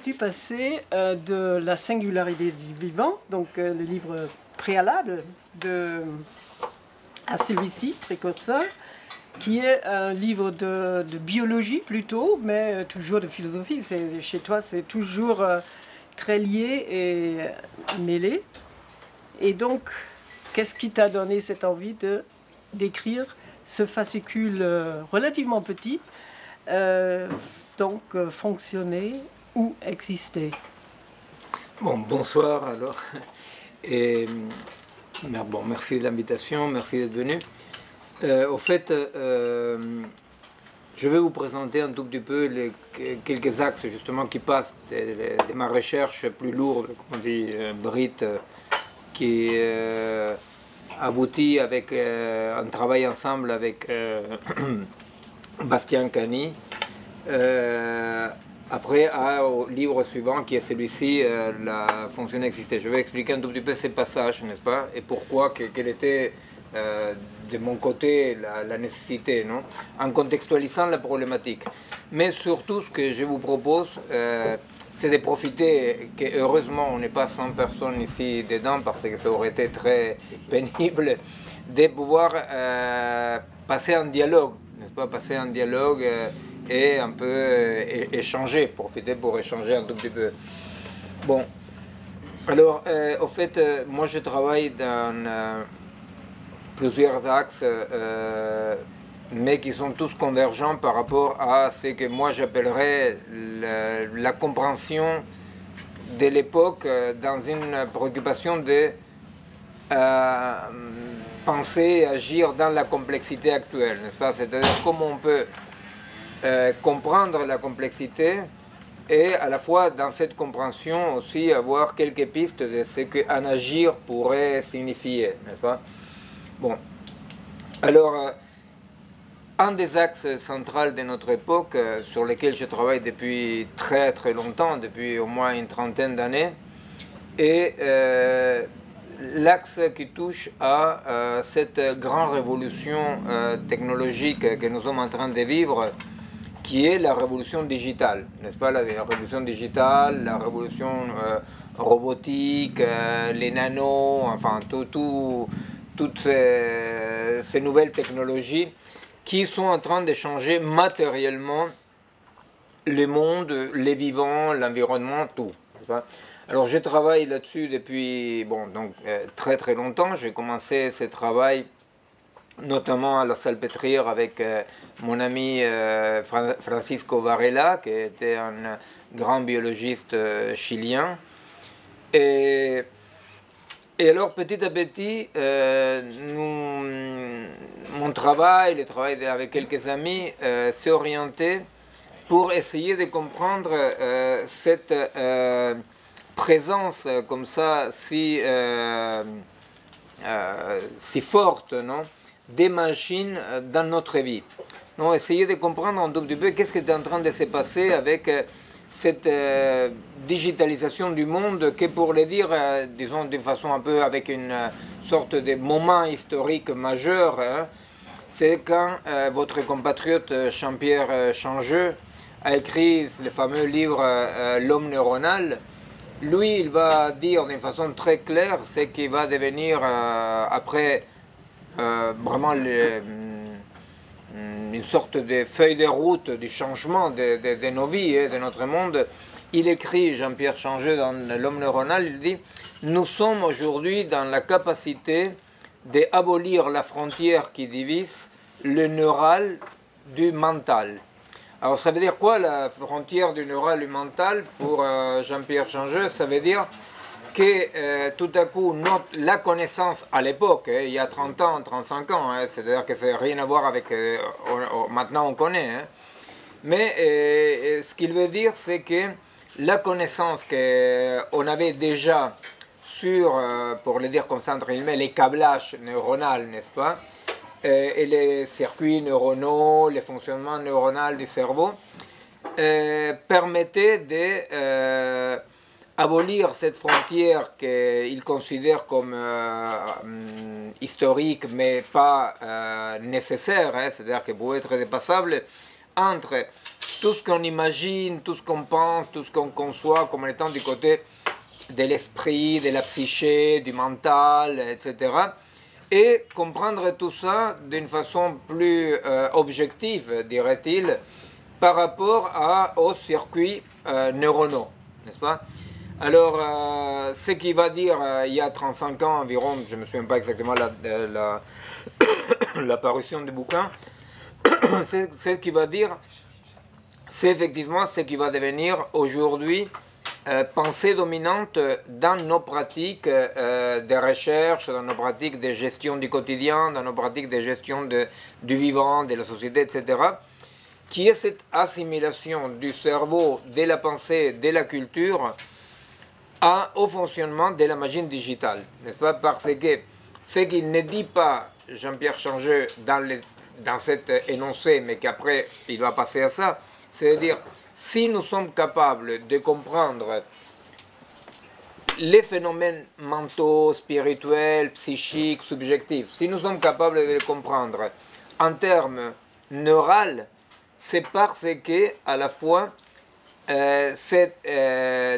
es-tu passé de la singularité du vivant, donc le livre préalable à celui-ci, précurseur, qui est un livre de biologie plutôt, mais toujours de philosophie. Chez toi, c'est toujours très lié et mêlé. Et donc, qu'est-ce qui t'a donné cette envie d'écrire ce fascicule relativement petit, fonctionner ou exister? Bon, bonsoir alors. Et, bon, merci de l'invitation, merci d'être venu. Au fait, je vais vous présenter un tout petit peu quelques axes justement qui passent de ma recherche plus lourde, comme on dit, brite, qui aboutit avec un travail ensemble avec Bastien Cani. Après, au livre suivant, qui est celui-ci, La fonction exister. Je vais expliquer un tout petit peu ces passages, n'est-ce pas, et pourquoi, quelle était de mon côté la nécessité, non, en contextualisant la problématique. Mais surtout, ce que je vous propose, c'est de profiter, que heureusement on n'est pas 100 personnes ici dedans, parce que ça aurait été très pénible, de pouvoir passer un dialogue, n'est-ce pas, passer un dialogue et un peu échanger, profiter pour échanger un tout petit peu. Bon, alors, au fait, moi je travaille dans plusieurs axes, mais qui sont tous convergents par rapport à ce que moi j'appellerais la compréhension de l'époque dans une préoccupation de penser et agir dans la complexité actuelle, n'est-ce pas? C'est-à-dire comment on peut comprendre la complexité et à la fois dans cette compréhension aussi avoir quelques pistes de ce qu'un agir pourrait signifier, n'est-ce pas? Bon, alors, un des axes centraux de notre époque, sur lequel je travaille depuis très très longtemps, depuis au moins une trentaine d'années, est l'axe qui touche à cette grande révolution technologique que nous sommes en train de vivre, qui est la révolution digitale, n'est-ce pas? La révolution digitale, la révolution robotique, les nanos, enfin toutes ces nouvelles technologies qui sont en train de changer matériellement le monde, les vivants, l'environnement, tout. Alors je travaille là-dessus depuis très très longtemps. J'ai commencé ce travail notamment à la Salpêtrière avec mon ami Francisco Varela, qui était un grand biologiste chilien. Et alors, petit à petit, mon travail, le travail avec quelques amis, s'est orienté pour essayer de comprendre cette présence comme ça si forte, non, des machines dans notre vie. Non, essayer de comprendre un tout petit peu qu'est-ce qui est en train de se passer avec cette digitalisation du monde, que pour le dire, disons de façon un peu avec une sorte de moment historique majeur, hein, c'est quand votre compatriote Jean-Pierre Changeux a écrit le fameux livre L'homme neuronal. Lui, il va dire d'une façon très claire ce qui va devenir après vraiment une sorte de feuille de route du changement de nos vies et de notre monde. Il écrit, Jean-Pierre Changeux, dans L'homme neuronal, il dit « Nous sommes aujourd'hui dans la capacité d'abolir la frontière qui divise le neural du mental. » Alors ça veut dire quoi la frontière du neural du mental pour Jean-Pierre Changeux? Ça veut dire que tout à coup, la connaissance à l'époque, il y a 30 ans, 35 ans, c'est-à-dire que ça n'a rien à voir avec maintenant on connaît, mais ce qu'il veut dire, c'est que la connaissance qu'on avait déjà sur, pour le dire comme ça, entre guillemets, les câblages neuronaux, n'est-ce pas, et les circuits neuronaux, les fonctionnements neuronaux du cerveau, permettaient de abolir cette frontière qu'il considère comme historique mais pas nécessaire, c'est-à-dire qu'elle pouvait être dépassable, entre tout ce qu'on imagine, tout ce qu'on pense, tout ce qu'on conçoit comme étant du côté de l'esprit, de la psyché, du mental, etc. Et comprendre tout ça d'une façon plus objective, dirait-il, par rapport aux circuits neuronaux, n'est-ce pas? Alors, ce qu'il va dire il y a 35 ans environ, je ne me souviens pas exactement la parution du bouquin, c'est ce qu'il va dire, c'est effectivement ce qui va devenir aujourd'hui pensée dominante dans nos pratiques de recherche, dans nos pratiques de gestion du quotidien, dans nos pratiques de gestion du vivant, de la société, etc., qui est cette assimilation du cerveau, de la pensée, de la culture au fonctionnement de la machine digitale, n'est-ce pas? Parce que ce qu'il ne dit pas Jean-Pierre Changeux dans cet énoncé, mais qu'après il va passer à ça, c'est-à-dire si nous sommes capables de comprendre les phénomènes mentaux, spirituels, psychiques, subjectifs, si nous sommes capables de les comprendre en termes neuraux, c'est parce que à la fois cette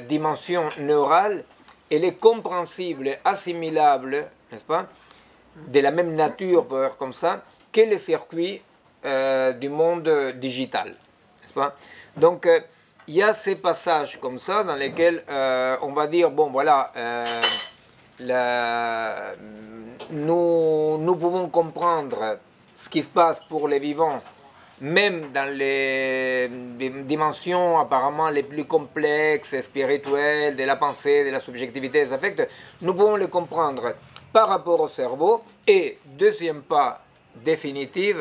dimension neurale, elle est compréhensible, assimilable, n'est-ce pas, de la même nature, pour dire comme ça, que les circuits du monde digital, n'est-ce pas? Donc, il y a ces passages comme ça dans lesquels on va dire, bon voilà, nous pouvons comprendre ce qui se passe pour les vivants, même dans les dimensions apparemment les plus complexes, spirituelles, de la pensée, de la subjectivité, des affects, nous pouvons les comprendre par rapport au cerveau. Et deuxième pas définitif,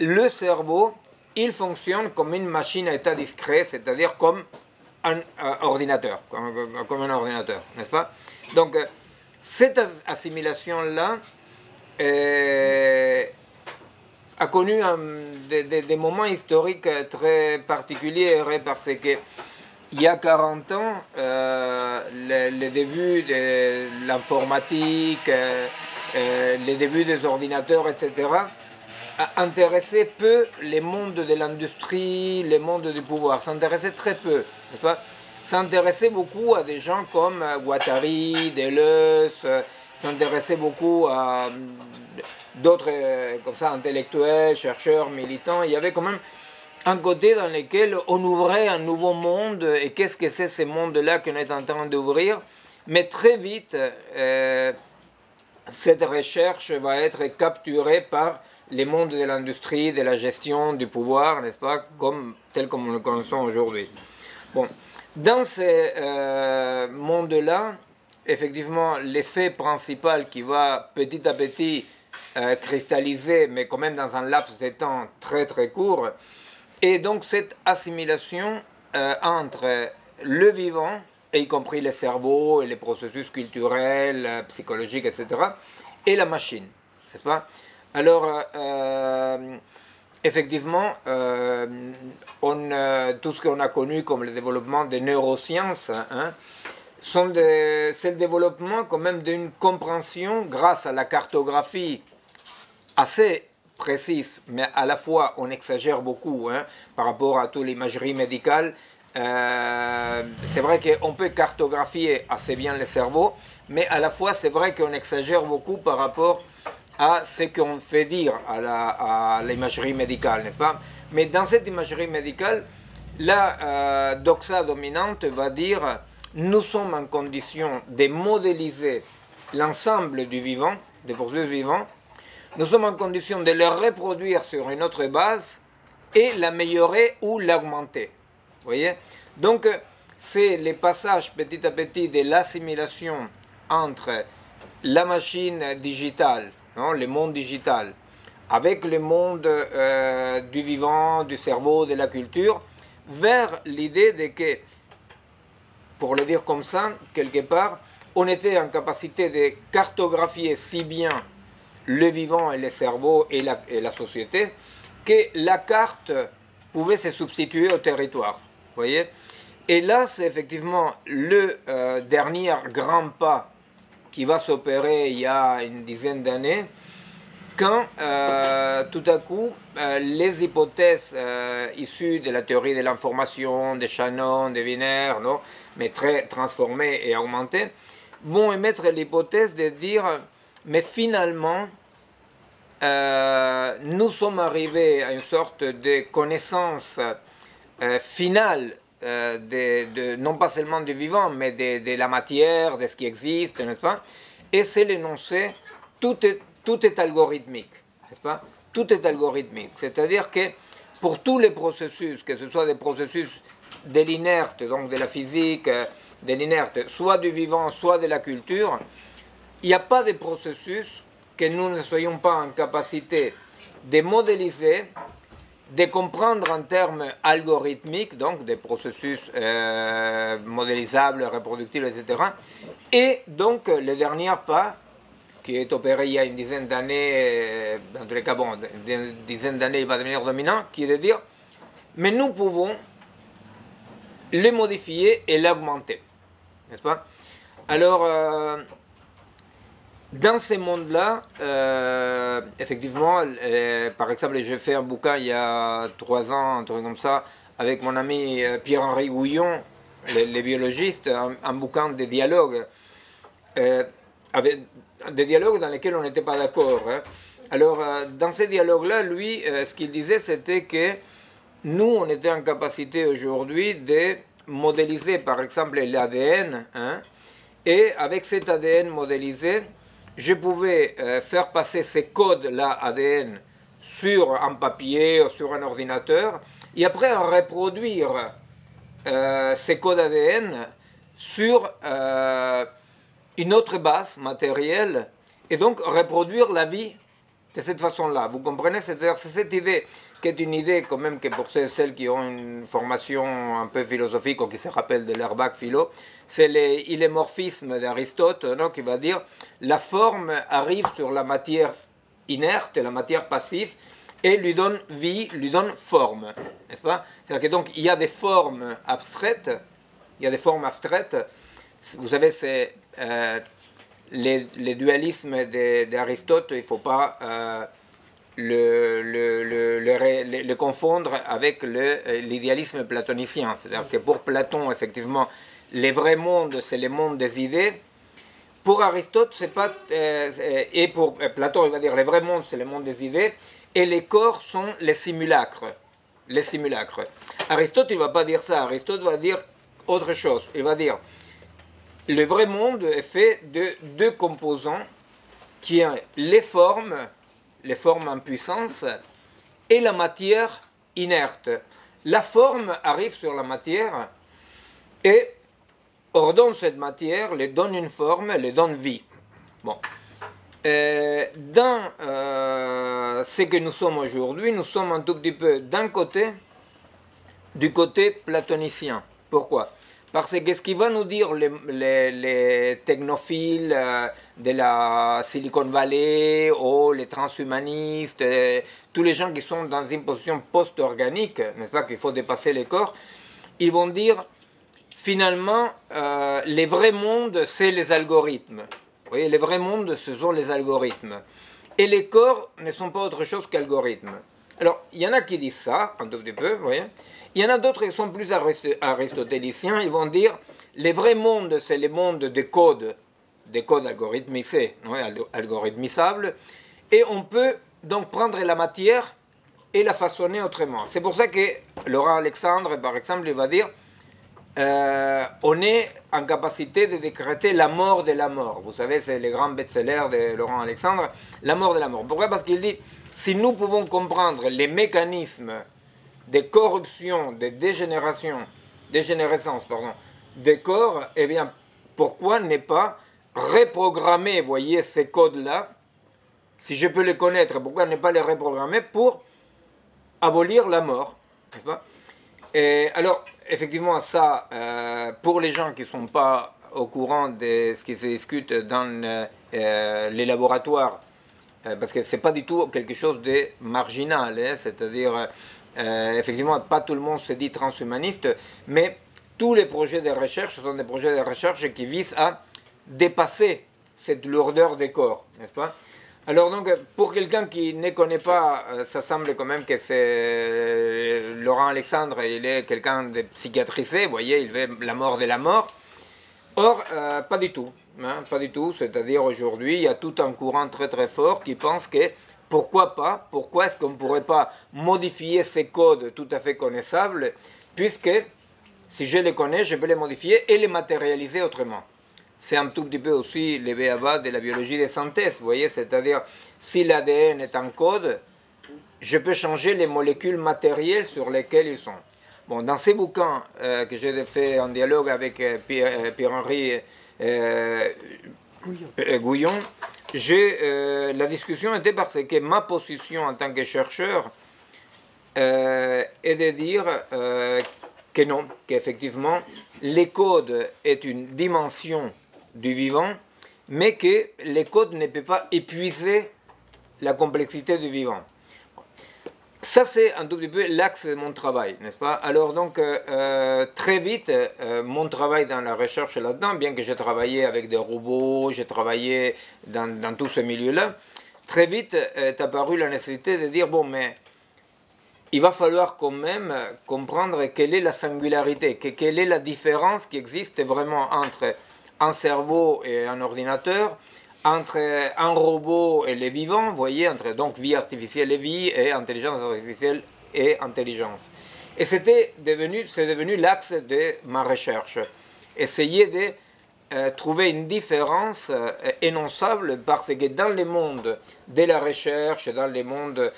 le cerveau, il fonctionne comme une machine à état discret, c'est-à-dire comme un ordinateur, comme un ordinateur, n'est-ce pas? Donc, cette assimilation-là a connu des moments historiques très particuliers, parce que il y a 40 ans, les débuts de l'informatique, les débuts des ordinateurs, etc., intéressaient peu les mondes de l'industrie, les mondes du pouvoir, s'intéressaient très peu, n'est-ce pas? S'intéressait beaucoup à des gens comme Guattari, Deleuze, s'intéressait beaucoup à d'autres comme ça, intellectuels, chercheurs, militants. Il y avait quand même un côté dans lequel on ouvrait un nouveau monde, et qu'est-ce que c'est ce monde-là qu'on est en train d'ouvrir? Mais très vite, cette recherche va être capturée par les mondes de l'industrie, de la gestion, du pouvoir, n'est-ce pas, tel comme nous le connaissons aujourd'hui. Bon, dans ces mondes-là, effectivement, l'effet principal qui va petit à petit cristalliser, mais quand même dans un laps de temps très très court, et donc cette assimilation entre le vivant, y compris les cerveaux et les processus culturels, psychologiques, etc., et la machine, n'est-ce pas? Alors, effectivement, tout ce qu'on a connu comme le développement des neurosciences, hein, c'est le développement quand même d'une compréhension grâce à la cartographie assez précise, mais à la fois on exagère beaucoup hein, par rapport à toute l'imagerie médicale. C'est vrai qu'on peut cartographier assez bien le cerveau, mais à la fois c'est vrai qu'on exagère beaucoup par rapport à ce qu'on fait dire à l'imagerie médicale, n'est-ce pas? Mais dans cette imagerie médicale, la doxa dominante va dire nous sommes en condition de modéliser l'ensemble du vivant, des processus vivants, nous sommes en condition de le reproduire sur une autre base et l'améliorer ou l'augmenter. Vous voyez? Donc, c'est les passages petit à petit de l'assimilation entre la machine digitale, non, le monde digital, avec le monde du vivant, du cerveau, de la culture, vers l'idée de que, pour le dire comme ça, quelque part, on était en capacité de cartographier si bien le vivant et le cerveau et la société, que la carte pouvait se substituer au territoire. Vous voyez? Et là, c'est effectivement le dernier grand pas qui va s'opérer il y a une dizaine d'années, quand tout à coup les hypothèses issues de la théorie de l'information, de Shannon, de Wiener, non, mais très transformées et augmentées, vont émettre l'hypothèse de dire mais finalement nous sommes arrivés à une sorte de connaissance finale non pas seulement du vivant, mais de la matière, de ce qui existe, n'est-ce pas? Et c'est l'énoncé, tout est algorithmique, n'est-ce pas? Tout est algorithmique, c'est-à-dire que pour tous les processus, que ce soit des processus de l'inerte, donc de la physique, de l'inerte, soit du vivant, soit de la culture, il n'y a pas de processus que nous ne soyons pas en capacité de modéliser, de comprendre en termes algorithmiques, donc des processus modélisables, reproductibles, etc. Et donc le dernier pas, qui est opéré il y a une dizaine d'années, dans tous les cas, bon, une dizaine d'années il va devenir dominant, qui est de dire, mais nous pouvons le modifier et l'augmenter, n'est-ce pas? Alors, dans ces mondes-là, effectivement, par exemple, j'ai fait un bouquin il y a 3 ans, un truc comme ça, avec mon ami Pierre-Henri Gouillon, les biologistes, un bouquin de dialogues, avec des dialogues dans lesquels on n'était pas d'accord. Hein. Alors, dans ces dialogues-là, lui, ce qu'il disait, c'était que nous, on était en capacité aujourd'hui de modéliser, par exemple, l'ADN, hein, et avec cet ADN modélisé, je pouvais faire passer ces codes-là ADN sur un papier ou sur un ordinateur, et après reproduire ces codes ADN sur une autre base matérielle, et donc reproduire la vie de cette façon-là. Vous comprenez? C'est-à-dire, c'est cette idée qui est une idée quand même que pour celles qui ont une formation un peu philosophique ou qui se rappellent de leur bac philo, c'est l'illémorphisme d'Aristote, non, qui va dire la forme arrive sur la matière inerte, la matière passive, et lui donne vie, lui donne forme, n'est-ce pas? C'est-à-dire que donc il y a des formes abstraites, vous savez, c'est les dualismes d'Aristote, il ne faut pas le confondre avec l'idéalisme platonicien. C'est-à-dire que pour Platon, effectivement, les vrais mondes, c'est les mondes des idées. Pour Aristote, c'est pas... et pour Platon, il va dire les vrais mondes, c'est les mondes des idées, et les corps sont les simulacres. Les simulacres. Aristote, il ne va pas dire ça. Aristote va dire autre chose. Il va dire le vrai monde est fait de 2 composants qui sont les formes en puissance, et la matière inerte. La forme arrive sur la matière et ordonne cette matière, lui donne une forme, lui donne vie. Bon. Dans ce que nous sommes aujourd'hui, nous sommes un tout petit peu du côté platonicien. Pourquoi? Parce que ce qui va nous dire les technophiles de la Silicon Valley ou les transhumanistes, tous les gens qui sont dans une position post-organique, n'est-ce pas, qu'il faut dépasser les corps, ils vont dire finalement les vrais mondes, c'est les algorithmes. Vous voyez, les vrais mondes, ce sont les algorithmes. Et les corps ne sont pas autre chose qu'algorithmes. Alors, il y en a qui disent ça, un tout petit peu, vous voyez. Il y en a d'autres qui sont plus aristotéliciens, ils vont dire les vrais mondes, c'est les mondes des codes algorithmisés, algorithmisables, et on peut donc prendre la matière et la façonner autrement. C'est pour ça que Laurent Alexandre, par exemple, il va dire on est en capacité de décréter la mort de la mort. Vous savez, c'est le grand best-seller de Laurent Alexandre, la mort de la mort. Pourquoi? Parce qu'il dit, si nous pouvons comprendre les mécanismes de corruption, de dégénérescence, des corps, eh bien, pourquoi ne pas reprogrammer, voyez, ces codes-là, si je peux les connaître, pourquoi ne pas les reprogrammer pour abolir la mort, n'est-ce pas? Et alors, effectivement, ça, pour les gens qui ne sont pas au courant de ce qui se discute dans les laboratoires, parce que ce n'est pas du tout quelque chose de marginal, hein, c'est-à-dire, effectivement, pas tout le monde se dit transhumaniste, mais tous les projets de recherche sont des projets de recherche qui visent à dépasser cette lourdeur des corps, n'est-ce pas? Alors donc, pour quelqu'un qui ne connaît pas, ça semble quand même que c'est Laurent Alexandre, il est quelqu'un de psychiatrisé, vous voyez, il veut la mort de la mort. Or, pas du tout, hein, pas du tout, c'est-à-dire aujourd'hui, il y a tout un courant très très fort qui pense que pourquoi pas, pourquoi est-ce qu'on ne pourrait pas modifier ces codes tout à fait connaissables, puisque si je les connais, je peux les modifier et les matérialiser autrement. C'est un tout petit peu aussi le b.a.-ba de la biologie de synthèse, vous voyez, c'est-à-dire si l'ADN est un code, je peux changer les molécules matérielles sur lesquelles ils sont. Bon, dans ces bouquins que j'ai fait en dialogue avec Pierre-Henri Gouillon, la discussion était parce que ma position en tant que chercheur est de dire que non, qu'effectivement, les codes est une dimension du vivant, mais que les codes ne peuvent pas épuiser la complexité du vivant. Ça, c'est un tout petit peu l'axe de mon travail, n'est-ce pas? Alors donc, très vite, mon travail dans la recherche là-dedans, bien que j'ai travaillé avec des robots, j'ai travaillé dans tous ces milieux-là, très vite est apparue la nécessité de dire, bon, mais il va falloir quand même comprendre quelle est la singularité, quelle est la différence qui existe vraiment entre un cerveau et un ordinateur, entre un robot et les vivants, vous voyez, entre donc vie artificielle et vie, et intelligence artificielle et intelligence. Et c'est devenu l'axe de ma recherche. Essayer de trouver une différence énonçable, parce que dans le monde de la recherche, dans le monde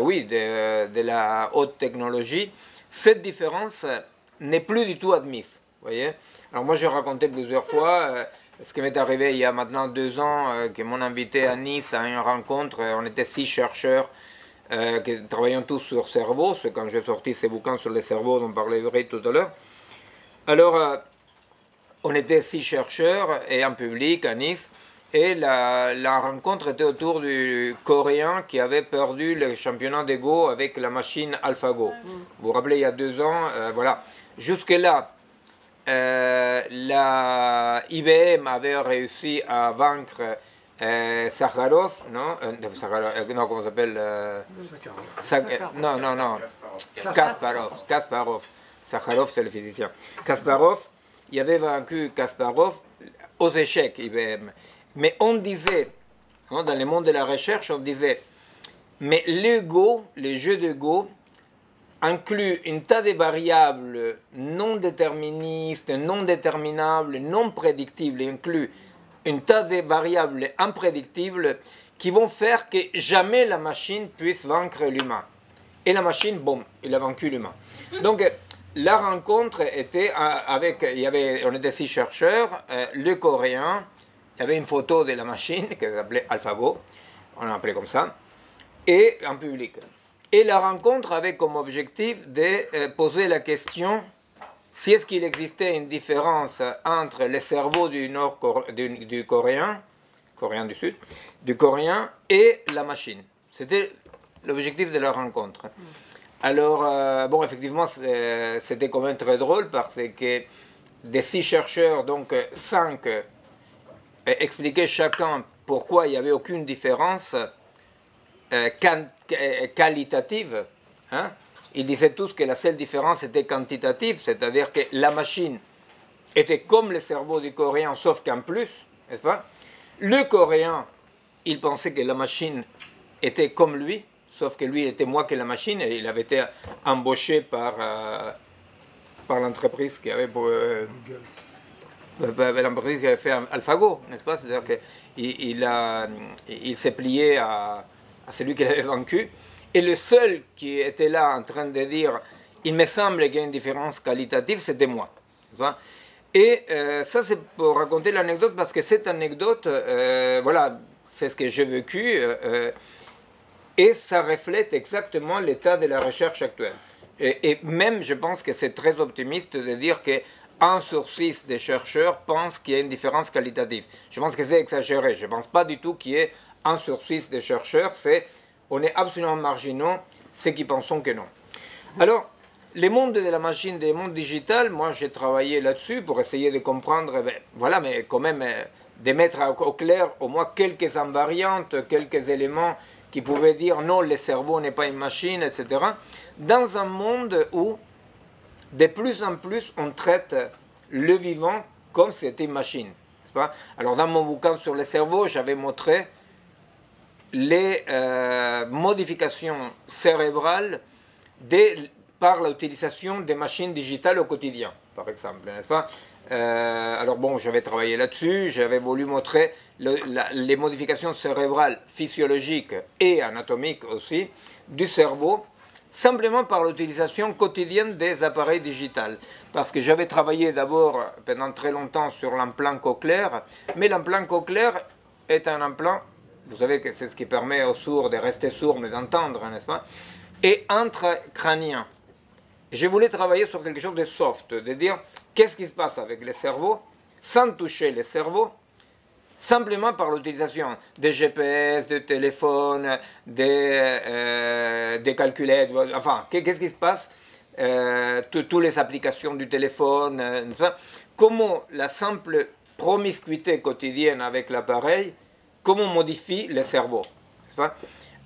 oui, de la haute technologie, cette différence n'est plus du tout admise. Vous voyez? Alors moi j'ai raconté plusieurs fois ce qui m'est arrivé il y a maintenant 2 ans, que m'ont invité à Nice à une rencontre. On était 6 chercheurs qui travaillions tous sur le cerveau. C'est quand j'ai sorti ces bouquins sur le cerveau dont parlait tout à l'heure. Alors on était 6 chercheurs et en public à Nice. Et la rencontre était autour du Coréen qui avait perdu le championnat de Go avec la machine AlphaGo. Vous vous rappelez, il y a 2 ans, voilà. Jusque-là, la IBM avait réussi à vaincre Sakharov, non, non, comment ça s'appelle non, Kasparov. Sakharov, c'est le physicien. Kasparov, il avait vaincu Kasparov aux échecs, IBM. Mais on disait, hein, dans le monde de la recherche, on disait, mais le Go, les jeux de Go, inclut un tas de variables non déterministes, non déterminables, non prédictibles, inclut un tas de variables imprédictibles qui vont faire que jamais la machine puisse vaincre l'humain. Et la machine, bon, il a vaincu l'humain. Donc, la rencontre était avec, on était 6 chercheurs, le Coréen, il y avait une photo de la machine qui s'appelait AlphaGo, on l'appelait comme ça, et en public. Et la rencontre avait comme objectif de poser la question si est-ce qu'il existait une différence entre le cerveau du Coréen, Coréen du Sud, du Coréen et la machine. C'était l'objectif de la rencontre. Alors, bon, effectivement, c'était quand même très drôle parce que des 6 chercheurs, donc 5 expliquaient chacun pourquoi il n'y avait aucune différence qualitative. Hein? Ils disaient tous que la seule différence était quantitative, c'est-à-dire que la machine était comme le cerveau du Coréen, sauf qu'en plus, n'est-ce pas? Le Coréen, il pensait que la machine était comme lui, sauf que lui était moins que la machine, et il avait été embauché par l'entreprise qui avait l'entreprise qui avait fait AlphaGo, n'est-ce pas? C'est-à-dire qu'il s'est plié à celui qui l'avait vaincu. Et le seul qui était là en train de dire « il me semble qu'il y a une différence qualitative », c'était moi. Et ça, c'est pour raconter l'anecdote, parce que cette anecdote, voilà, c'est ce que j'ai vécu, et ça reflète exactement l'état de la recherche actuelle. Et même, je pense que c'est très optimiste de dire que 1 sur 6 des chercheurs pensent qu'il y a une différence qualitative. Je pense que c'est exagéré. Je ne pense pas du tout qu'il y ait 1 sur 6 des chercheurs. On est absolument marginaux, ceux qui pensent que non. Alors, les mondes de la machine, des mondes digital, moi j'ai travaillé là-dessus pour essayer de comprendre, ben, voilà, mais quand même, de mettre au clair au moins quelques invariantes, quelques éléments qui pouvaient dire non, le cerveau n'est pas une machine, etc. Dans un monde où de plus en plus on traite le vivant comme si c'était une machine. Pas? Alors dans mon bouquin sur le cerveau, j'avais montré les modifications cérébrales par l'utilisation des machines digitales au quotidien, par exemple, n'est-ce pas? Alors bon, j'avais travaillé là-dessus, j'avais voulu montrer les modifications cérébrales physiologiques et anatomiques aussi du cerveau, simplement par l'utilisation quotidienne des appareils digitaux. Parce que j'avais travaillé d'abord pendant très longtemps sur l'implant cochléaire, mais l'implant cochléaire est un implant, vous savez que c'est ce qui permet aux sourds de rester sourds mais d'entendre, n'est-ce pas? Et intracrânien. Je voulais travailler sur quelque chose de soft, de dire qu'est-ce qui se passe avec le cerveau, sans toucher le cerveau, simplement par l'utilisation des GPS, des téléphones, des calculettes, enfin, qu'est-ce qui se passe, toutes les applications du téléphone, comment la simple promiscuité quotidienne avec l'appareil, comment modifie le cerveau, n'est-ce pas?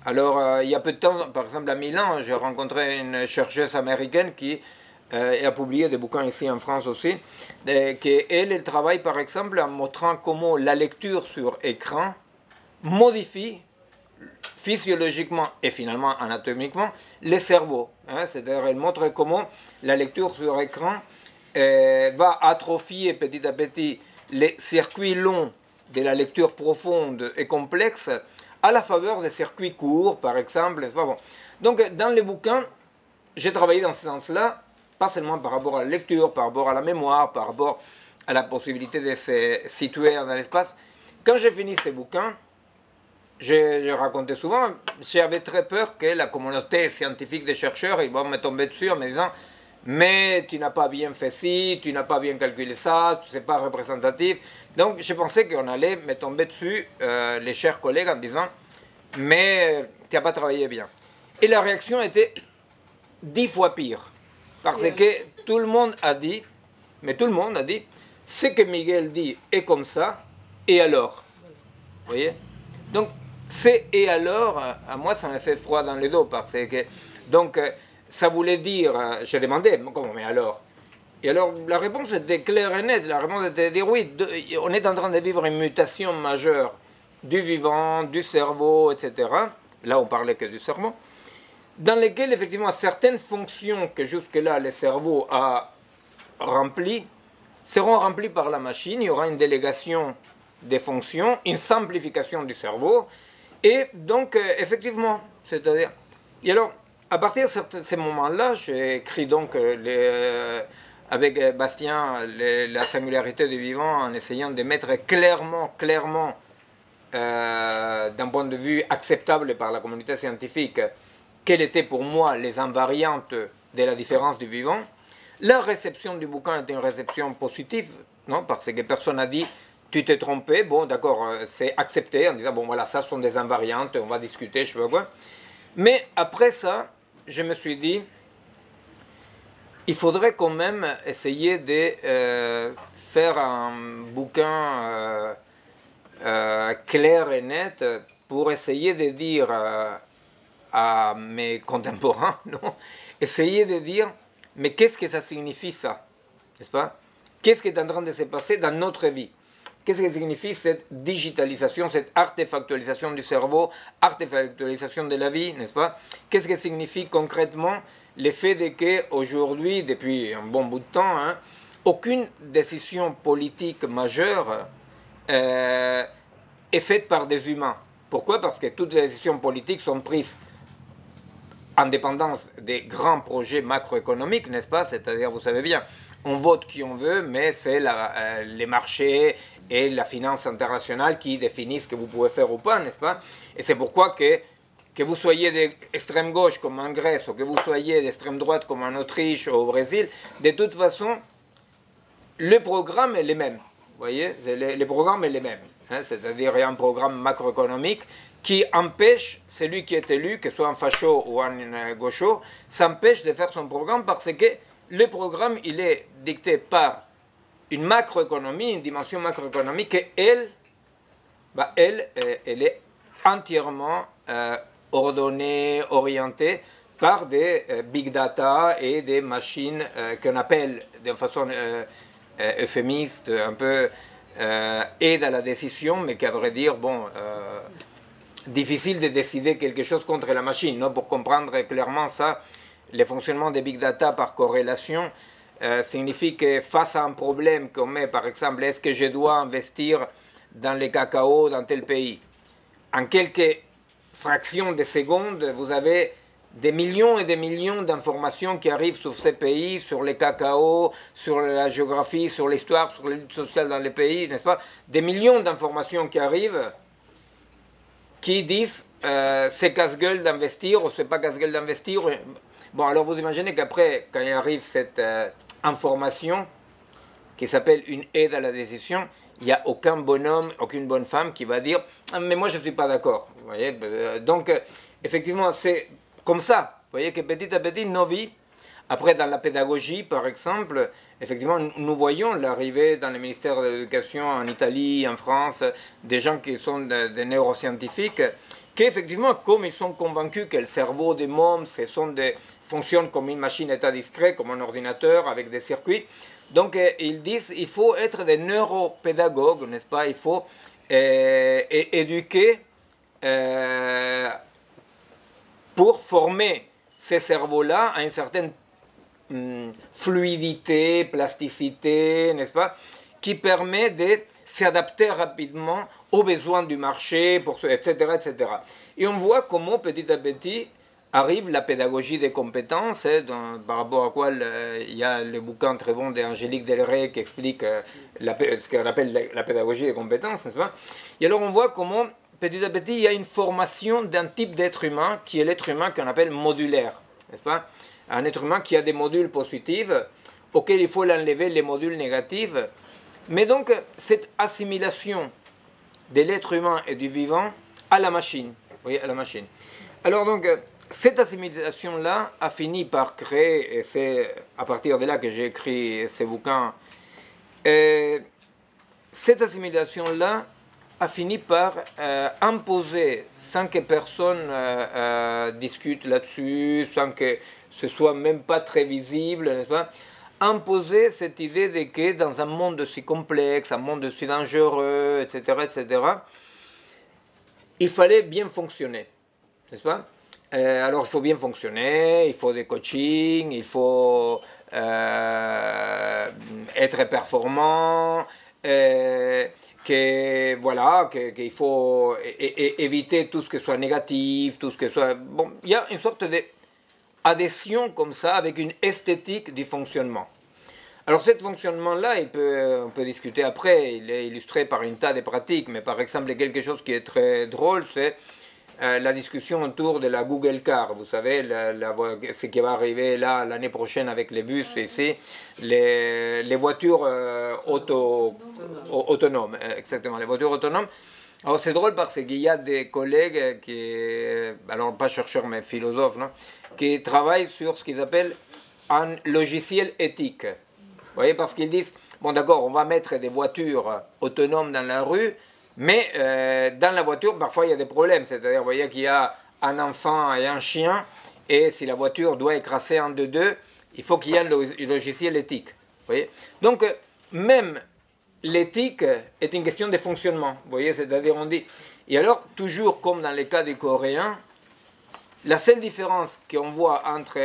Alors, il y a peu de temps, par exemple à Milan, j'ai rencontré une chercheuse américaine qui a publié des bouquins ici en France aussi, elle travaille par exemple en montrant comment la lecture sur écran modifie physiologiquement et finalement anatomiquement les cerveaux. Hein, c'est-à-dire elle montre comment la lecture sur écran va atrophier petit à petit les circuits longs de la lecture profonde et complexe à la faveur des circuits courts, par exemple. Bon. Donc, dans les bouquins, j'ai travaillé dans ce sens-là, pas seulement par rapport à la lecture, par rapport à la mémoire, par rapport à la possibilité de se situer dans l'espace. Quand j'ai fini ces bouquins, je racontais souvent, j'avais très peur que la communauté scientifique des chercheurs ils vont me tomber dessus en me disant « mais tu n'as pas bien fait ci, tu n'as pas bien calculé ça, tu n'es pas représentatif ». Donc je pensais qu'on allait me tomber dessus, les chers collègues, en disant « mais tu n'as pas travaillé bien ». Et la réaction était 10 fois pire. Parce que tout le monde a dit, mais tout le monde a dit, ce que Miguel dit est comme ça, et alors? Vous voyez? Donc, c'est et alors, à moi ça m'a fait froid dans le dos, parce que, donc, ça voulait dire, j'ai demandé, comment, mais alors? Et alors, la réponse était claire et nette, la réponse était de dire, oui, on est en train de vivre une mutation majeure du vivant, du cerveau, etc. Là, on parlait que du cerveau. Dans lesquels, effectivement, certaines fonctions que jusque-là le cerveau a remplies seront remplies par la machine. Il y aura une délégation des fonctions, une simplification du cerveau. Et donc, effectivement, c'est-à-dire... Et alors, à partir de ces moments-là, j'ai écrit donc avec Bastien la singularité du vivant en essayant de mettre clairement, d'un point de vue acceptable par la communauté scientifique, quelles étaient pour moi les invariantes de la différence du vivant. La réception du bouquin était une réception positive, non? Parce que personne n'a dit « tu t'es trompé », bon d'accord, c'est accepté en disant « bon voilà, ça sont des invariantes, on va discuter, je sais pas quoi ». Mais après ça, je me suis dit « il faudrait quand même essayer de faire un bouquin clair et net pour essayer de dire... à mes contemporains, non? Essayer de dire, mais qu'est-ce que ça signifie ça? N'est-ce pas? Qu'est-ce qui est en train de se passer dans notre vie? Qu'est-ce que signifie cette digitalisation, cette artefactualisation du cerveau, artefactualisation de la vie, n'est-ce pas? Qu'est-ce que signifie concrètement le fait de qu'aujourd'hui, depuis un bon bout de temps, hein, aucune décision politique majeure est faite par des humains. Pourquoi? Parce que toutes les décisions politiques sont prises en dépendance des grands projets macroéconomiques, n'est-ce pas? C'est-à-dire, vous savez bien, on vote qui on veut, mais c'est les marchés et la finance internationale qui définissent ce que vous pouvez faire ou pas, n'est-ce pas? Et c'est pourquoi que vous soyez d'extrême gauche comme en Grèce, ou que vous soyez d'extrême droite comme en Autriche ou au Brésil, de toute façon, le programme est le même. Vous voyez? Le programme est le même. Hein? C'est-à-dire, il y a un programme macroéconomique qui empêche celui qui est élu, que ce soit un facho ou un gaucho, s'empêche de faire son programme parce que le programme, il est dicté par une macroéconomie, une dimension macroéconomique, et elle bah, elle est entièrement ordonnée, orientée par des big data et des machines qu'on appelle de façon euphémiste un peu aide à la décision, mais qu'à vrai dire, bon, difficile de décider quelque chose contre la machine. Non, pour comprendre clairement ça, le fonctionnement des big data par corrélation signifie que face à un problème qu'on met, par exemple, est-ce que je dois investir dans le cacao dans tel pays? En quelques fractions de secondes, vous avez des millions et des millions d'informations qui arrivent sur ces pays, sur les cacao, sur la géographie, sur l'histoire, sur les luttes sociales dans les pays, n'est-ce pas? Des millions d'informations qui arrivent qui disent c'est casse-gueule d'investir ou c'est pas casse-gueule d'investir. Bon, alors vous imaginez qu'après, quand il arrive cette information qui s'appelle une aide à la décision, il n'y a aucun bonhomme, aucune bonne femme qui va dire ah, mais moi je ne suis pas d'accord. Vous voyez, donc effectivement c'est comme ça. Vous voyez que petit à petit nos vies, après dans la pédagogie par exemple, effectivement nous voyons l'arrivée dans le ministère de l'Éducation en Italie, en France, des gens qui sont des neuroscientifiques, qui effectivement comme ils sont convaincus que le cerveau des mômes fonctionne comme une machine état discret, comme un ordinateur avec des circuits. Donc, ils disent qu'il faut être des neuropédagogues, n'est-ce pas? Il faut éduquer pour former ces cerveaux-là à une certaine fluidité, plasticité, n'est-ce pas? Qui permet de s'adapter rapidement aux besoins du marché, etc., etc. Et on voit comment petit à petit arrive la pédagogie des compétences, par rapport à quoi il y a le bouquin très bon d'Angélique Delray qui explique ce qu'on appelle la pédagogie des compétences, n'est-ce pas? Et alors on voit comment petit à petit il y a une formation d'un type d'être humain qui est l'être humain qu'on appelle modulaire, n'est-ce pas? Un être humain qui a des modules positifs auxquels il faut l'enlever les modules négatifs. Mais donc cette assimilation de l'être humain et du vivant à la machine, vous voyez, à la machine. Alors donc cette assimilation-là a fini par créer, et c'est à partir de là que j'ai écrit ces bouquins, cette assimilation-là a fini par imposer, sans que personne discute là-dessus, sans que ce soit même pas très visible, n'est-ce pas, imposer cette idée de que dans un monde si complexe, un monde si dangereux, etc., etc., il fallait bien fonctionner, n'est-ce pas? Alors il faut bien fonctionner, il faut des coachings, il faut être performant, qu'il faut éviter tout ce qui soit négatif, tout ce qui soit... Bon, il y a une sorte d'adhésion comme ça avec une esthétique du fonctionnement. Alors, ce fonctionnement-là, on peut discuter après, il est illustré par un tas de pratiques, mais par exemple, quelque chose qui est très drôle, c'est la discussion autour de la Google Car. Vous savez, ce qui va arriver là l'année prochaine avec les bus ici, les voitures autonomes, exactement, les voitures autonomes. Alors c'est drôle parce qu'il y a des collègues qui, alors pas chercheurs mais philosophes, non, qui travaillent sur ce qu'ils appellent un logiciel éthique. Vous voyez, parce qu'ils disent, bon d'accord, on va mettre des voitures autonomes dans la rue, mais dans la voiture, parfois il y a des problèmes. C'est-à-dire, vous voyez qu'il y a un enfant et un chien, et si la voiture doit écraser un de deux, il faut qu'il y ait un logiciel éthique. Vous voyez? Donc, même l'éthique est une question de fonctionnement. Vous voyez, c'est-à-dire, on dit... Et alors, toujours comme dans les cas des Coréens, la seule différence qu'on voit entre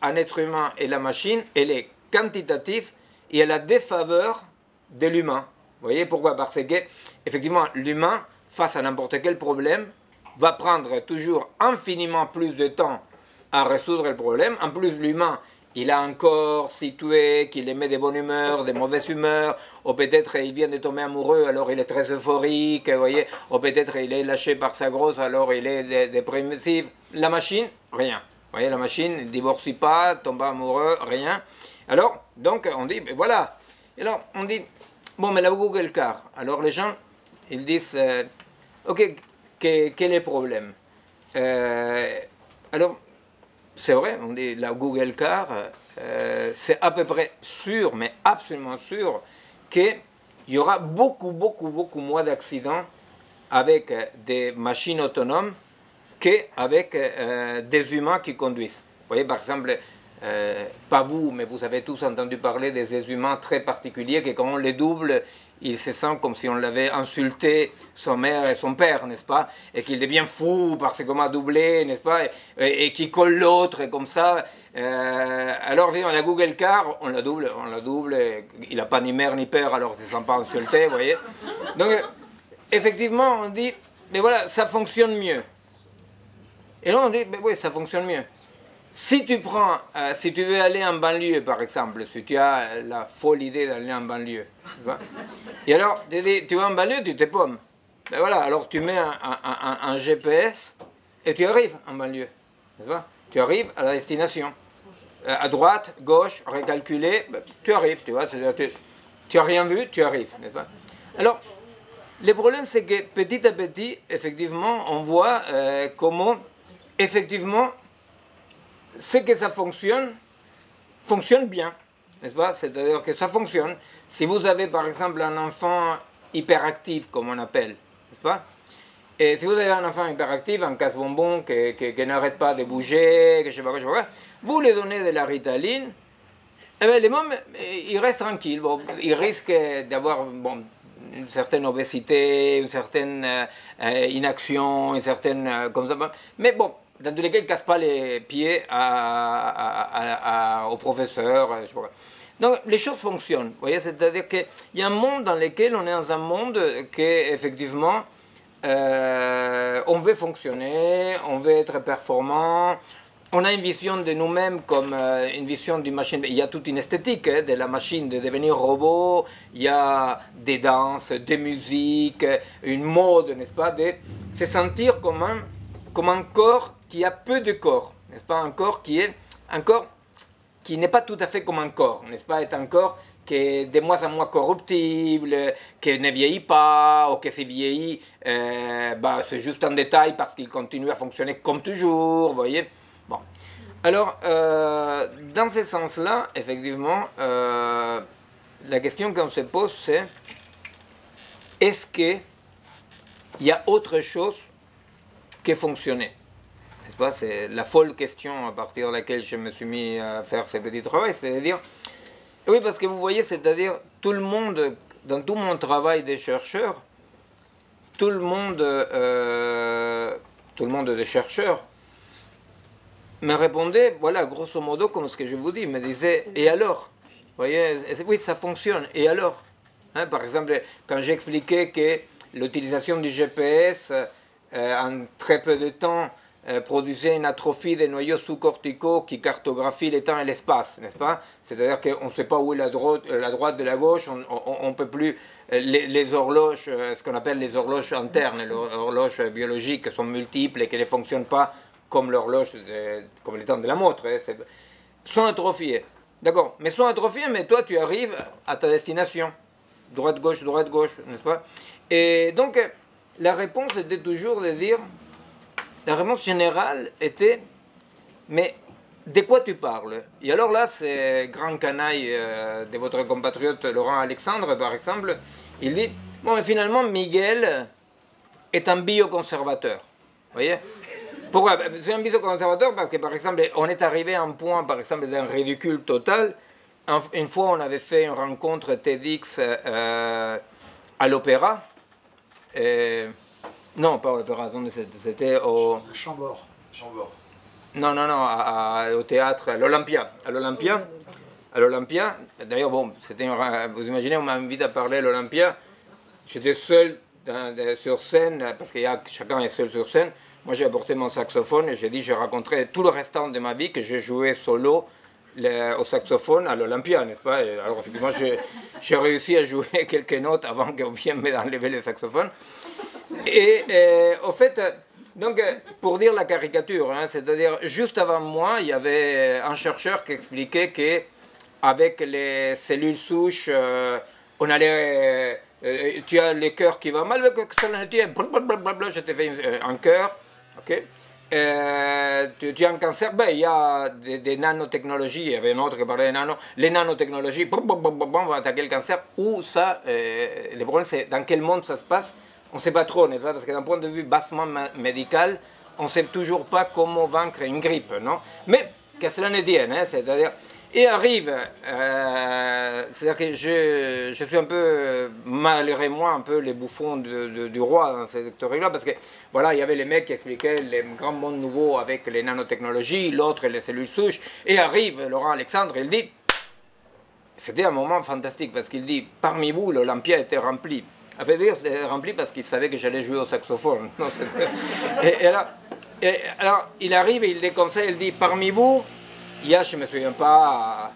un être humain et la machine, elle est quantitative et elle a des faveurs de l'humain. Vous voyez pourquoi? Parce que, effectivement, l'humain, face à n'importe quel problème, va prendre toujours infiniment plus de temps à résoudre le problème. En plus, l'humain, il a un corps situé, qui met de bonne humeur, de mauvaise humeur, ou peut-être il vient de tomber amoureux, alors il est très euphorique, vous voyez, ou peut-être il est lâché par sa grosse, alors il est dépressif. La machine, rien. Vous voyez, la machine ne divorce pas, tombe amoureux, rien. Alors, donc, on dit, ben voilà. Et alors, on dit... Bon, mais la Google Car, alors les gens, ils disent, ok, quel est le problème? Alors, c'est vrai, on dit, la Google Car, c'est à peu près sûr, mais absolument sûr, qu'il y aura beaucoup moins d'accidents avec des machines autonomes qu'avec des humains qui conduisent. Vous voyez, par exemple, pas vous, mais vous avez tous entendu parler des humains très particuliers que quand on les double, il se sent comme si on l'avait insulté, son mère et son père, n'est-ce pas? Et qu'il devient fou parce qu'on m'a doublé, n'est-ce pas? Et qui colle l'autre, comme ça. Alors, on a Google Car, on la double, il n'a pas ni mère ni père, alors il ne se sent pas insulté, vous voyez? Donc, effectivement, on dit, mais voilà, ça fonctionne mieux. Et là, on dit, mais oui, ça fonctionne mieux. Si tu prends, si tu veux aller en banlieue, par exemple, si tu as la folle idée d'aller en banlieue, tu vois, et alors, tu vas en banlieue, tu te paumes. Ben voilà, alors tu mets un GPS et tu arrives en banlieue, n'est-ce pas? Tu arrives à la destination. À droite, gauche, recalculer, ben, tu arrives, tu vois. Tu n'as rien vu, tu arrives, n'est-ce pas? Alors, le problème, c'est que petit à petit, effectivement, on voit comment, effectivement, ce que ça fonctionne bien, n'est-ce pas? C'est-à-dire que ça fonctionne. Si vous avez par exemple un enfant hyperactif, comme on appelle, n'est-ce pas? Et si vous avez un enfant hyperactif, un casse-bonbon qui n'arrête pas de bouger, que je sais pas quoi, vous lui donnez de la Ritaline, eh bien, les mômes, il reste tranquille. Bon, il risque d'avoir une certaine obésité, une certaine inaction, une certaine... comme ça. Mais bon, dans tous les cas, il ne casse pas les pieds au professeur. Je sais pas. Donc, les choses fonctionnent. Vous voyez, c'est-à-dire qu'il y a un monde dans lequel on est dans un monde qui, effectivement, on veut fonctionner, on veut être performant. On a une vision de nous-mêmes comme une vision d'une machine. Il y a toute une esthétique de la machine, de devenir robot. Il y a des danses, des musiques, une mode, n'est-ce pas, de se sentir comme un corps qui a peu de corps, n'est-ce pas, un corps qui n'est pas tout à fait comme un corps, n'est-ce pas, est un corps qui est de moins en moins corruptible, qui ne vieillit pas, ou qui se vieillit, c'est juste un détail parce qu'il continue à fonctionner comme toujours, vous voyez. Bon. Alors, dans ce sens-là, effectivement, la question qu'on se pose, c'est est-ce qu'il y a autre chose que fonctionner? N'est-ce pas? C'est la folle question à partir de laquelle je me suis mis à faire ce petit travail, c'est-à-dire, oui, parce que vous voyez, c'est-à-dire, tout le monde, dans tout mon travail de chercheur, tout le monde de chercheurs, me répondait, voilà, grosso modo, comme ce que je vous dis, me disait, et alors? Vous voyez, oui, ça fonctionne, et alors? Hein, par exemple, quand j'expliquais que l'utilisation du GPS, en très peu de temps, produisait une atrophie des noyaux sous-corticaux qui cartographient le temps et l'espace, n'est-ce pas? C'est-à-dire qu'on ne sait pas où est la droite de la gauche, on ne peut plus... Les horloges, ce qu'on appelle les horloges internes, les horloges biologiques sont multiples et qui ne fonctionnent pas comme l'horloge, comme les temps de la montre, sont atrophiés. D'accord, mais sont atrophiés, mais toi tu arrives à ta destination. Droite-gauche, n'est-ce pas? Et donc, la réponse était toujours de dire, la réponse générale était, mais de quoi tu parles? Et alors là, c'est grand canaille de votre compatriote Laurent Alexandre, par exemple, il dit, bon, mais finalement, Miguel est un bioconservateur. Vous voyez? Pourquoi? C'est un bioconservateur parce que, par exemple, on est arrivé à un point, par exemple, d'un ridicule total. Une fois, on avait fait une rencontre TEDx à l'Opéra. Non, pas à l'Opéra, c'était au... Chambord. Non, au théâtre, à l'Olympia. À l'Olympia. D'ailleurs, bon, vous imaginez, on m'a invité à parler à l'Olympia. J'étais seul sur scène, parce que chacun est seul sur scène. Moi, j'ai apporté mon saxophone et j'ai dit, je raconterai tout le restant de ma vie que j'ai joué solo au saxophone à l'Olympia, n'est-ce pas? Et alors, effectivement, j'ai réussi à jouer quelques notes avant qu'on vienne m'enlever le saxophone. Et au fait, donc, pour dire la caricature, hein, c'est-à-dire, juste avant moi, il y avait un chercheur qui expliquait qu'avec les cellules souches, on allait... tu as le cœur qui va mal, je te fais un cœur, ok? Tu as un cancer, ben, il y a des nanotechnologies, il y avait un autre qui parlait de les nanotechnologies vont attaquer le cancer. Où ça, le problème c'est dans quel monde ça se passe? on ne sait pas trop, n'est-ce pas? Parce que d'un point de vue bassement médical, on ne sait toujours pas comment vaincre une grippe, non? Mais que cela ne tienne, hein, c'est-à-dire, et arrive, c'est-à-dire que je suis un peu, malgré moi, un peu les bouffons du roi dans ces secteurs-là, parce que, voilà, il y avait les mecs qui expliquaient les grands mondes nouveaux avec les nanotechnologies, l'autre les cellules souches, et arrive Laurent Alexandre, il dit, c'était un moment fantastique, parce qu'il dit, parmi vous, l'Olympia était rempli. À fait dire, c'était rempli parce qu'il savait que j'allais jouer au saxophone. Non, alors, il arrive et il déconseille, il dit, parmi vous, il y a, je ne me souviens pas,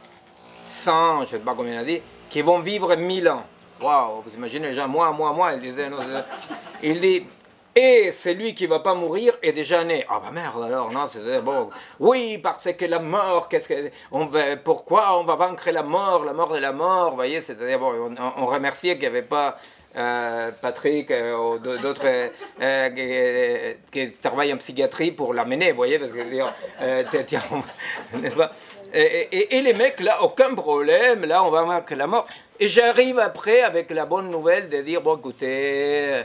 100, je ne sais pas combien il a dit, qui vont vivre 1000 ans. Waouh, vous imaginez les gens, moi, il disait, non, il dit, et celui qui ne va pas mourir est déjà né. Ah bah merde alors, non, c'est bon. Oui, parce que la mort, pourquoi on va vaincre la mort de la mort, vous voyez, c'est-à-dire, bon, on remerciait qu'il n'y avait pas Patrick ou d'autres qui travaillent en psychiatrie pour l'amener, vous voyez, parce que n'est-ce pas? Et les mecs, là, aucun problème, là, on va vaincre la mort. Et j'arrive après avec la bonne nouvelle de dire, bon, écoutez,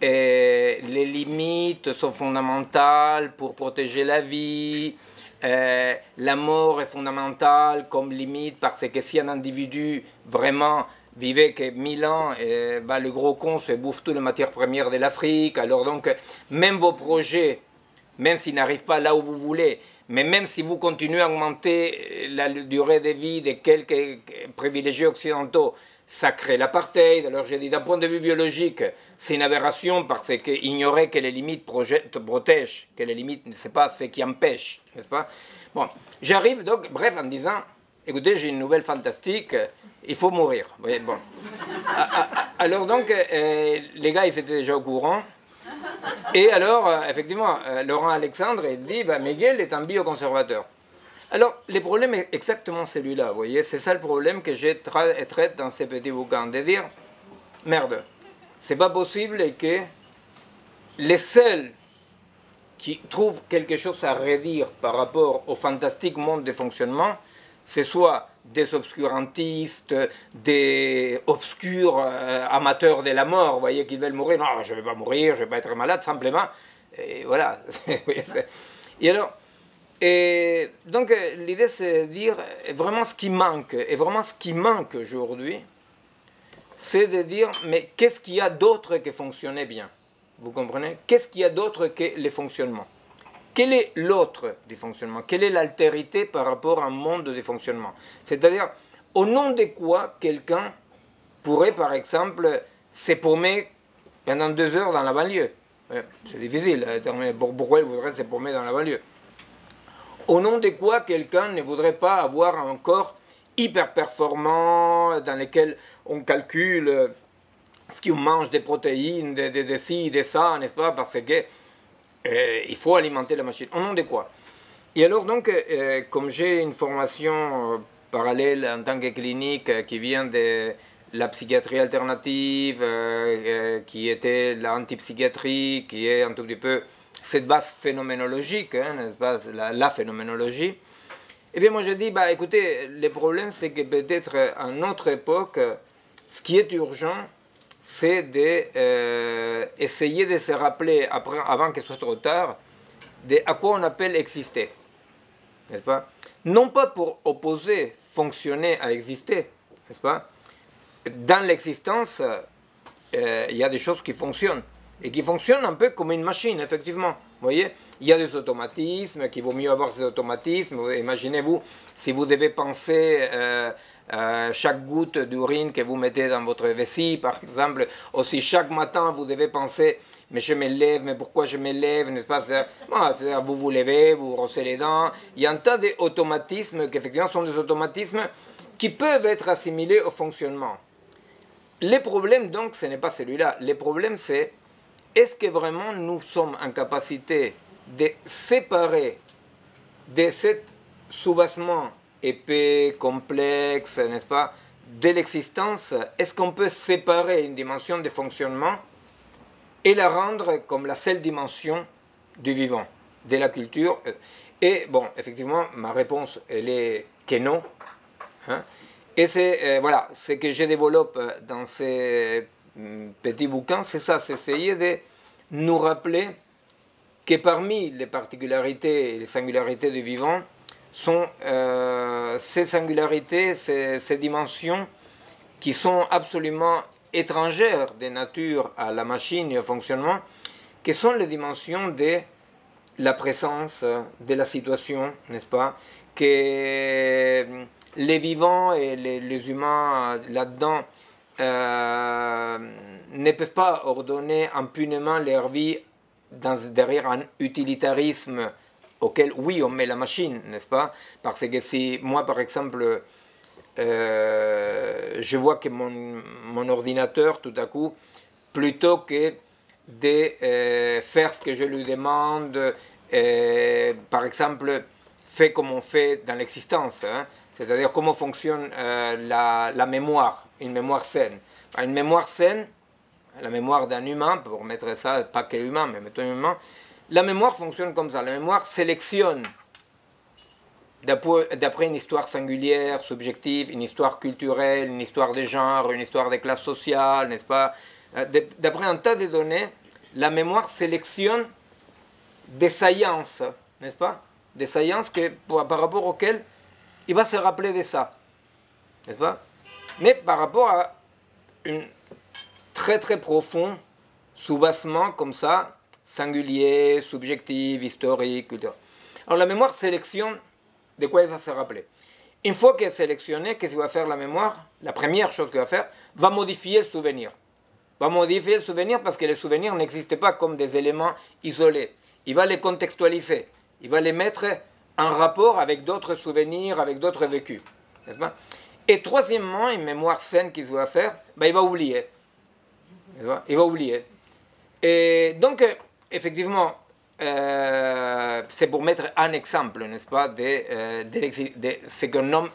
les limites sont fondamentales pour protéger la vie, la mort est fondamentale comme limite parce que si un individu vraiment vivait que 1000 ans, bah, le gros con se bouffe toutes les matières premières de l'Afrique, alors donc même vos projets, même s'ils n'arrivent pas là où vous voulez, mais même si vous continuez à augmenter la durée de vie de quelques privilégiés occidentaux, ça crée l'apartheid. Alors j'ai dit, d'un point de vue biologique, c'est une aberration parce qu'ignorer que les limites protègent, que les limites, c'est pas ce qui empêche, n'est-ce pas? Bon, j'arrive donc, bref, en disant, écoutez, j'ai une nouvelle fantastique, il faut mourir. Vous voyez, bon. Alors donc, les gars, ils étaient déjà au courant. Et alors, effectivement, Laurent Alexandre, il dit, bah, Miguel est un bioconservateur. Alors, le problème est exactement celui-là, vous voyez, c'est ça le problème que je traite dans ces petits bouquins, de dire, merde, c'est pas possible que les seuls qui trouvent quelque chose à redire par rapport au fantastique monde de fonctionnement, ce soit des obscurantistes, des obscurs amateurs de la mort, vous voyez, qui veulent mourir, non, je ne vais pas mourir, je ne vais pas être malade, simplement, et voilà. Et alors, et donc l'idée c'est de dire vraiment ce qui manque, et vraiment ce qui manque aujourd'hui, c'est de dire, mais qu'est-ce qu'il y a d'autre que fonctionner bien? Vous comprenez? Qu'est-ce qu'il y a d'autre que les fonctionnements? Quel est l'autre du fonctionnement? Quelle est l'altérité par rapport à un monde de fonctionnement? C'est-à-dire, au nom de quoi quelqu'un pourrait, par exemple, se paumer pendant 2 heures dans la banlieue? C'est difficile, pourquoi il voudrait se paumer dans la banlieue? Au nom de quoi quelqu'un ne voudrait pas avoir un corps hyper performant dans lequel on calcule ce qu'on mange, des protéines, des ci, des ça, n'est-ce pas? Parce que il faut alimenter la machine. Au nom de quoi? Et alors donc, comme j'ai une formation parallèle en tant que clinique qui vient de la psychiatrie alternative, qui était l'antipsychiatrie, qui est un tout petit peu cette base phénoménologique, hein, n'est-ce pas, la phénoménologie, eh bien moi je dis, bah écoutez, le problème c'est que peut-être à notre époque, ce qui est urgent, c'est d'essayer de se rappeler, avant que ce soit trop tard, à quoi on appelle exister. N'est-ce pas? Non pas pour opposer fonctionner à exister, n'est-ce pas? Dans l'existence, il y a des choses qui fonctionnent. Et qui fonctionnent un peu comme une machine, effectivement. Vous voyez, il y a des automatismes, qu'il vaut mieux avoir ces automatismes. Imaginez-vous, si vous devez penser chaque goutte d'urine que vous mettez dans votre vessie, par exemple, ou si chaque matin vous devez penser, mais je me lève, mais pourquoi je me lève, n'est-ce pas? C'est-à-dire, vous vous levez, vous brossez les dents. Il y a un tas d'automatismes qui, effectivement, sont des automatismes qui peuvent être assimilés au fonctionnement. Le problème, donc, ce n'est pas celui-là. Le problème, c'est est-ce que vraiment nous sommes en capacité de séparer de cet soubassement épais, complexe, n'est-ce pas, de l'existence, est-ce qu'on peut séparer une dimension de fonctionnement et la rendre comme la seule dimension du vivant, de la culture? Et bon, effectivement, ma réponse, elle est que non. Hein. Et c'est voilà, ce que je développe dans ces petit bouquin, c'est ça, c'est essayer de nous rappeler que parmi les particularités et les singularités du vivant sont ces singularités, ces dimensions qui sont absolument étrangères des natures à la machine et au fonctionnement, qui sont les dimensions de la présence, de la situation, n'est-ce pas, que les vivants et les humains là-dedans ne peuvent pas ordonner impunément leur vie derrière un utilitarisme auquel, oui, on met la machine, n'est-ce pas? Parce que si moi, par exemple, je vois que mon ordinateur, tout à coup, plutôt que de faire ce que je lui demande, par exemple, fait comme on fait dans l'existence, hein, c'est-à-dire comment fonctionne la mémoire, une mémoire saine. Une mémoire saine, la mémoire d'un humain, pour mettre ça, pas que humain, mais mettons humain, la mémoire fonctionne comme ça. La mémoire sélectionne, d'après une histoire singulière, subjective, une histoire culturelle, une histoire de genre, une histoire de classe sociale, n'est-ce pas? D'après un tas de données, la mémoire sélectionne des saillances, n'est-ce pas? Des saillances par rapport auxquelles il va se rappeler de ça, n'est-ce pas? Mais par rapport à un très très profond soubassement comme ça, singulier, subjectif, historique, culturel. Alors la mémoire sélectionne de quoi il va se rappeler. Une fois qu'elle est sélectionnée, qu'est-ce qu'il va faire la mémoire? La première chose qu'il va faire, va modifier le souvenir. Va modifier le souvenir parce que les souvenirs n'existent pas comme des éléments isolés. Il va les contextualiser. Il va les mettre en rapport avec d'autres souvenirs, avec d'autres vécus. N'est-ce pas? Et troisièmement, une mémoire saine qu'il va faire, ben, il va oublier. Il va oublier. Et donc, effectivement, c'est pour mettre un exemple, n'est-ce pas, de ce qu'on nomme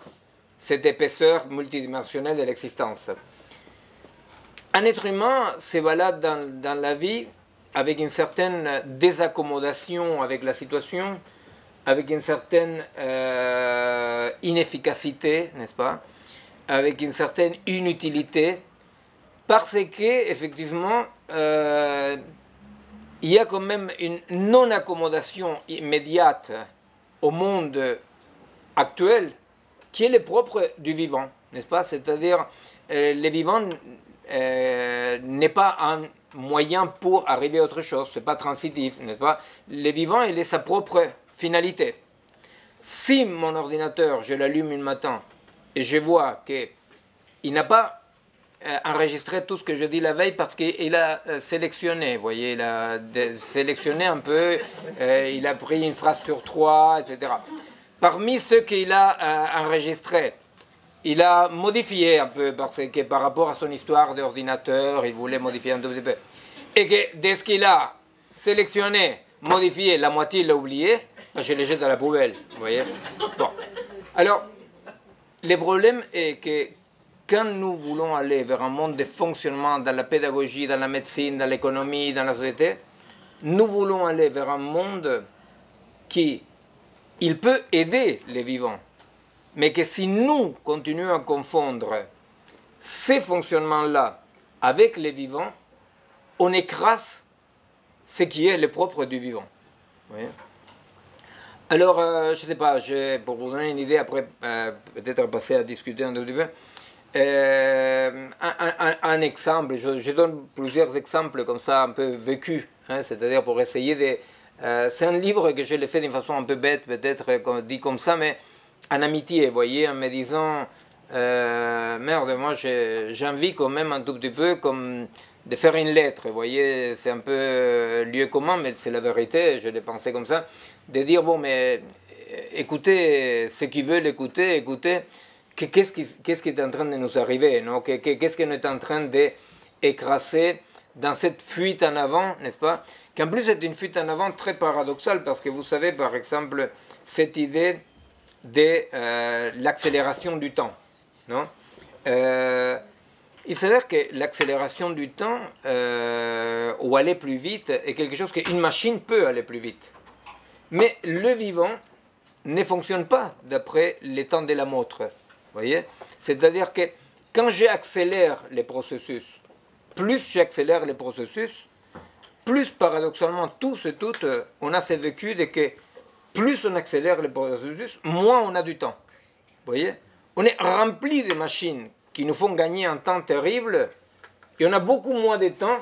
cette épaisseur multidimensionnelle de l'existence. Un être humain se balade dans la vie avec une certaine désaccommodation avec la situation, avec une certaine inefficacité, n'est-ce pas, avec une certaine inutilité, parce que effectivement il y a quand même une non-accommodation immédiate au monde actuel qui est le propre du vivant, n'est-ce pas? C'est-à-dire le vivant n'est pas un moyen pour arriver à autre chose, c'est pas transitif, n'est-ce pas? Le vivant, il est sa propre finalité. Si mon ordinateur, je l'allume un matin et je vois qu'il n'a pas enregistré tout ce que je dis la veille parce qu'il a sélectionné, vous voyez, il a sélectionné un peu, il a pris une phrase sur 3, etc. Parmi ceux qu'il a enregistrés, il a modifié un peu parce que par rapport à son histoire d'ordinateur, il voulait modifier un tout petit peu. Et que dès ce qu'il a sélectionné, modifié, la moitié il l'a oublié, je les jette à la poubelle, vous voyez. Bon. Alors, le problème est que quand nous voulons aller vers un monde de fonctionnement dans la pédagogie, dans la médecine, dans l'économie, dans la société, nous voulons aller vers un monde qui, il peut aider les vivants, mais que si nous continuons à confondre ces fonctionnements-là avec les vivants, on écrase ce qui est le propre du vivant. Vous voyez? Alors, je ne sais pas, pour vous donner une idée, après peut-être passer à discuter un tout petit peu, un exemple, je donne plusieurs exemples comme ça, un peu vécus, hein, c'est-à-dire pour essayer de... c'est un livre que je l'ai fait d'une façon un peu bête, peut-être dit comme ça, mais en amitié, vous voyez, en me disant, merde, moi j'ai envie quand même un tout petit peu comme de faire une lettre, vous voyez, c'est un peu lieu commun, mais c'est la vérité, je l'ai pensé comme ça, de dire, bon, mais écoutez, ceux qui veulent écouter, écoutez, qu'est-ce qui est en train de nous arriver, non? Qu'est-ce qu'on est en train d'écraser dans cette fuite en avant, n'est-ce pas? Qu'en plus c'est une fuite en avant très paradoxale, parce que vous savez, par exemple, cette idée de l'accélération du temps, non? Il s'avère que l'accélération du temps, ou aller plus vite, est quelque chose qu'une machine peut aller plus vite. Mais le vivant ne fonctionne pas d'après les temps de la montre. Voyez? C'est-à-dire que quand j'accélère les processus, plus j'accélère les processus, plus paradoxalement, tous et toutes, on a ce vécu de que plus on accélère les processus, moins on a du temps. Vous voyez? On est rempli de machines qui nous font gagner un temps terrible et on a beaucoup moins de temps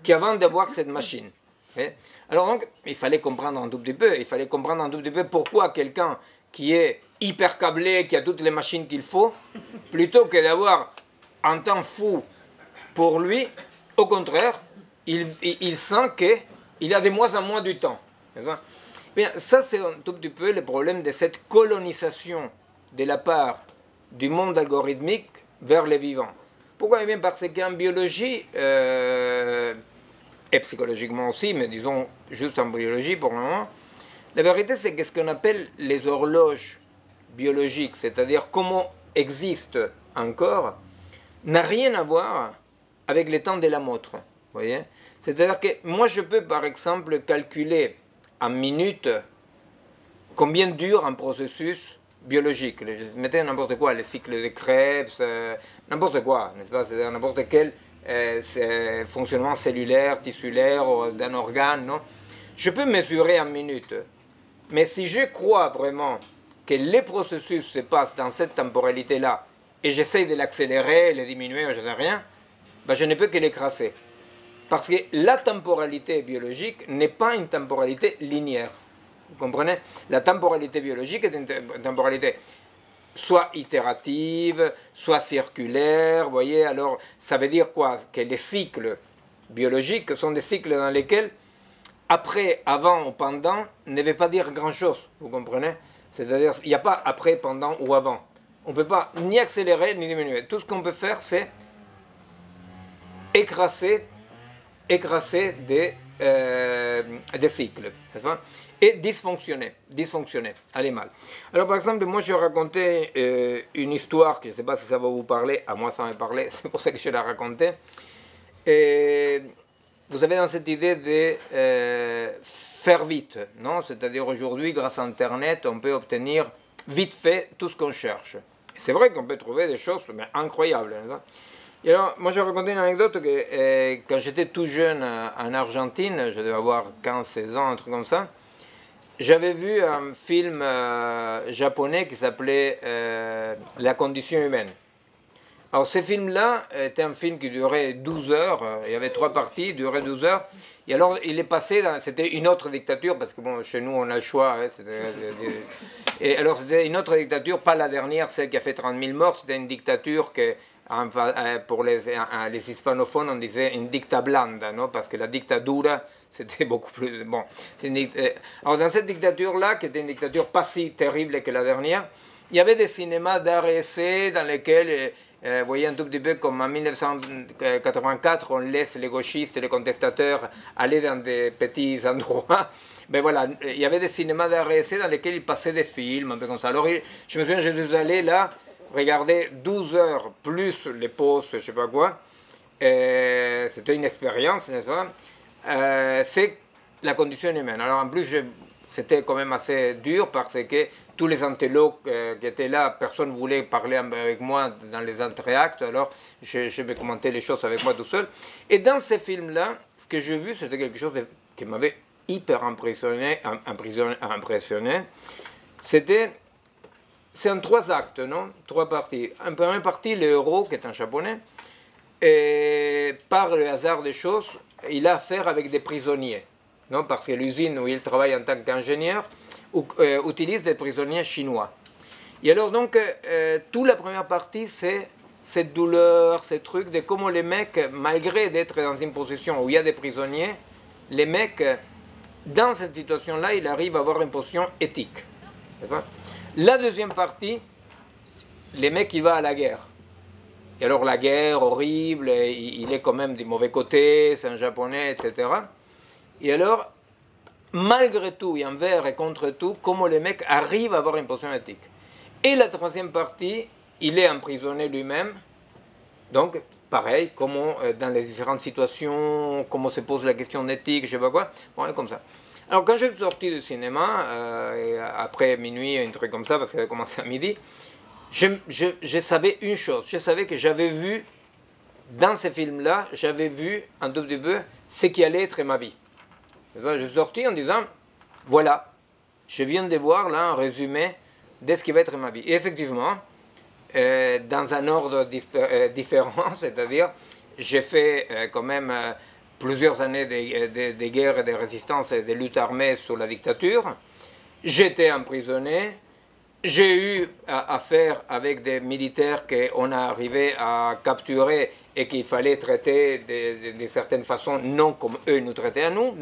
qu'avant d'avoir cette machine. Alors donc, il fallait comprendre un tout petit peu, pourquoi quelqu'un qui est hyper câblé, qui a toutes les machines qu'il faut, plutôt que d'avoir un temps fou pour lui, au contraire, il sent qu'il a de moins en moins du temps. Bien, ça, c'est un tout petit peu le problème de cette colonisation de la part du monde algorithmique vers les vivants. Pourquoi? Eh bien, parce qu'en biologie, et psychologiquement aussi, mais disons juste en biologie pour le moment, la vérité c'est que ce qu'on appelle les horloges biologiques, c'est-à-dire comment existe un corps, n'a rien à voir avec le temps de la montre. Voyez? C'est-à-dire que moi je peux par exemple calculer en minutes combien dure un processus biologique. Mettez n'importe quoi, le cycle de Krebs, n'importe quoi, n'est-ce pas? C'est-à-dire n'importe quel fonctionnement cellulaire, tissulaire d'un organe, non? Je peux mesurer en minutes. Mais si je crois vraiment que les processus se passent dans cette temporalité-là, et j'essaie de l'accélérer, de le diminuer, je ne sais rien, ben je ne peux que l'écraser. Parce que la temporalité biologique n'est pas une temporalité linéaire. Vous comprenez? La temporalité biologique est une temporalité soit itérative, soit circulaire, vous voyez, alors ça veut dire quoi? Que les cycles biologiques sont des cycles dans lesquels après, avant ou pendant ne veut pas dire grand-chose, vous comprenez? C'est-à-dire, il n'y a pas après, pendant ou avant. On ne peut pas ni accélérer ni diminuer. Tout ce qu'on peut faire, c'est écraser des cycles, n'est-ce pas? Et dysfonctionner, aller mal. Alors par exemple, moi je racontais une histoire, que je ne sais pas si ça va vous parler, à moi ça m'a parlé, c'est pour ça que je la racontais. Et vous avez dans cette idée de faire vite, non? C'est-à-dire aujourd'hui, grâce à Internet, on peut obtenir vite fait tout ce qu'on cherche. C'est vrai qu'on peut trouver des choses mais incroyables. Et alors, moi j'ai raconté une anecdote que quand j'étais tout jeune en Argentine, je devais avoir 15-16 ans, un truc comme ça, j'avais vu un film japonais qui s'appelait La condition humaine. Alors ce film-là était un film qui durait 12 heures, il y avait 3 parties, il durait 12 heures, et alors il est passé, c'était une autre dictature, parce que bon, chez nous on a le choix, hein, et alors c'était une autre dictature, pas la dernière, celle qui a fait 30 000 morts, c'était une dictature que, pour les hispanophones, on disait une dicta blanda, non? Parce que la dictadura, c'était beaucoup plus... Bon, alors dans cette dictature-là, qui était une dictature pas si terrible que la dernière, il y avait des cinémas d'art et essai dans lesquels, vous voyez un tout petit peu comme en 1984, on laisse les gauchistes et les contestateurs aller dans des petits endroits. Ben voilà, il y avait des cinémas d'art et essai dans lesquels ils passaient des films, un peu comme ça. Alors je me souviens, je suis allé là, regarder 12 heures plus les pauses, je ne sais pas quoi. C'était une expérience, n'est-ce pas? C'est la condition humaine. Alors en plus, c'était quand même assez dur parce que tous les intellos qui étaient là, personne ne voulait parler avec moi dans les entr'actes, alors je vais commenter les choses avec moi tout seul. Et dans ces films-là, ce que j'ai vu, c'était quelque chose qui m'avait hyper impressionné. C'est en 3 actes, non? 3 parties. En première partie, le héros, qui est un japonais, et par le hasard des choses, il a affaire avec des prisonniers, non? Parce que l'usine où il travaille en tant qu'ingénieur utilise des prisonniers chinois. Et alors donc, toute la première partie, c'est cette douleur, ces trucs, de comment les mecs, malgré d'être dans une position où il y a des prisonniers, les mecs, dans cette situation-là, ils arrivent à avoir une position éthique. La deuxième partie, les mecs, ils vont à la guerre. Et alors la guerre, horrible, il est quand même du mauvais côté, c'est un japonais, etc. Et alors, malgré tout, et envers et contre tout, comment les mecs arrivent à avoir une position éthique. Et la troisième partie, il est emprisonné lui-même. Donc, pareil, comment dans les différentes situations, comment se pose la question d'éthique, je ne sais pas quoi, bon, comme ça. Alors quand je suis sorti du cinéma, après minuit, un truc comme ça, parce qu'il avait commencé à midi, je savais une chose, je savais que j'avais vu dans ces films-là, j'avais vu un tout petit peu ce qui allait être ma vie. Je suis sorti en disant, voilà, je viens de voir là un résumé de ce qui va être ma vie. Et effectivement, dans un ordre différent, c'est-à-dire, j'ai fait quand même plusieurs années de guerre et de résistance et de lutte armée sous la dictature. J'étais emprisonné. J'ai eu affaire avec des militaires qu'on a arrivé à capturer et qu'il fallait traiter de certaines façons, non comme eux nous traitaient à nous.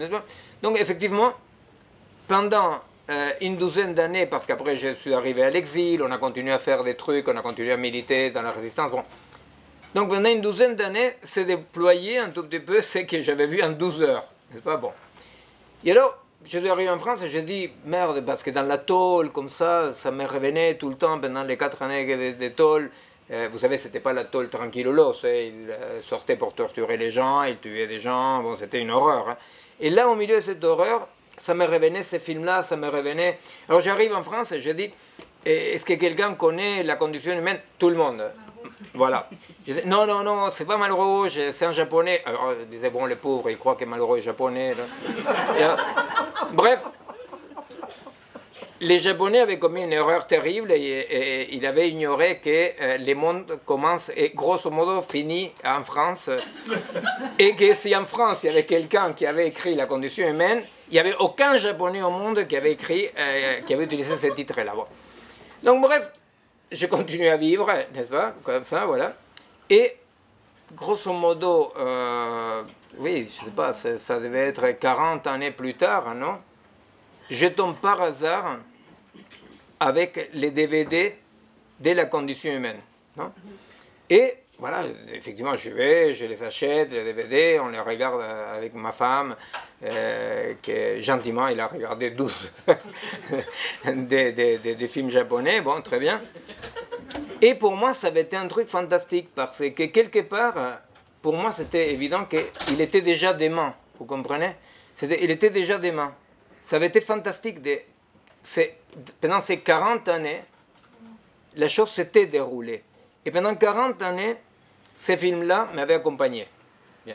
Donc effectivement, pendant une douzaine d'années, parce qu'après je suis arrivé à l'exil, on a continué à faire des trucs, on a continué à militer dans la résistance. Bon. Donc pendant une douzaine d'années, c'est déployé un tout petit peu ce que j'avais vu en 12 heures. N'est-ce pas bon. Et alors, je suis arrivé en France et j'ai dit, merde, parce que dans la tôle, comme ça me revenait tout le temps pendant les 4 années de tôle. Vous savez, c'était pas la tôle tranquillolos, il sortait pour torturer les gens, il tuait des gens, bon, c'était une horreur. Hein. Et là, au milieu de cette horreur, ça me revenait, ces films-là, ça me revenait. Alors j'arrive en France et je dis, est-ce que quelqu'un connaît la condition humaine? Tout le monde. Voilà. Je dis, non, non, non, c'est pas Malraux, c'est un japonais. Alors je disais, bon, les pauvres, ils croient que Malraux est japonais. Bref. Les Japonais avaient commis une erreur terrible et ils avaient ignoré que le monde commence et grosso modo finit en France et que si en France il y avait quelqu'un qui avait écrit la condition humaine, il n'y avait aucun Japonais au monde qui avait écrit, qui avait utilisé ce titre-là. Bon. Donc bref, je continue à vivre, n'est-ce pas, comme ça, voilà. Et grosso modo, oui, je ne sais pas, ça devait être 40 années plus tard, non? Je tombe par hasard avec les DVD de la condition humaine. Non? Et voilà, effectivement, je vais, je les achète, les DVD, on les regarde avec ma femme, qui gentiment, il a regardé 12 des films japonais, bon, très bien. Et pour moi, ça avait été un truc fantastique, parce que quelque part, pour moi, c'était évident qu'il était déjà dément, vous comprenez? Il était déjà dément. Ça avait été fantastique. Pendant ces 40 années, la chose s'était déroulée. Et pendant 40 années, ces films-là m'avaient accompagné. Bien.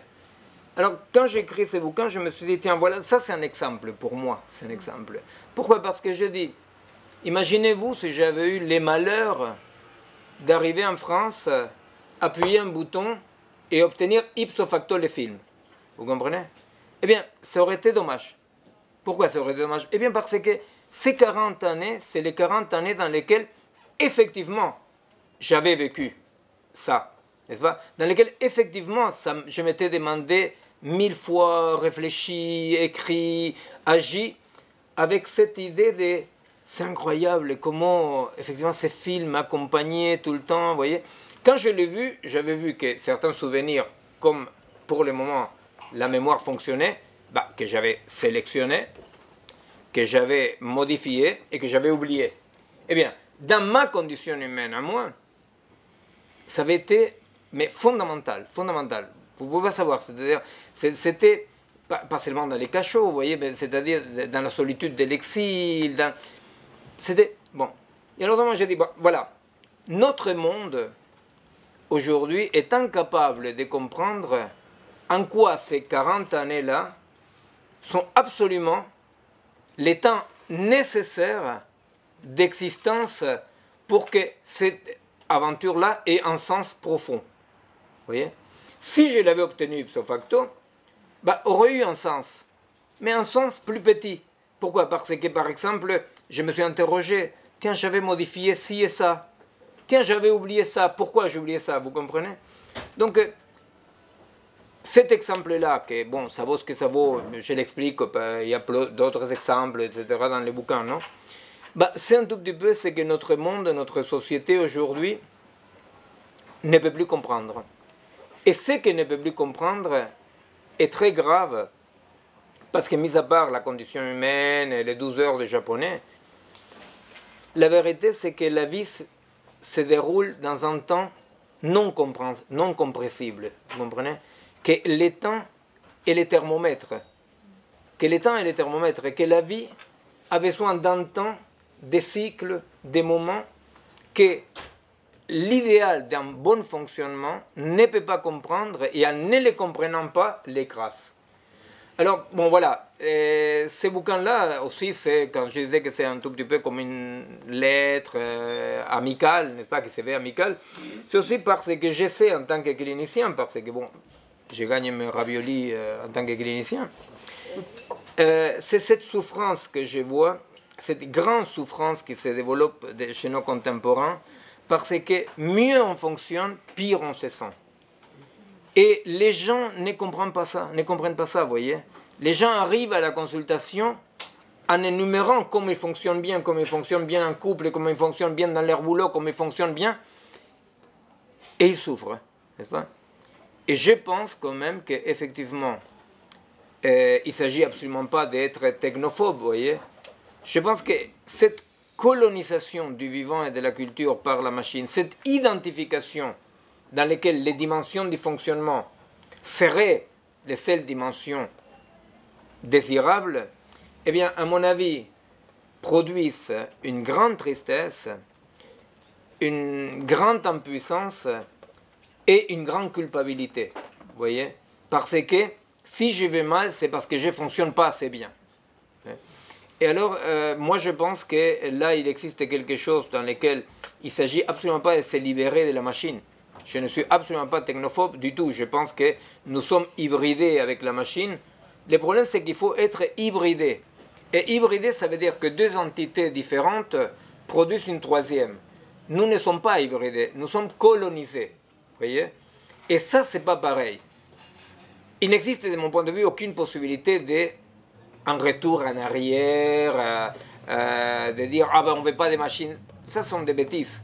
Alors, quand j'ai écrit ces bouquins, je me suis dit, tiens, voilà, ça c'est un exemple pour moi. C'est un exemple. Pourquoi? Parce que je dis, imaginez-vous si j'avais eu les malheurs d'arriver en France, appuyer un bouton et obtenir ipso facto les films. Vous comprenez? Eh bien, ça aurait été dommage. Pourquoi ça aurait été dommage? Eh bien parce que ces 40 années, c'est les 40 années dans lesquelles, effectivement, j'avais vécu ça, n'est-ce pas? Dans lesquelles, effectivement, je m'étais demandé 1000 fois, réfléchi, écrit, agi, avec cette idée de... C'est incroyable comment, effectivement, ces films m'accompagnaient tout le temps, vous voyez? Quand je l'ai vu, j'avais vu que certains souvenirs, comme pour le moment, la mémoire fonctionnait, que j'avais sélectionné, que j'avais modifié et que j'avais oublié. Eh bien, dans ma condition humaine à moi, ça avait été mais fondamental, fondamental. Vous ne pouvez pas savoir, c'est-à-dire, c'était pas seulement dans les cachots, vous voyez, c'est-à-dire dans la solitude de l'exil, c'était, bon. Et alors, moi, j'ai dit, bon, voilà, notre monde, aujourd'hui, est incapable de comprendre en quoi ces 40 années-là sont absolument les temps nécessaires d'existence pour que cette aventure-là ait un sens profond. Vous voyez? Si je l'avais obtenu ipso facto, aurait eu un sens, mais un sens plus petit. Pourquoi? Parce que, par exemple, je me suis interrogé, tiens, j'avais modifié ci et ça, tiens, j'avais oublié ça, pourquoi j'ai oublié ça, vous comprenez? Donc, cet exemple-là, que bon, ça vaut ce que ça vaut, je l'explique, il y a d'autres exemples, etc., dans les bouquins, non? C'est un tout petit peu ce que notre monde, notre société aujourd'hui ne peut plus comprendre. Et ce qu'elle ne peut plus comprendre est très grave, parce que, mis à part la condition humaine et les 12 heures de japonais, la vérité, c'est que la vie se déroule dans un temps non compressible, vous comprenez? Que le temps est le thermomètre, que le temps est le thermomètre, et que la vie a besoin d'un temps, des cycles, des moments, que l'idéal d'un bon fonctionnement ne peut pas comprendre et en ne le comprenant pas l'écrase. Alors, bon voilà, ce bouquin-là aussi, c'est, quand je disais que c'est un tout petit peu comme une lettre amicale, n'est-ce pas, que c'est amical, c'est aussi parce que j'essaie en tant que clinicien, parce que bon, je gagne mes raviolis en tant que clinicien, c'est cette souffrance que je vois, cette grande souffrance qui se développe chez nos contemporains, parce que mieux on fonctionne, pire on se sent. Et les gens ne comprennent pas ça, vous voyez. Les gens arrivent à la consultation en énumérant comment ils fonctionnent bien en couple, comment ils fonctionnent bien dans leur boulot, comment ils fonctionnent bien, et ils souffrent, n'est-ce pas? Et je pense quand même qu'effectivement, il ne s'agit absolument pas d'être technophobe, vous voyez. Je pense que cette colonisation du vivant et de la culture par la machine, cette identification dans laquelle les dimensions du fonctionnement seraient les seules dimensions désirables, eh bien, à mon avis, produisent une grande tristesse, une grande impuissance et une grande culpabilité, vous voyez. Parce que si je vais mal, c'est parce que je ne fonctionne pas assez bien. Et alors, moi je pense que là, il existe quelque chose dans lequel il ne s'agit absolument pas de se libérer de la machine. Je ne suis absolument pas technophobe du tout. Je pense que nous sommes hybridés avec la machine. Le problème, c'est qu'il faut être hybridé. Et hybridé, ça veut dire que deux entités différentes produisent une troisième. Nous ne sommes pas hybridés, nous sommes colonisés. Vous voyez? Et ça, c'est pas pareil. Il n'existe, de mon point de vue, aucune possibilité d'un retour en arrière, de dire « Ah ben, on ne veut pas de machines ». Ça sont des bêtises.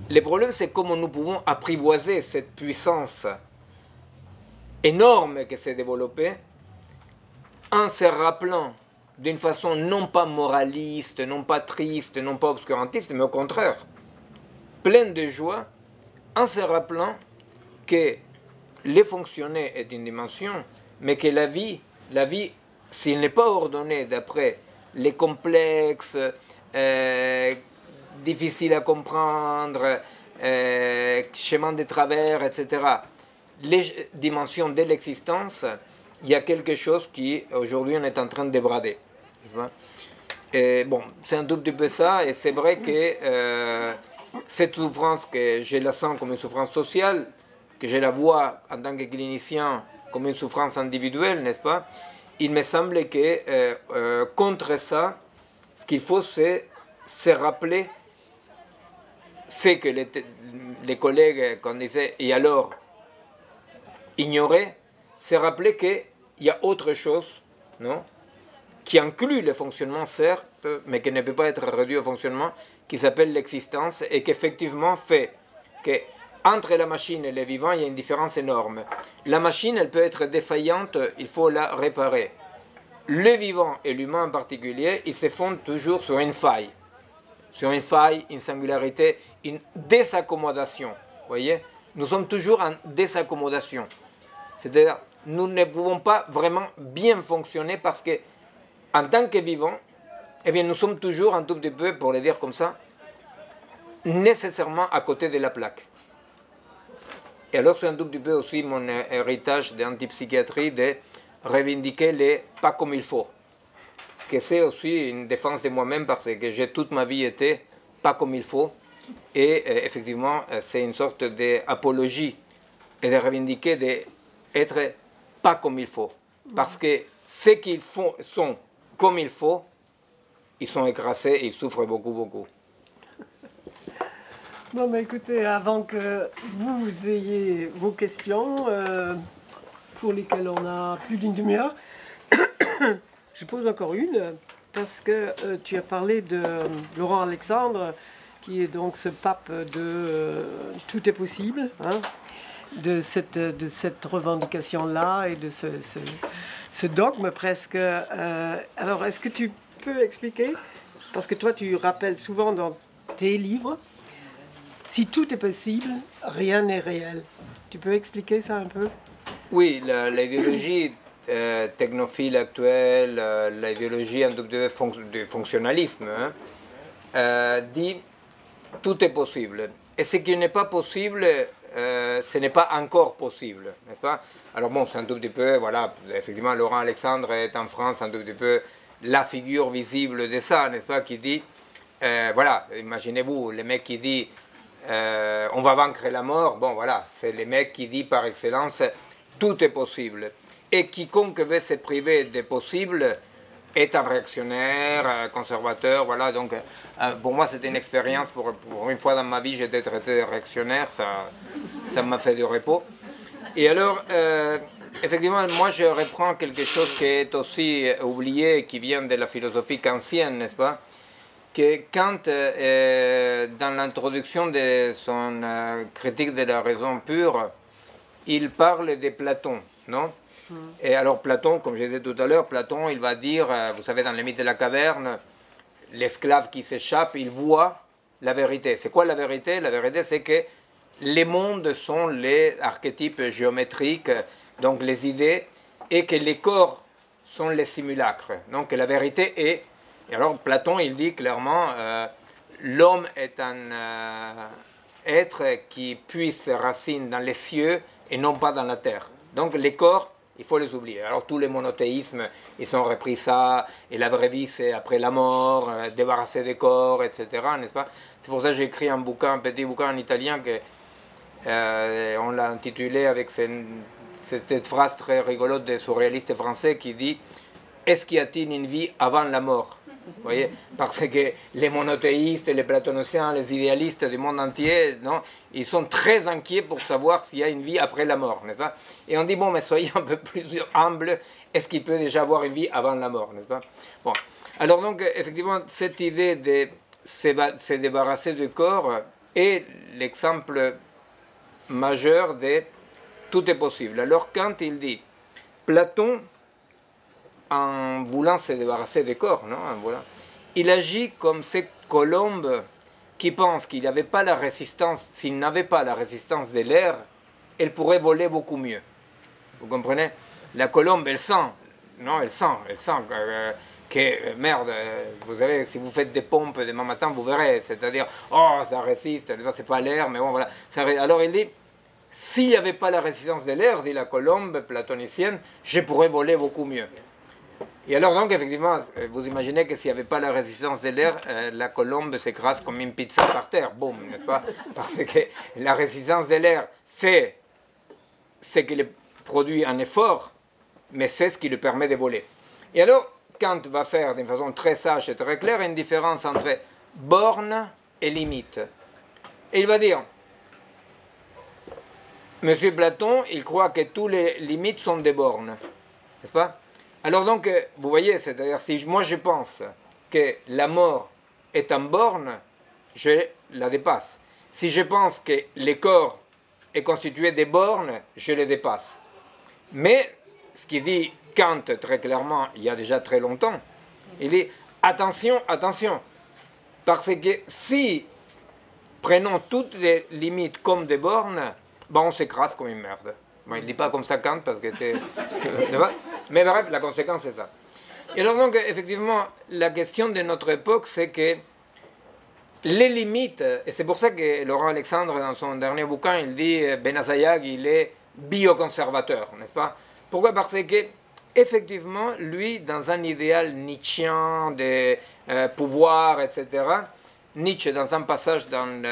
Le problème, c'est comment nous pouvons apprivoiser cette puissance énorme qui s'est développée en se rappelant d'une façon non pas moraliste, non pas triste, non pas obscurantiste, mais au contraire, pleine de joie, en se rappelant que le fonctionner est une dimension, mais que la vie, s'il n'est pas ordonné d'après les complexes, difficiles à comprendre, chemins de travers, etc., les dimensions de l'existence, il y a quelque chose qui, aujourd'hui, on est en train de débrader. Bon, c'est un tout petit peu ça, et c'est vrai que cette souffrance, que je la sens comme une souffrance sociale, que je la vois en tant que clinicien comme une souffrance individuelle, n'est-ce pas? Il me semble que contre ça, ce qu'il faut, c'est se rappeler ce que les collègues, qu'on disait, et alors, ignoraient, se rappeler qu'il y a autre chose, non, qui inclut le fonctionnement, certes, mais qui ne peut pas être réduit au fonctionnement, qui s'appelle l'existence, et qui effectivement fait qu'entre la machine et le vivant, il y a une différence énorme. La machine, elle peut être défaillante, il faut la réparer. Le vivant et l'humain en particulier, ils se fondent toujours sur une faille, une singularité, une désaccommodation. Vous voyez? Nous sommes toujours en désaccommodation. C'est-à-dire, nous ne pouvons pas vraiment bien fonctionner parce que, en tant que vivants, eh bien, nous sommes toujours un tout petit peu, pour le dire comme ça, nécessairement à côté de la plaque. Et alors, c'est un tout petit peu aussi mon héritage d'antipsychiatrie de revendiquer les pas comme il faut. Que c'est aussi une défense de moi-même parce que j'ai toute ma vie été pas comme il faut. Et effectivement, c'est une sorte d'apologie et de revendiquer d'être pas comme il faut. Parce que ceux qui sont comme il faut, ils sont écrasés et ils souffrent beaucoup, beaucoup. Bon, bah écoutez, avant que vous ayez vos questions, pour lesquelles on a plus d'une demi-heure, je pose encore une, parce que tu as parlé de Laurent Alexandre, qui est donc ce pape de tout est possible, hein, de cette revendication-là et de ce dogme presque. Alors, est-ce que tu peux expliquer, parce que toi tu rappelles souvent dans tes livres, si tout est possible, rien n'est réel. Tu peux expliquer ça un peu? Oui, l'idéologie technophile actuelle, l'idéologie du fonctionnalisme, hein, dit tout est possible. et ce qui n'est pas possible, ce n'est pas encore possible, n'est-ce pas? Alors bon, c'est un tout petit peu, voilà, effectivement, Laurent Alexandre est en France un tout petit peu la figure visible de ça, n'est-ce pas, qui dit, voilà, imaginez-vous, le mec qui dit, on va vaincre la mort, bon voilà, c'est le mec qui dit par excellence, tout est possible. Et quiconque veut se priver des possibles est un réactionnaire, conservateur, voilà, donc pour moi c'était une expérience, pour une fois dans ma vie j'ai été traité de réactionnaire, ça m'a fait du repos. Et alors, effectivement, moi je reprends quelque chose qui est aussi oublié, qui vient de la philosophie kantienne, n'est-ce pas? Que Kant, dans l'introduction de son critique de la raison pure, il parle de Platon, non? Et alors Platon, comme je disais tout à l'heure, Platon, il va dire, vous savez, dans les mythes de la caverne, l'esclave qui s'échappe, il voit la vérité. C'est quoi la vérité? La vérité, c'est que les mondes sont les archétypes géométriques, donc les idées, et que les corps sont les simulacres. Donc la vérité est... Et alors Platon, il dit clairement, l'homme est un être qui puise ses racines dans les cieux et non pas dans la terre. Donc les corps, il faut les oublier. Alors tous les monothéismes, ils ont repris ça, et la vraie vie c'est après la mort, débarrasser des corps, etc. N'est-ce pas? C'est pour ça que j'ai écrit un bouquin, un petit bouquin en italien, que on l'a intitulé avec cette phrase très rigolote des surréalistes français qui dit « Est-ce qu'il y a-t-il une vie avant la mort ?» Vous voyez, parce que les monothéistes, les platoniciens, les idéalistes du monde entier, non, ils sont très inquiets pour savoir s'il y a une vie après la mort, n'est-ce pas? Et on dit, bon, mais soyez un peu plus humble, est-ce qu'il peut déjà avoir une vie avant la mort, n'est-ce pas? Bon, alors donc, effectivement, cette idée de se débarrasser du corps est l'exemple majeur de tout est possible. Alors, quand il dit, Platon, en voulant se débarrasser des corps, non? Voilà. Il agit comme cette colombe qui pense qu'il n'avait pas la résistance, s'il n'avait pas la résistance de l'air, elle pourrait voler beaucoup mieux. Vous comprenez? La colombe, elle sent, non? Elle sent que, merde, vous savez, si vous faites des pompes demain matin, vous verrez, c'est-à-dire, oh, ça résiste, c'est pas l'air, mais bon, voilà. Alors il dit, s'il n'y avait pas la résistance de l'air, dit la colombe platonicienne, je pourrais voler beaucoup mieux. Et alors donc, effectivement, vous imaginez que s'il n'y avait pas la résistance de l'air, la colombe s'écrase comme une pizza par terre, boum, n'est-ce pas? Parce que la résistance de l'air, c'est ce qui produit un effort, mais c'est ce qui lui permet de voler. Et alors, Kant va faire d'une façon très sage et très claire une différence entre borne et limite. Et il va dire, Monsieur Platon, il croit que toutes les limites sont des bornes, n'est-ce pas? Alors donc, vous voyez, c'est-à-dire si moi je pense que la mort est en borne, je la dépasse. Si je pense que le corps est constitué de bornes, je les dépasse. Mais, ce qu'il dit Kant très clairement, il y a déjà très longtemps, il dit, attention, attention, parce que si prenons toutes les limites comme des bornes, ben on s'écrase comme une merde. Bon, il ne dit pas comme ça Kant, parce que mais bref, la conséquence c'est ça. Et alors donc, effectivement, la question de notre époque, c'est que les limites, et c'est pour ça que Laurent Alexandre, dans son dernier bouquin, il dit Benazayag, il est bioconservateur, n'est-ce pas? Pourquoi? Parce que, effectivement, lui, dans un idéal nietzschéen de pouvoir, etc., Nietzsche, dans un passage dans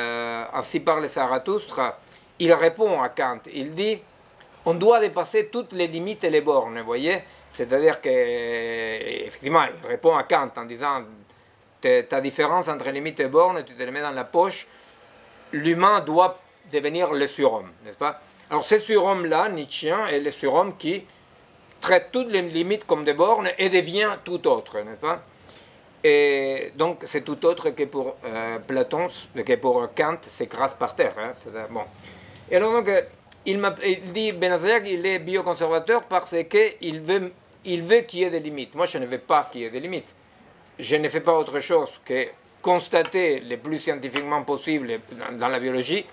Ainsi parle Zarathustra, il répond à Kant, il dit on doit dépasser toutes les limites et les bornes, vous voyez? C'est-à-dire qu'effectivement, il répond à Kant en disant ta différence entre limite et borne, tu te les mets dans la poche, l'humain doit devenir le surhomme, n'est-ce pas? Alors ce surhomme-là, Nietzschéen, est le surhomme qui traite toutes les limites comme des bornes et devient tout autre, n'est-ce pas? Et donc c'est tout autre que pour Platon, que pour Kant, s'écrase par terre. Hein, bon. Et alors donc, il dit Benazayag, il est bioconservateur parce qu'il veut qu'il y ait des limites. Moi, je ne veux pas qu'il y ait des limites. Je ne fais pas autre chose que constater le plus scientifiquement possible dans la biologie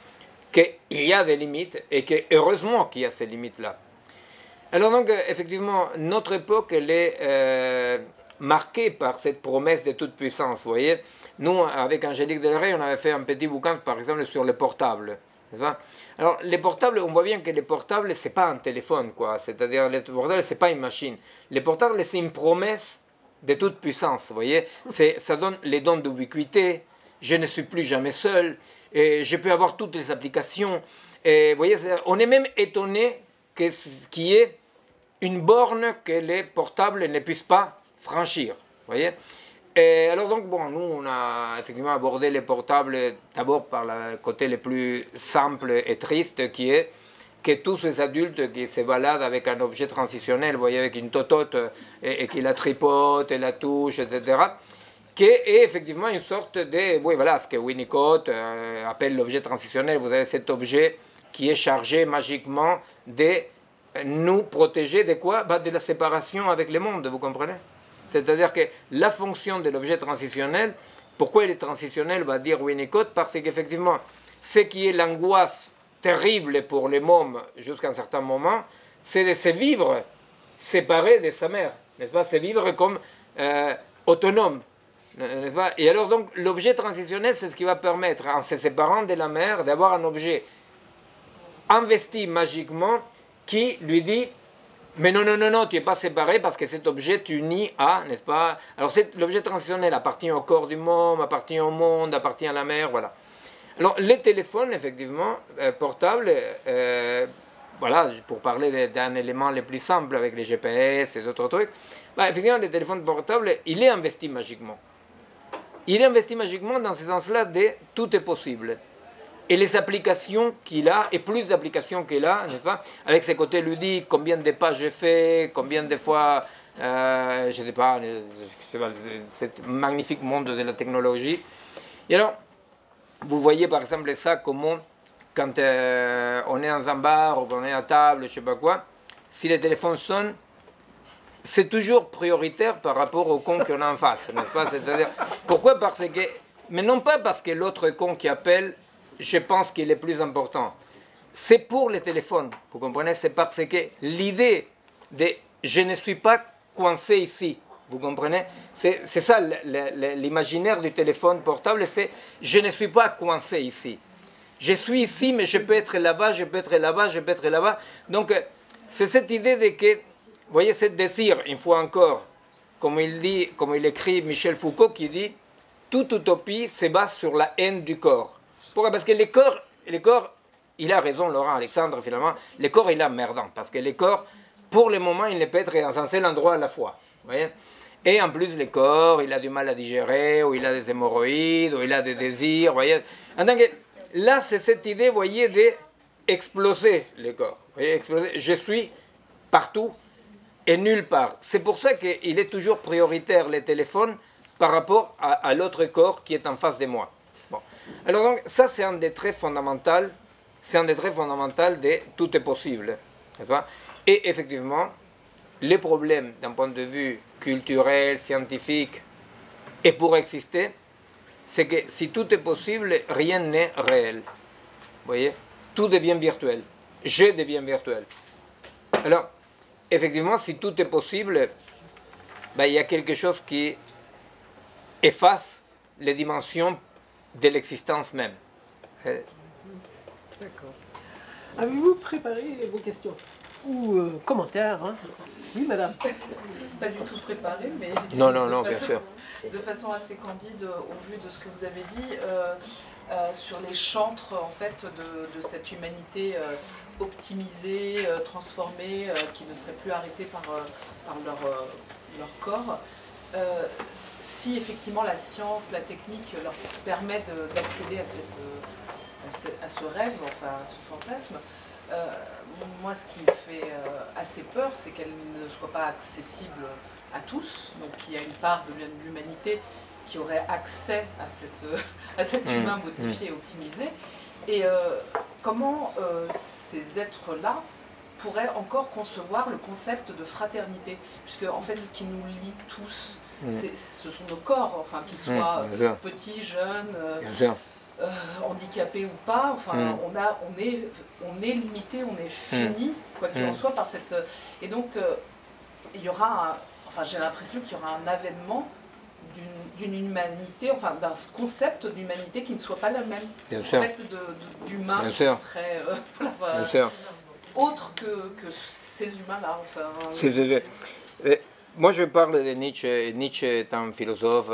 qu'il y a des limites et que heureusement qu'il y a ces limites-là. Alors donc, effectivement, notre époque, elle est marqués par cette promesse de toute puissance. Vous voyez, nous, avec Angélique Delray, on avait fait un petit bouquin, par exemple, sur les portables. Alors, les portables, on voit bien que les portables, ce n'est pas un téléphone, quoi. C'est-à-dire, les portables, ce n'est pas une machine. Les portables, c'est une promesse de toute puissance, vous voyez. Ça donne les dons d'ubiquité, je ne suis plus jamais seul, et je peux avoir toutes les applications. Et, vous voyez, on est même étonné qu'il y ait une borne que les portables ne puissent pas franchir, vous voyez. Et alors donc, bon, nous, on a effectivement abordé les portables d'abord par le côté le plus simple et triste, qui est que tous ces adultes qui se baladent avec un objet transitionnel, vous voyez, avec une totote, et qui la tripote, et la touche, etc., qui est effectivement une sorte de, oui, voilà, ce que Winnicott appelle l'objet transitionnel. Vous avez cet objet qui est chargé magiquement de nous protéger de quoi? De la séparation avec le monde, vous comprenez? C'est-à-dire que la fonction de l'objet transitionnel, pourquoi il est transitionnel, va dire Winnicott, parce qu'effectivement, ce qui est l'angoisse terrible pour les mômes jusqu'à un certain moment, c'est de se vivre séparé de sa mère, n'est-ce pas? Se vivre comme autonome, n'est-ce pas? Et alors donc, l'objet transitionnel, c'est ce qui va permettre, en se séparant de la mère, d'avoir un objet investi magiquement qui lui dit: mais non, non, non, non, tu n'es pas séparé parce que cet objet t'unit à, n'est-ce pas? Alors l'objet transitionnel appartient au corps du môme, appartient au monde, appartient à la mer, voilà. Alors les téléphones, effectivement, portables, voilà, pour parler d'un élément le plus simple avec les GPS et d'autres trucs, effectivement, les téléphones portables, il est investi magiquement. Il est investi magiquement dans ce sens-là de tout est possible. Et les applications qu'il a, et plus d'applications qu'il a, n'est-ce pas, avec ses côtés ludiques, combien de pas j'ai fait, combien de fois, je ne sais pas, ce magnifique monde de la technologie. Et alors, vous voyez par exemple ça, comment, quand on est dans un bar ou qu'on est à table, je ne sais pas quoi, si le téléphone sonne, c'est toujours prioritaire par rapport au con qu'on a en face, n'est-ce pas? C'est-à-dire, pourquoi? Parce que, mais non pas parce que l'autre con qui appelle, je pense qu'il est plus important. C'est pour les téléphones, vous comprenez? C'est parce que l'idée de « je ne suis pas coincé ici », vous comprenez? C'est ça l'imaginaire du téléphone portable, c'est « je ne suis pas coincé ici ». Je suis ici, mais je peux être là-bas, je peux être là-bas, je peux être là-bas. Donc, c'est cette idée de que, vous voyez, ce désir, une fois encore, comme il dit, comme il écrit Michel Foucault, qui dit « toute utopie se base sur la haine du corps ». Pourquoi? Parce que le corps, il a raison, Laurent Alexandre, finalement, le corps, il est emmerdant. Parce que le corps, pour le moment, il ne peut être dans un seul endroit à la fois. Vous voyez? Et en plus, le corps, il a du mal à digérer, ou il a des hémorroïdes, ou il a des désirs. Vous voyez? En tant que, là, c'est cette idée, vous voyez, d'exploser le corps. Vous voyez, exploser. Je suis partout et nulle part. C'est pour ça qu'il est toujours prioritaire, les téléphones, par rapport à l'autre corps qui est en face de moi. Alors donc, ça c'est un des traits fondamentaux, de tout est possible. Et effectivement, les problèmes d'un point de vue culturel, scientifique, et pour exister, c'est que si tout est possible, rien n'est réel. Vous voyez? Tout devient virtuel. Je deviens virtuel. Alors, effectivement, si tout est possible, il y a quelque chose qui efface les dimensions de l'existence même. D'accord. Avez-vous préparé vos questions? Ou commentaires, hein? Oui, madame. Pas du tout préparé, mais non, bien sûr. De façon assez candide, au vu de ce que vous avez dit, sur les chantres en fait, de cette humanité optimisée, transformée, qui ne serait plus arrêtée par leur corps. Si effectivement la science, la technique leur permet d'accéder à ce rêve, enfin à ce fantasme, moi ce qui me fait assez peur, c'est qu'elle ne soit pas accessible à tous, donc qu'il y a une part de l'humanité qui aurait accès à cet humain modifié et optimisé, et comment ces êtres-là pourraient encore concevoir le concept de fraternité, puisque en fait ce qui nous lie tous, ce sont nos corps, enfin qu'ils soient petits, jeunes, handicapés ou pas, enfin on est limité, on est fini, quoi qu'il en soit, par cette... Et donc il y aura enfin j'ai l'impression qu'il y aura un avènement d'une humanité, enfin d'un concept d'humanité qui ne soit pas la même. Bien sûr. En fait, d'humain qui serait Bien sûr. autre que ces humains-là. Enfin, moi, je parle de Nietzsche. Nietzsche est un philosophe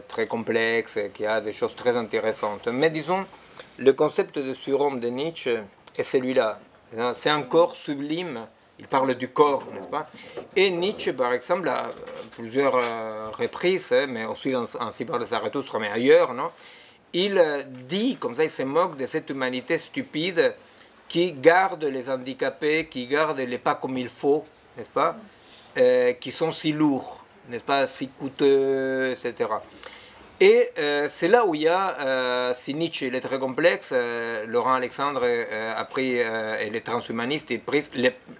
très complexe, qui a des choses très intéressantes. Mais disons, le concept de surhomme de Nietzsche est celui-là. C'est un corps sublime. Il parle du corps, n'est-ce pas? Et Nietzsche, par exemple, à plusieurs reprises, mais aussi dans Ainsi parle Zarathustra, mais ailleurs, non? Il dit, comme ça, il se moque de cette humanité stupide qui garde les handicapés, qui garde les pas comme il faut, n'est-ce pas? Qui sont si lourds, n'est-ce pas? Si coûteux, etc. Et c'est là où il y a, si Nietzsche il est très complexe, Laurent Alexandre a pris, et les transhumanistes, ils pris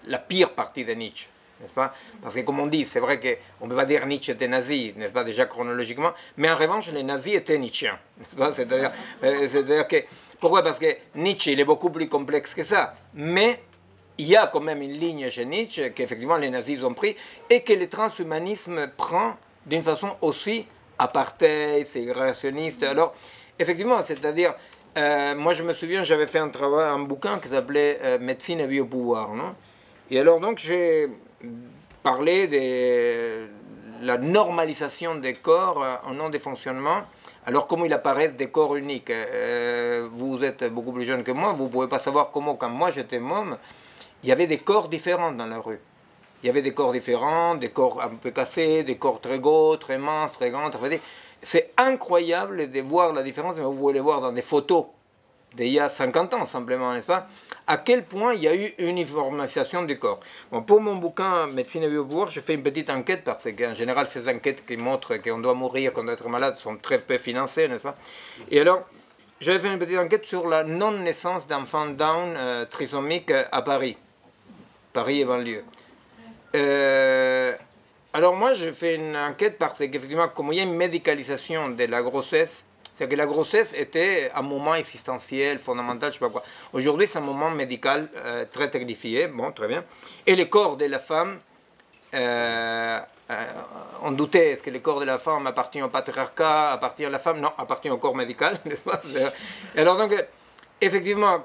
la pire partie de Nietzsche, n'est-ce pas? Parce que comme on dit, c'est vrai qu'on ne peut pas dire Nietzsche était nazi, n'est-ce pas, déjà chronologiquement, mais en revanche, les nazis étaient nietzschéens, n'est-ce pas? C'est-à-dire que, pourquoi? Parce que Nietzsche, il est beaucoup plus complexe que ça, mais il y a quand même une ligne chez Nietzsche qu'effectivement les nazis ont pris et que le transhumanisme prend d'une façon aussi apartheid, ségrégationniste. Alors, effectivement, c'est-à-dire, moi je me souviens, j'avais fait un bouquin qui s'appelait Médecine et biopouvoir, non? Et alors donc j'ai parlé de la normalisation des corps en nom des fonctionnements. Alors comment ils apparaissent des corps uniques? Vous êtes beaucoup plus jeune que moi, vous ne pouvez pas savoir comment, quand moi j'étais môme, il y avait des corps différents dans la rue. Il y avait des corps différents, des corps un peu cassés, des corps très gros, très minces, très grands. C'est incroyable de voir la différence, mais vous pouvez les voir dans des photos d'il y a 50 ans simplement, n'est-ce pas? À quel point il y a eu une uniformisation du corps. Bon, pour mon bouquin Médecine et biopouvoir, je fais une petite enquête, parce qu'en général, ces enquêtes qui montrent qu'on doit mourir, qu'on doit être malade, sont très peu financées, n'est-ce pas? Et alors, j'avais fait une petite enquête sur la non-naissance d'enfants Down trisomiques à Paris. Paris et banlieue. Alors moi, je fais une enquête parce qu'effectivement, comme il y a une médicalisation de la grossesse, c'est que la grossesse était un moment existentiel, fondamental, je ne sais pas quoi. Aujourd'hui, c'est un moment médical très technifié, bon, très bien. Et le corps de la femme, on doutait, est-ce que le corps de la femme appartient au patriarcat, appartient à la femme? Non, appartient au corps médical, n'est-ce pas? Et alors donc, effectivement,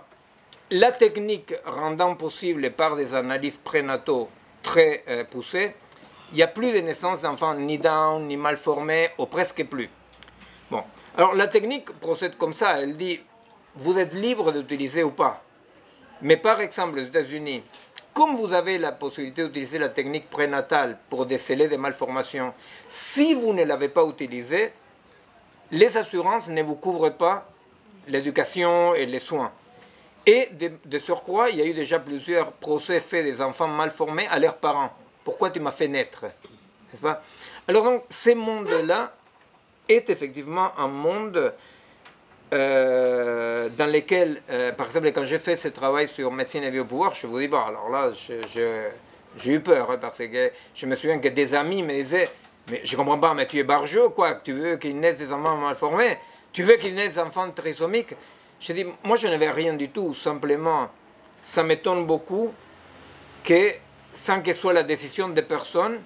la technique rendant possible par des analyses prénataux très poussées, il n'y a plus de naissance d'enfants ni Down, ni mal formés, ou presque plus. Bon, alors la technique procède comme ça, elle dit, vous êtes libre d'utiliser ou pas. Mais par exemple, aux États-Unis, comme vous avez la possibilité d'utiliser la technique prénatale pour déceler des malformations, si vous ne l'avez pas utilisée, les assurances ne vous couvrent pas l'éducation et les soins. Et de surcroît, il y a eu déjà plusieurs procès faits des enfants mal formés à leurs parents. Pourquoi tu m'as fait naître? N'est-ce pas? Alors donc, ce monde-là est effectivement un monde dans lequel, par exemple, quand j'ai fait ce travail sur médecine et biopouvoir, je vous dis, bon, alors là, j'ai eu peur, hein, parce que je me souviens que des amis me disaient, mais je comprends pas, mais tu es barjot, quoi, tu veux qu'ils naissent des enfants mal formés? Tu veux qu'ils naissent des enfants trisomiques? Je dis, moi je n'avais rien du tout, simplement, ça m'étonne beaucoup que, sans que ce soit la décision des personnes,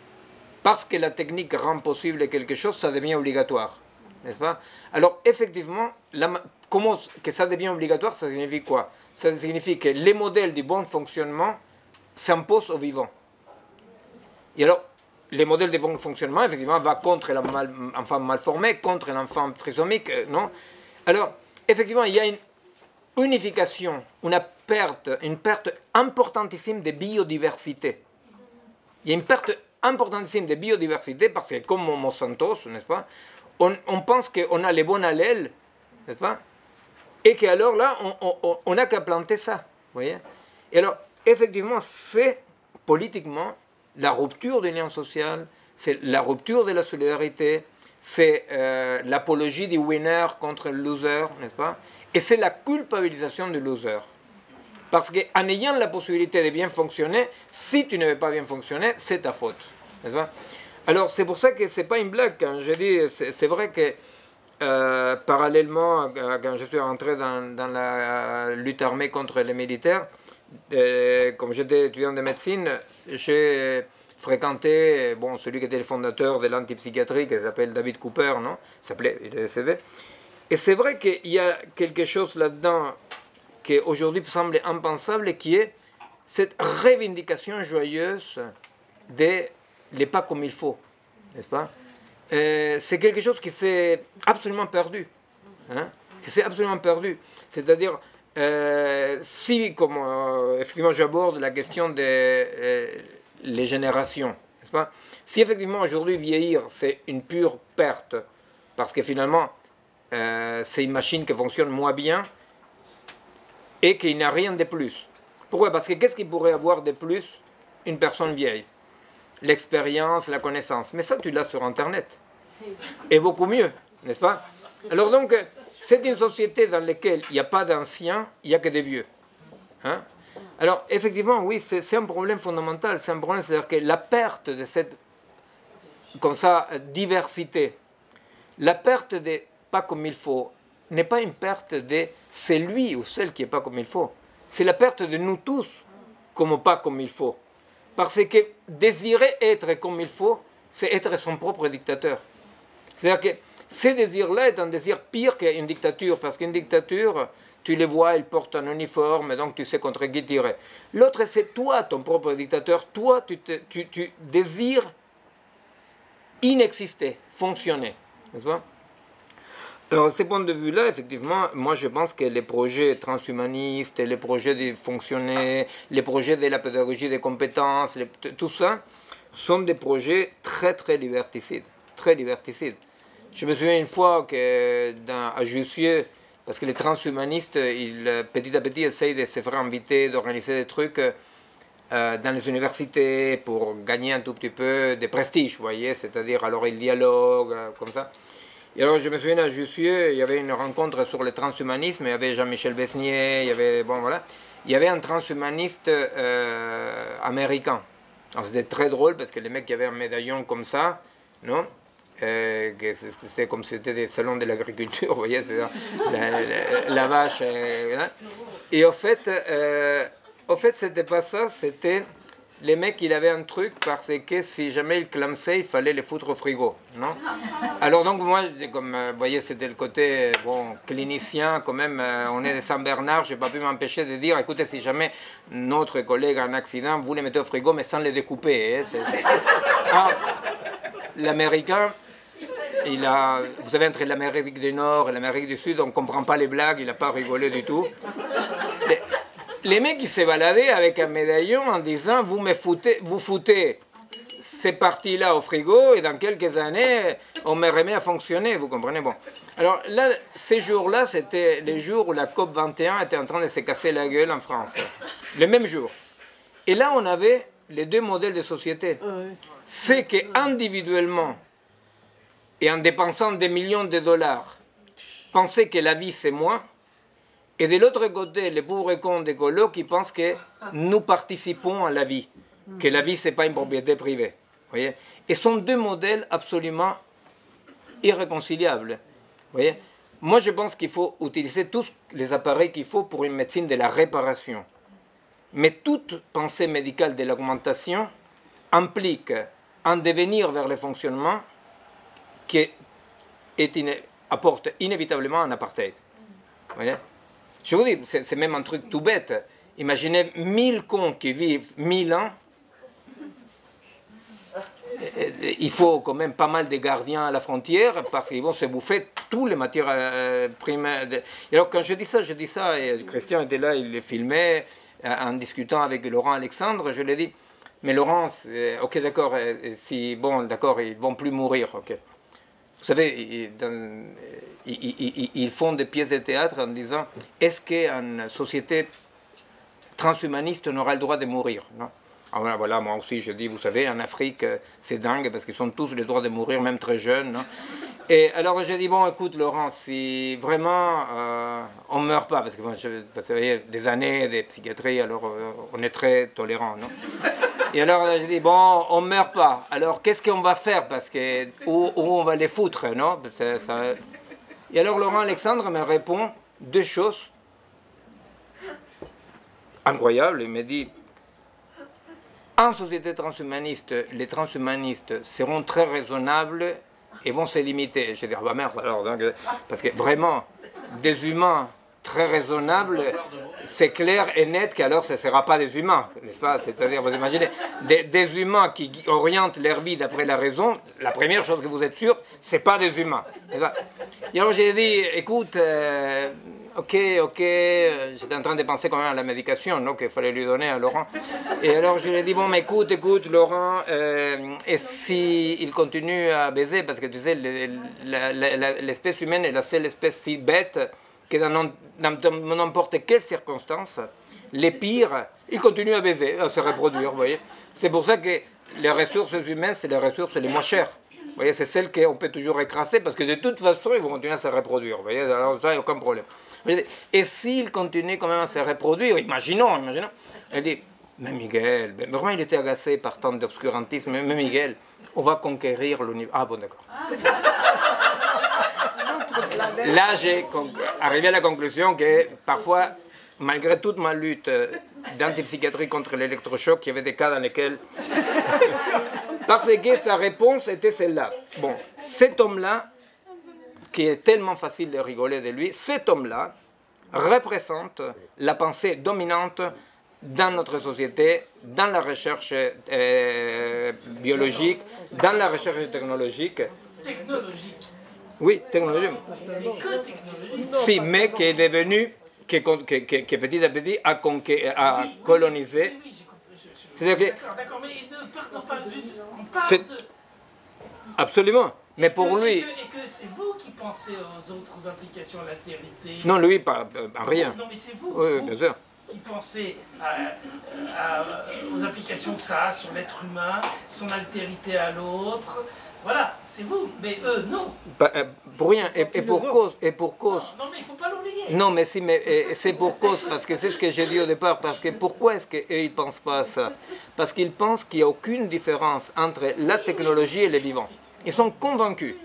parce que la technique rend possible quelque chose, ça devient obligatoire, n'est-ce pas? Alors effectivement, comment que ça devient obligatoire, ça signifie quoi? Ça signifie que les modèles du bon fonctionnement s'imposent aux vivants. Et alors, les modèles de bon fonctionnement, effectivement, va contre l'enfant mal formé, contre l'enfant trisomique, non? Alors, effectivement, il y a une unification, une perte importantissime de biodiversité. Il y a une perte importantissime de biodiversité parce que, comme Monsanto, n'est-ce pas, on pense qu'on a les bons allèles, n'est-ce pas, et qu'alors là, on n'a qu'à planter ça, vous voyez. Et alors, effectivement, c'est politiquement la rupture des liens sociaux, c'est la rupture de la solidarité, c'est l'apologie du winner contre le loser, n'est-ce pas? Et c'est la culpabilisation du loser. Parce qu'en ayant la possibilité de bien fonctionner, si tu ne veux pas bien fonctionner, c'est ta faute, n'est-ce pas? Alors c'est pour ça que ce n'est pas une blague quand je dis, c'est vrai que parallèlement, quand je suis rentré dans la lutte armée contre les militaires, comme j'étais étudiant de médecine, j'ai fréquenté, bon, celui qui était le fondateur de l'antipsychiatrie, qui s'appelle David Cooper, non? Il s'appelait, il est décédé. Et c'est vrai qu'il y a quelque chose là-dedans qui aujourd'hui semble impensable et qui est cette revendication joyeuse de les pas comme il faut, n'est-ce pas? C'est quelque chose qui s'est absolument perdu, hein? Qui s'est absolument perdu. C'est-à-dire, si, comme effectivement j'aborde la question des les générations, n'est-ce pas? Si effectivement aujourd'hui vieillir c'est une pure perte, parce que finalement c'est une machine qui fonctionne moins bien et qu'il n'y a rien de plus. Pourquoi? Parce que qu'est-ce qu'il pourrait avoir de plus une personne vieille? L'expérience, la connaissance. Mais ça, tu l'as sur Internet. Et beaucoup mieux, n'est-ce pas? Alors donc, c'est une société dans laquelle il n'y a pas d'anciens, il n'y a que des vieux. Hein? Alors, effectivement, oui, c'est un problème fondamental. C'est un problème, c'est-à-dire que la perte de cette, comme ça, diversité, la perte de pas comme il faut, n'est pas une perte de celui ou celle qui n'est pas comme il faut. C'est la perte de nous tous comme pas comme il faut. Parce que désirer être comme il faut, c'est être son propre dictateur. C'est-à-dire que ce désir-là est un désir pire qu'une dictature, parce qu'une dictature, tu les vois, ils portent un uniforme, donc tu sais contre qui tirer. L'autre, c'est toi, ton propre dictateur. Toi, tu désires inexister, fonctionner. N'est-ce pas? Alors, de ce point de vue-là, effectivement, moi je pense que les projets transhumanistes, les projets de fonctionner, les projets de la pédagogie des compétences, tout ça, sont des projets très très liberticides. Très liberticides. Je me souviens une fois à Jussieu, parce que les transhumanistes, petit à petit, essayent de se faire inviter, d'organiser des trucs dans les universités pour gagner un tout petit peu de prestige, vous voyez, c'est-à-dire alors ils dialoguent, comme ça. Et alors, je me souviens à Jussieu, il y avait une rencontre sur le transhumanisme, il y avait Jean-Michel Besnier, il y avait, bon voilà, il y avait un transhumaniste américain. Alors c'était très drôle parce que les mecs qui avaient un médaillon comme ça, non? C'était comme si c'était des salons de l'agriculture, vous voyez, c'est la vache. Et au fait, c'était pas ça, c'était les mecs, il avait un truc parce que si jamais il clamsait, il fallait les foutre au frigo, non? Alors donc moi, comme vous voyez, c'était le côté bon clinicien quand même. On est de Saint-Bernard, j'ai pas pu m'empêcher de dire, écoutez, si jamais notre collègue a un accident, vous les mettez au frigo, mais sans les découper. Hein, ah, l'Américain, vous savez, entre l'Amérique du Nord et l'Amérique du Sud, on ne comprend pas les blagues, il n'a pas rigolé du tout. Les mecs, ils se baladaient avec un médaillon en disant, vous foutez ces parties-là au frigo et dans quelques années, on me remet à fonctionner, vous comprenez? Bon. Alors là, ces jours-là, c'était les jours où la COP 21 était en train de se casser la gueule en France. Le même jour. Et là, on avait les deux modèles de société. C'est qu'individuellement, et en dépensant des millions de dollars, penser que la vie c'est moi, et de l'autre côté, les pauvres cons d'écolo qui pensent que nous participons à la vie, que la vie c'est pas une propriété privée. Voyez? Et ce sont deux modèles absolument irréconciliables. Voyez? Moi je pense qu'il faut utiliser tous les appareils qu'il faut pour une médecine de la réparation. Mais toute pensée médicale de l'augmentation implique un devenir vers le fonctionnement qui apporte inévitablement un apartheid. Voyez? Je vous dis, c'est même un truc tout bête. Imaginez 1000 cons qui vivent 1000 ans. Il faut quand même pas mal de gardiens à la frontière parce qu'ils vont se bouffer toutes les matières primaires. Et alors quand je dis ça, et Christian était là, il le filmait en discutant avec Laurent Alexandre, je lui ai dit, mais Laurent, ok d'accord, si, bon d'accord, ils ne vont plus mourir, ok. Vous savez, ils font des pièces de théâtre en disant est-ce qu'une société transhumaniste n'aura le droit de mourir, non? Alors voilà, moi aussi je dis, vous savez, en Afrique, c'est dingue parce qu'ils ont tous le droit de mourir, même très jeunes. Non? Et alors j'ai dit, bon écoute Laurent, si vraiment on ne meurt pas, parce que moi, vous savez, des années de psychiatrie, alors on est très tolérant, non? Et alors j'ai dit, bon, on ne meurt pas, alors qu'est-ce qu'on va faire, parce que où on va les foutre, non? Et alors Laurent Alexandre me répond deux choses incroyables, il me dit, En société transhumaniste, les transhumanistes seront très raisonnables et vont se limiter. Je vais dire, bah merde alors, donc, parce que vraiment, des humains très raisonnables, c'est clair et net qu'alors ce ne sera pas des humains, n'est-ce pas? C'est-à-dire, vous imaginez, des humains qui orientent leur vie d'après la raison, la première chose que vous êtes sûr, ce n'est pas des humains. Et alors j'ai dit, écoute, ok, j'étais en train de penser quand même à la médication, donc il fallait lui donner à Laurent. Et alors je lui ai dit, bon, mais écoute, Laurent, et s'il continue à baiser, parce que tu sais, l'espèce humaine est la seule espèce si bête que dans n'importe quelle circonstance, les pires, ils continuent à baiser, à se reproduire, vous voyez. C'est pour ça que les ressources humaines, c'est les ressources les moins chères. Vous voyez, c'est celles qu'on peut toujours écraser, parce que de toute façon, ils vont continuer à se reproduire, vous voyez, alors ça, il n'y a aucun problème. Et s'ils continuent quand même à se reproduire, imaginons, elle dit, mais Miguel, vraiment il était agacé par tant d'obscurantisme, mais Miguel, on va conquérir l'univers. Ah bon, d'accord. Là, j'ai arrivé à la conclusion que parfois, malgré toute ma lutte d'antipsychiatrie contre l'électrochoc, il y avait des cas dans lesquels... Parce que sa réponse était celle-là. Bon, cet homme-là, qui est tellement facile de rigoler de lui, cet homme-là représente la pensée dominante dans notre société, dans la recherche biologique, dans la recherche technologique. Technologique. Oui, technologique. Mais que technologique. Si, mais qui est devenu, qui petit à petit a colonisé. Oui, j'ai compris. C'est-à-dire que... D'accord, mais ne partons pas de... On parle de... Absolument. Mais pour lui... Et que c'est vous qui pensez aux autres implications, à l'altérité. Non, lui, pas rien. Non, mais c'est vous. Oui, vous bien sûr. Qui pensez aux implications que ça a sur l'être humain, son altérité à l'autre. Voilà, c'est vous. Mais eux, non. Pour rien. Et pour cause. Non, mais il ne faut pas l'oublier. Non, mais si, mais c'est pour cause, parce que c'est ce que j'ai dit au départ, parce que pourquoi est-ce qu'eux, ils ne pensent pas à ça? Parce qu'ils pensent qu'il n'y a aucune différence entre la technologie et les vivants. Ils sont convaincus.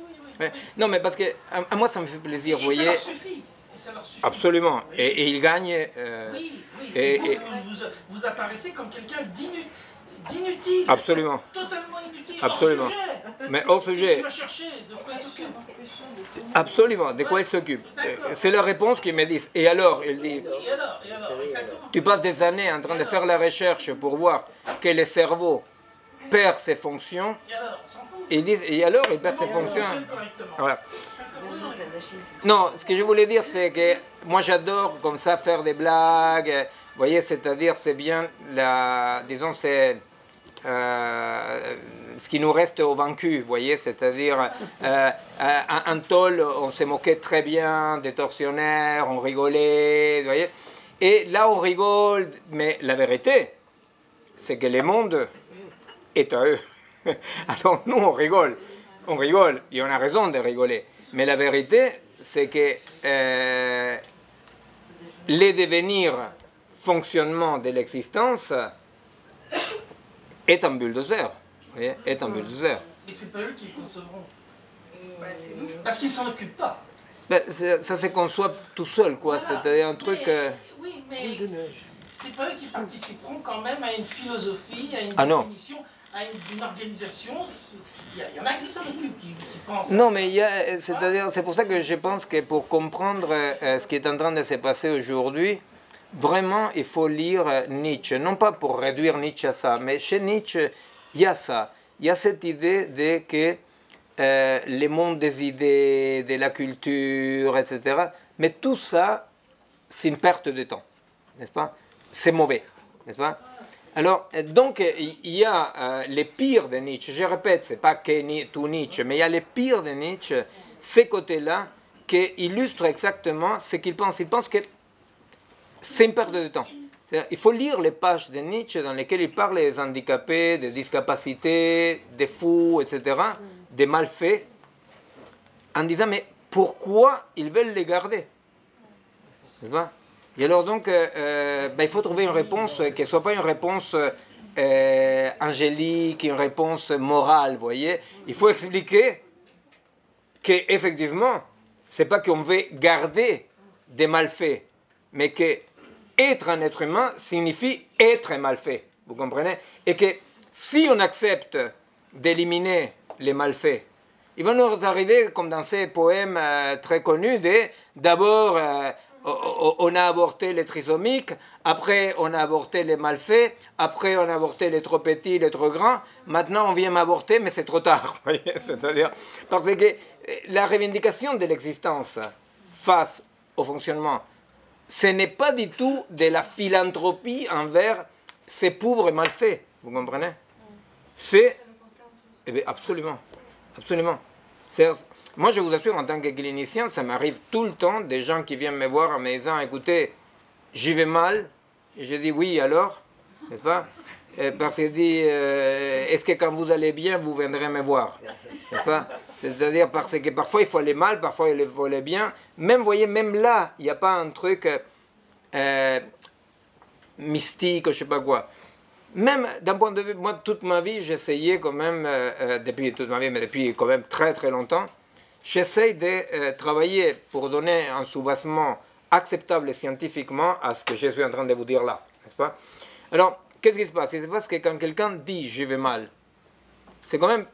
Non, mais parce que à moi, ça me fait plaisir, vous voyez. Ça leur suffit. Ça leur suffit. Absolument. Et ils gagnent... Oui. Et vous apparaissez comme quelqu'un d'inutile. Absolument. Totalement inutile. Absolument. Hors sujet. Mais hors sujet. Il va chercher de quoi il s'occupe. Absolument. De quoi ils s'occupent. C'est la réponse qu'ils me disent. Et alors, il dit... Et alors, exactement. Tu passes des années en train de faire la recherche pour voir que le cerveau perd ses fonctions. Et alors, on s'en fout. Ils disent, et alors, il perd ses fonctions. Fonctionne correctement. Voilà. Non, ce que je voulais dire, c'est que moi j'adore comme ça faire des blagues. Vous voyez, c'est-à-dire, c'est bien, disons, c'est ce qui nous reste aux vaincus, vous voyez, c'est-à-dire, en tôle, on se moquait très bien des tortionnaires, on rigolait, vous voyez. Et là, on rigole, mais la vérité, c'est que le monde est à eux. Alors nous, on rigole, et on a raison de rigoler. Mais la vérité, c'est que le devenir fonctionnement de l'existence est un bulldozer. Est un bulldozer. Et c'est pas eux qui le concevront. Parce qu'ils ne s'en occupent pas. Ben, ça se conçoit tout seul, quoi. Voilà. C'est un truc... Oui, mais c'est pas eux qui participeront quand même à une philosophie, à une définition, à une organisation. Il y en a qui s'en occupent, qui pensent. Non, mais c'est pour ça que je pense que pour comprendre ce qui est en train de se passer aujourd'hui, vraiment, il faut lire Nietzsche. Non pas pour réduire Nietzsche à ça, mais chez Nietzsche, il y a ça. Il y a cette idée de que le monde des idées, de la culture, etc. Mais tout ça, c'est une perte de temps, n'est-ce pas? C'est mauvais, n'est-ce pas? Alors, donc, il y a les pires de Nietzsche. Je répète, ce n'est pas que tout Nietzsche, mais il y a les pires de Nietzsche, ces côtés-là, qui illustrent exactement ce qu'il pense. Il pense que c'est une perte de temps. Il faut lire les pages de Nietzsche dans lesquelles il parle des handicapés, des discapacités, des fous, etc., des malfaits, en disant, mais pourquoi ils veulent les garder? Et alors donc, il faut trouver une réponse qui ne soit pas une réponse angélique, une réponse morale, vous voyez. Il faut expliquer qu'effectivement, ce n'est pas qu'on veut garder des malfaits, mais que être un être humain signifie être mal fait. vous comprenez? Et que si on accepte d'éliminer les malfaits, il va nous arriver, comme dans ces poèmes très connus, d'abord on a avorté les trisomiques, après on a avorté les malfaits, après on a avorté les trop petits, les trop grands, maintenant on vient m'avorter, mais c'est trop tard. C'est-à-dire, parce que la revendication de l'existence face au fonctionnement, ce n'est pas du tout de la philanthropie envers ces pauvres malfaits, vous comprenez? C'est... Eh bien, absolument, absolument. Moi, je vous assure, en tant que clinicien, ça m'arrive tout le temps, des gens qui viennent me voir en me disant, écoutez, j'y vais mal. Et je dis, oui, alors, n'est-ce pas? Parce qu'il dit, est-ce que quand vous allez bien, vous viendrez me voir? N'est-ce pas? C'est-à-dire parce que parfois il faut aller mal, parfois il faut aller bien. Même, vous voyez, même là, il n'y a pas un truc mystique, je ne sais pas quoi. Même d'un point de vue, moi, toute ma vie, j'essayais quand même, depuis toute ma vie, mais depuis quand même très très longtemps, j'essaye de travailler pour donner un soubassement acceptable scientifiquement à ce que je suis en train de vous dire là, n'est-ce pas? Alors, qu'est-ce qui se passe? Il se passe que quand quelqu'un dit « je vais mal », c'est quand même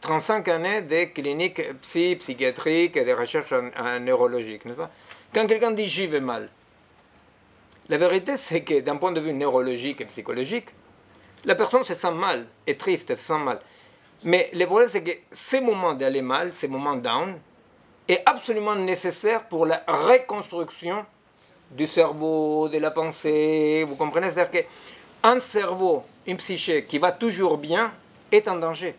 35 années de cliniques psychiatriques et de recherches neurologiques, n'est-ce pas? Quand quelqu'un dit « j'y vais mal », la vérité, c'est que d'un point de vue neurologique et psychologique, la personne se sent mal, est triste, se sent mal. Mais le problème, c'est que ces moments d'aller mal, ces moments down, est absolument nécessaire pour la reconstruction du cerveau, de la pensée, vous comprenez? C'est-à-dire qu'un cerveau, une psyché qui va toujours bien, est en danger.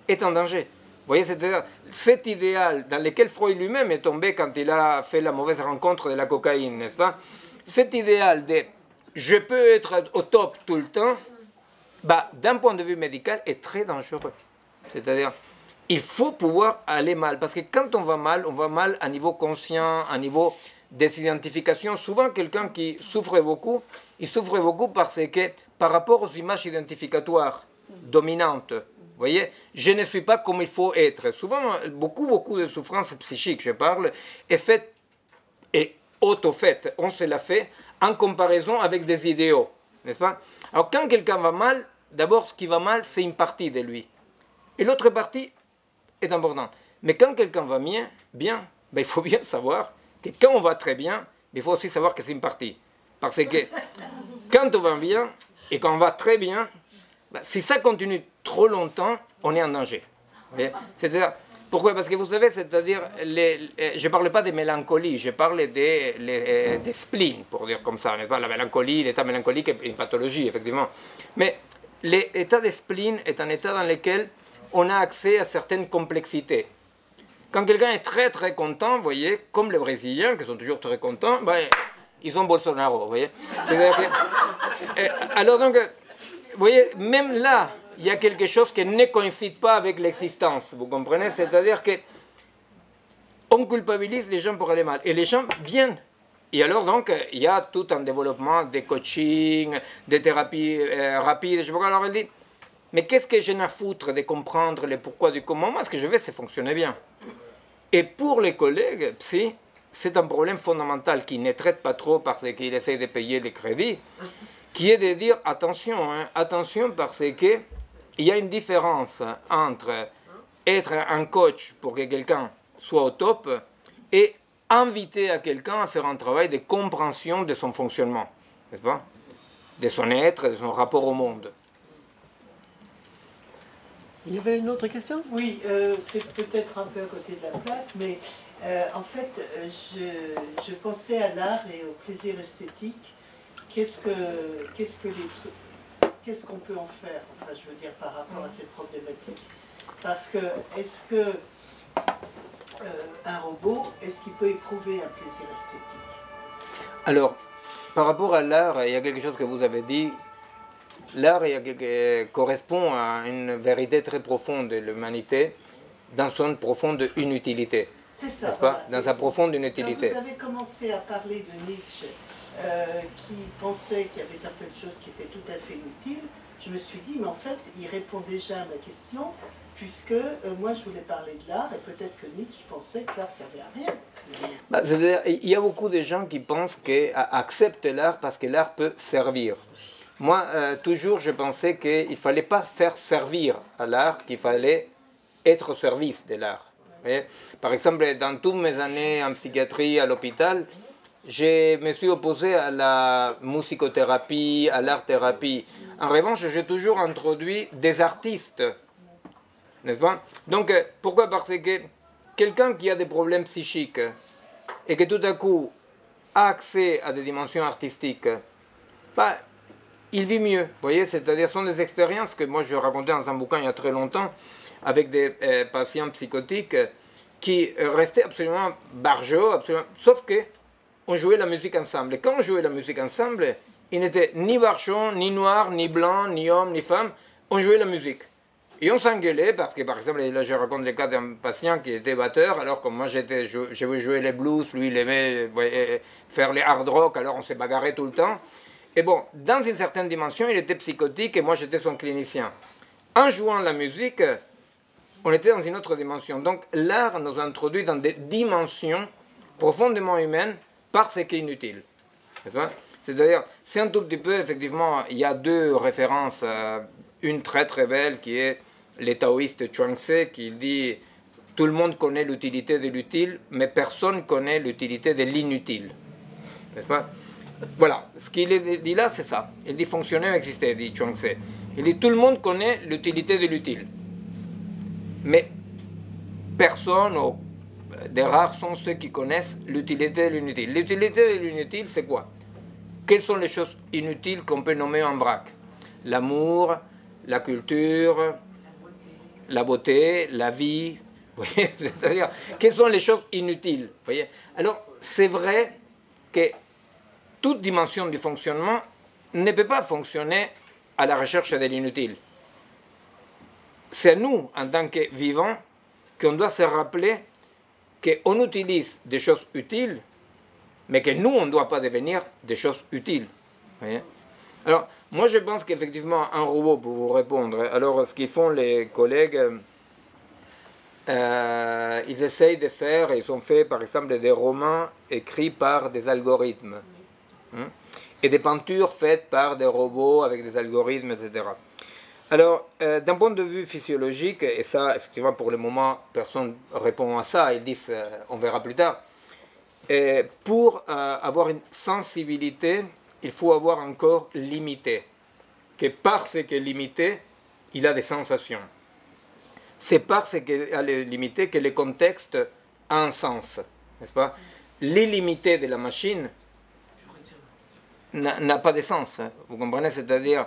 Est en danger. Vous voyez, c'est-à-dire cet idéal dans lequel Freud lui-même est tombé quand il a fait la mauvaise rencontre de la cocaïne, n'est-ce pas? Cet idéal de « je peux être au top tout le temps », bah, d'un point de vue médical, est très dangereux. C'est-à-dire, il faut pouvoir aller mal. Parce que quand on va mal à niveau conscient, à niveau des identifications. Souvent, quelqu'un qui souffre beaucoup, il souffre beaucoup parce que, par rapport aux images identificatoires dominantes, vous voyez, je ne suis pas comme il faut être. Souvent, beaucoup de souffrance psychique, je parle, est faite et auto-faite. On se la fait en comparaison avec des idéaux, n'est-ce pas? Alors, quand quelqu'un va mal, d'abord, ce qui va mal, c'est une partie de lui. Et l'autre partie est importante. Mais quand quelqu'un va bien, ben, il faut bien savoir que quand on va très bien, il faut aussi savoir que c'est une partie. Parce que quand on va bien et quand on va très bien, ben, si ça continue trop longtemps, on est en danger. C'est-à-dire, pourquoi? Parce que vous savez, c'est-à-dire, je ne parle pas de mélancolie, je parle des spleens, pour dire comme ça, n'est-ce pas? La mélancolie, l'état mélancolique est une pathologie, effectivement. Mais l'état de spleen est un état dans lequel on a accès à certaines complexités. Quand quelqu'un est très très content, vous voyez, comme les Brésiliens, qui sont toujours très contents, ben, ils ont Bolsonaro, vous voyez. Alors donc, vous voyez, même là, il y a quelque chose qui ne coïncide pas avec l'existence, vous comprenez? C'est-à-dire que on culpabilise les gens pour aller mal, et les gens viennent. Et alors donc, il y a tout un développement des coachings, des thérapies rapides, je sais pas quoi. Alors elle dit, mais qu'est-ce que j'ai à foutre de comprendre le pourquoi du comment? Moi, ce que je veux, c'est fonctionner bien. Et pour les collègues psy, c'est un problème fondamental qui ne traite pas trop parce qu'ils essaient de payer les crédits, qui est de dire, attention, hein, attention parce qu'il y a une différence entre être un coach pour que quelqu'un soit au top et inviter à quelqu'un à faire un travail de compréhension de son fonctionnement, n'est-ce pas? De son être, de son rapport au monde. Il y avait une autre question? Oui, c'est peut-être un peu à côté de la plaque, mais en fait, je pensais à l'art et au plaisir esthétique. Qu'est-ce qu'on peut en faire, enfin, je veux dire, par rapport à cette problématique? Parce que, est-ce que un robot, est-ce qu'il peut éprouver un plaisir esthétique? Alors, par rapport à l'art, il y a quelque chose que vous avez dit. L'art correspond à une vérité très profonde de l'humanité, dans son profonde inutilité. C'est ça. Voilà, dans sa profonde inutilité. Quand vous avez commencé à parler de Nietzsche, qui pensait qu'il y avait certaines choses qui étaient tout à fait inutiles, je me suis dit, mais en fait, il répond déjà à ma question, puisque moi je voulais parler de l'art, et peut-être que Nietzsche pensait que l'art ne servait à rien. Bah, c'est-à-dire, il y a beaucoup de gens qui pensent acceptent l'art parce que l'art peut servir. Moi, toujours, je pensais qu'il ne fallait pas faire servir à l'art, qu'il fallait être au service de l'art. Par exemple, dans toutes mes années en psychiatrie à l'hôpital, je me suis opposé à la musicothérapie, à l'art-thérapie. En revanche, j'ai toujours introduit des artistes, n'est-ce pas? Donc, pourquoi? Parce que quelqu'un qui a des problèmes psychiques et que tout à coup a accès à des dimensions artistiques, bah, il vit mieux. Vous voyez, c'est-à-dire, ce sont des expériences que moi je racontais dans un bouquin il y a très longtemps avec des patients psychotiques qui restaient absolument barjots, sauf que on jouait la musique ensemble. Et quand on jouait la musique ensemble, ils n'étaient ni barjots, ni noirs, ni blancs, ni hommes, ni femmes. On jouait la musique. Et on s'engueulait parce que, par exemple, là je raconte le cas d'un patient qui était batteur, alors que moi je voulais jouer les blues, lui il aimait faire les hard rock, alors on s'est bagarré tout le temps. Et bon, dans une certaine dimension, il était psychotique et moi j'étais son clinicien. En jouant la musique, on était dans une autre dimension. Donc l'art nous introduit dans des dimensions profondément humaines par ce qui est inutile. C'est-à-dire, c'est un tout petit peu, effectivement, il y a deux références, une très très belle qui est le taoïste Chuang Tse qui dit « Tout le monde connaît l'utilité de l'utile, mais personne ne connaît l'utilité de l'inutile. » N'est-ce pas? Voilà, ce qu'il dit là, c'est ça. Il dit « Fonctionner ou exister », dit Chuang Tse. Il dit « Tout le monde connaît l'utilité de l'utile. » Mais personne, ou des rares sont ceux qui connaissent l'utilité de l'inutile. L'utilité de l'inutile, c'est quoi? Quelles sont les choses inutiles qu'on peut nommer en vrac? L'amour, la culture, la beauté, la vie. Vous voyez, c'est-à-dire, quelles sont les choses inutiles? Vous voyez? Alors, c'est vrai que toute dimension du fonctionnement ne peut pas fonctionner à la recherche de l'inutile. C'est à nous, en tant que vivants, qu'on doit se rappeler qu'on utilise des choses utiles, mais que nous, on ne doit pas devenir des choses utiles. Vous voyez? Alors, moi, je pense qu'effectivement, un robot, pour vous répondre, alors ce qu'ils font les collègues, ils essayent de faire, ils ont fait par exemple des romans écrits par des algorithmes, et des peintures faites par des robots avec des algorithmes, etc. Alors, d'un point de vue physiologique, et ça, effectivement, pour le moment, personne ne répond à ça, ils disent, on verra plus tard, pour avoir une sensibilité, il faut avoir un corps limité, que parce qu'il est limité, il a des sensations. C'est parce qu'il est limité que le contexte a un sens, n'est-ce pas? L'illimité de la machine n'a pas de sens, vous comprenez? C'est-à-dire,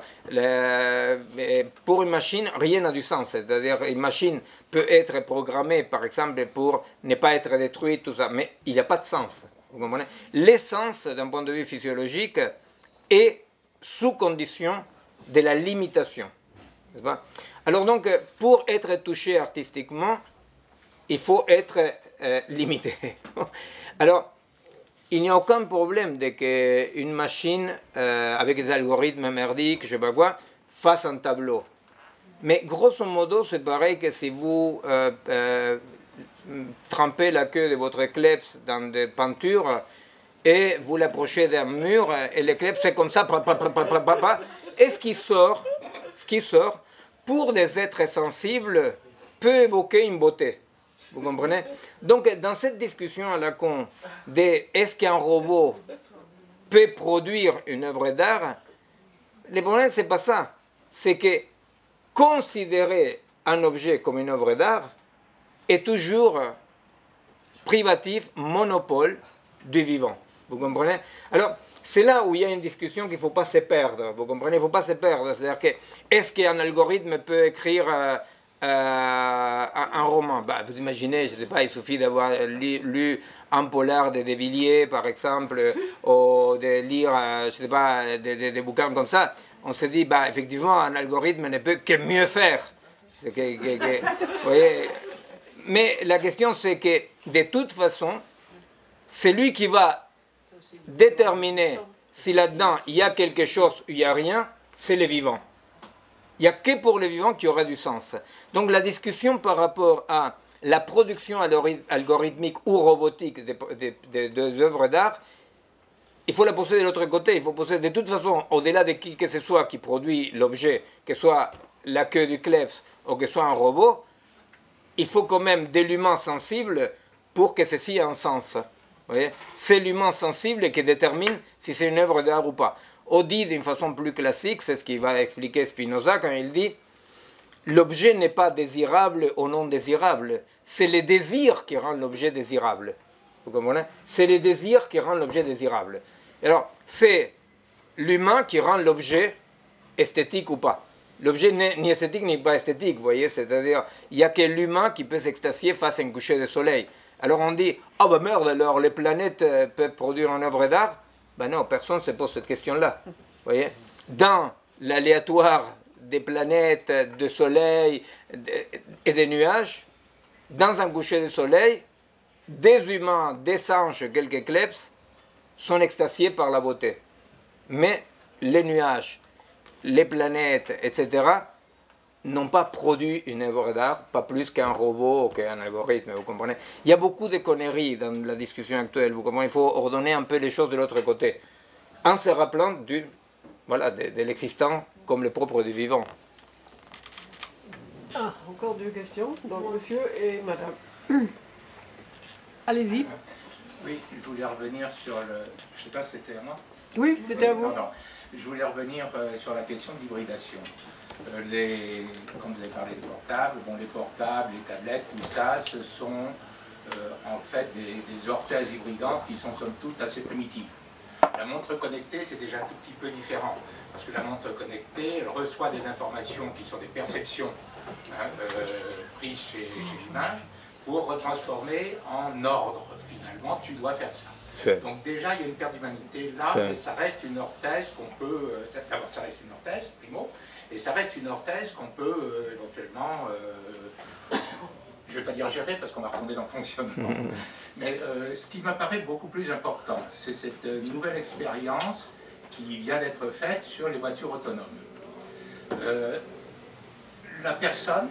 pour une machine, rien n'a du sens. C'est-à-dire, une machine peut être programmée, par exemple, pour ne pas être détruite, tout ça, mais il n'y a pas de sens, vous comprenez? L'essence, d'un point de vue physiologique, est sous condition de la limitation, n'est-ce pas? Alors donc, pour être touché artistiquement, il faut être limité. Alors, il n'y a aucun problème de qu'une machine, avec des algorithmes merdiques, je ne sais pas quoi, fasse un tableau. Mais grosso modo, c'est pareil que si vous trempez la queue de votre kleps dans des peintures et vous l'approchez d'un mur, et le kleps c'est comme ça, et ce qui sort, pour des êtres sensibles, peut évoquer une beauté. Vous comprenez? Donc, dans cette discussion à la con de est-ce qu'un robot peut produire une œuvre d'art, le problème, c'est pas ça. C'est que considérer un objet comme une œuvre d'art est toujours privatif, monopole du vivant. Vous comprenez? Alors, c'est là où il y a une discussion qu'il ne faut pas se perdre. Vous comprenez? Il ne faut pas se perdre. C'est-à-dire que, est-ce qu'un algorithme peut écrire un roman? Bah, vous imaginez, je ne sais pas, il suffit d'avoir lu un polar de De Villiers, par exemple, ou de lire, je ne sais pas, des bouquins comme ça. On se dit, bah, effectivement, un algorithme ne peut que mieux faire. Vous voyez? Mais la question, c'est que, de toute façon, c'est lui qui va déterminer si là-dedans il y a quelque chose ou il n'y a rien, c'est le vivant. Il n'y a que pour le vivant qui aurait du sens. Donc la discussion par rapport à la production algorithmique ou robotique des œuvres d'art il faut la poser de l'autre côté. Il faut poser de toute façon, au-delà de qui que ce soit qui produit l'objet, que ce soit la queue du kleps ou que ce soit un robot, il faut quand même de l'humain sensible pour que ceci ait un sens. C'est l'humain sensible qui détermine si c'est une œuvre d'art ou pas. On dit d'une façon plus classique, c'est ce qu'il va expliquer Spinoza quand il dit l'objet n'est pas désirable ou non désirable, c'est le désir qui rend l'objet désirable. Vous comprenez? C'est le désir qui rend l'objet désirable. Alors, c'est l'humain qui rend l'objet esthétique ou pas. L'objet n'est ni esthétique ni pas esthétique, vous voyez, c'est-à-dire, il n'y a que l'humain qui peut s'extasier face à un coucher de soleil. Alors on dit, ah ben merde, alors les planètes peuvent produire une œuvre d'art? Ben non, personne ne se pose cette question-là. Vous voyez? Dans l'aléatoire des planètes, de soleil et des nuages, dans un coucher de soleil, des humains, des singes, quelques kleps, sont extasiés par la beauté. Mais les nuages, les planètes, etc., n'ont pas produit une œuvre d'art, pas plus qu'un robot ou qu'un algorithme, vous comprenez? Il y a beaucoup de conneries dans la discussion actuelle, vous comprenez? Il faut ordonner un peu les choses de l'autre côté, en se rappelant voilà, de l'existant comme le propre du vivant. Ah, encore deux questions, donc monsieur et madame. Allez-y. Oui, je voulais revenir sur le... Je ne sais pas si c'était à moi. Oui, c'était à vous. Non. Je voulais revenir sur la question de l'hybridation. Comme vous avez parlé de portables, bon, les portables, les tablettes, tout ça, ce sont en fait des orthèses hybridantes qui sont somme toute assez primitives. La montre connectée, c'est déjà un tout petit peu différent, parce que la montre connectée, elle reçoit des informations qui sont des perceptions prises chez l'humain, pour retransformer en ordre. Finalement, tu dois faire ça. Donc déjà, il y a une perte d'humanité là, mais ça reste une orthèse qu'on peut... D'abord, ça reste une orthèse, primo, et ça reste une orthèse qu'on peut éventuellement... je ne vais pas dire gérer, parce qu'on va retomber dans le fonctionnement. Mais ce qui m'apparaît beaucoup plus important, c'est cette nouvelle expérience qui vient d'être faite sur les voitures autonomes. La personne...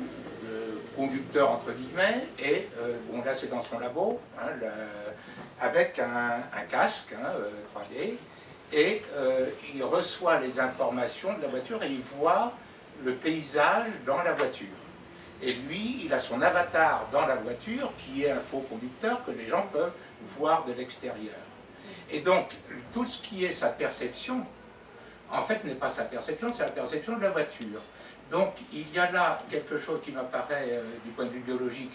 conducteur entre guillemets, et bon là c'est dans son labo, hein, avec un casque 3D, et il reçoit les informations de la voiture et il voit le paysage dans la voiture. Et lui, il a son avatar dans la voiture qui est un faux conducteur que les gens peuvent voir de l'extérieur. Et donc, tout ce qui est sa perception, en fait n'est pas sa perception, c'est la perception de la voiture. Donc il y a là quelque chose qui m'apparaît du point de vue biologique,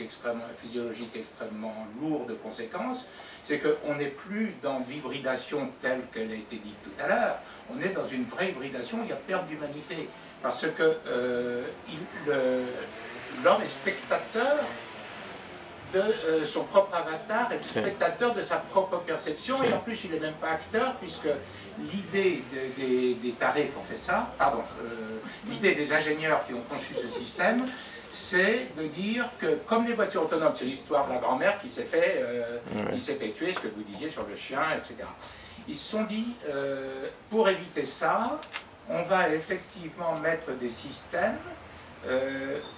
physiologique extrêmement lourd de conséquences, c'est qu'on n'est plus dans l'hybridation telle qu'elle a été dite tout à l'heure, on est dans une vraie hybridation, il y a perte d'humanité, parce que l'homme est spectateur de son propre avatar et spectateur de sa propre perception, et en plus il n'est même pas acteur, puisque l'idée des tarés qui ont fait ça, pardon, l'idée des ingénieurs qui ont conçu ce système, c'est de dire que, comme les voitures autonomes, c'est l'histoire de la grand-mère qui s'est fait, tuer, ce que vous disiez sur le chien, etc. Ils se sont dit, pour éviter ça, on va effectivement mettre des systèmes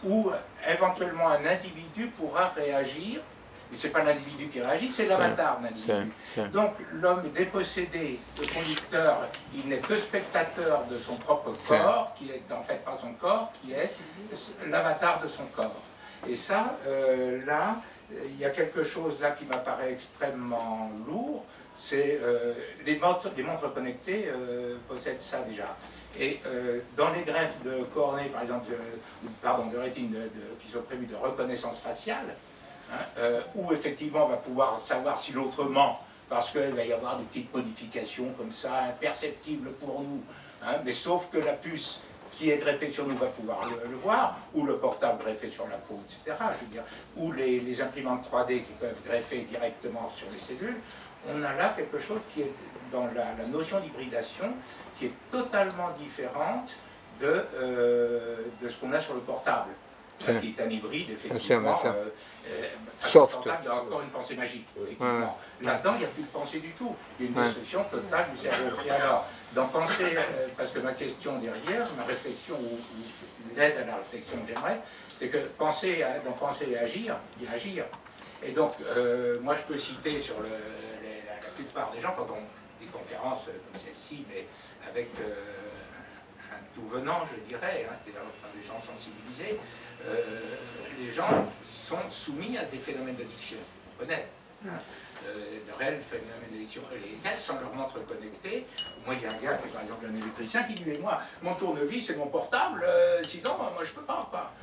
où éventuellement un individu pourra réagir, mais ce n'est pas l'individu qui réagit, c'est l'avatar de l'individu. Donc l'homme est dépossédé de conducteur, il n'est que spectateur de son propre corps, qui est en fait pas son corps, qui est l'avatar de son corps. Et ça, là, il y a quelque chose là qui m'apparaît extrêmement lourd, c'est les montres connectées possèdent ça déjà. Et dans les greffes de cornée, par exemple, de rétine qui sont prévues de reconnaissance faciale, où effectivement on va pouvoir savoir si l'autre ment, parce qu'il va y avoir des petites modifications comme ça, imperceptibles pour nous, mais sauf que la puce qui est greffée sur nous va pouvoir le voir, ou le portable greffé sur la peau, etc. Je veux dire, ou les imprimantes 3D qui peuvent greffer directement sur les cellules. On a là quelque chose qui est dans la notion d'hybridation, qui est totalement différente de ce qu'on a sur le portable, qui est un hybride, effectivement. Soft. Le portable, il y a encore une pensée magique, effectivement. Là-dedans, il n'y a plus de pensée du tout. Il y a une destruction totale du cerveau. Et alors, dans penser, parce que ma question derrière, ma réflexion, ou l'aide à la réflexion que j'aimerais, c'est que dans penser et agir, il y a agir. Et donc, moi je peux citer sur la plupart des gens, quand conférences comme celle-ci, mais avec un tout venant, je dirais, hein, c'est-à-dire des gens sensibilisés, les gens sont soumis à des phénomènes d'addiction, on connaît. Hein, de réels phénomènes d'addiction. Les gars, on leur montre connectés. Moi, il y a un gars, qui, par exemple, un électricien, qui dit, moi, mon tournevis, c'est mon portable, sinon, moi, je peux pas, quoi.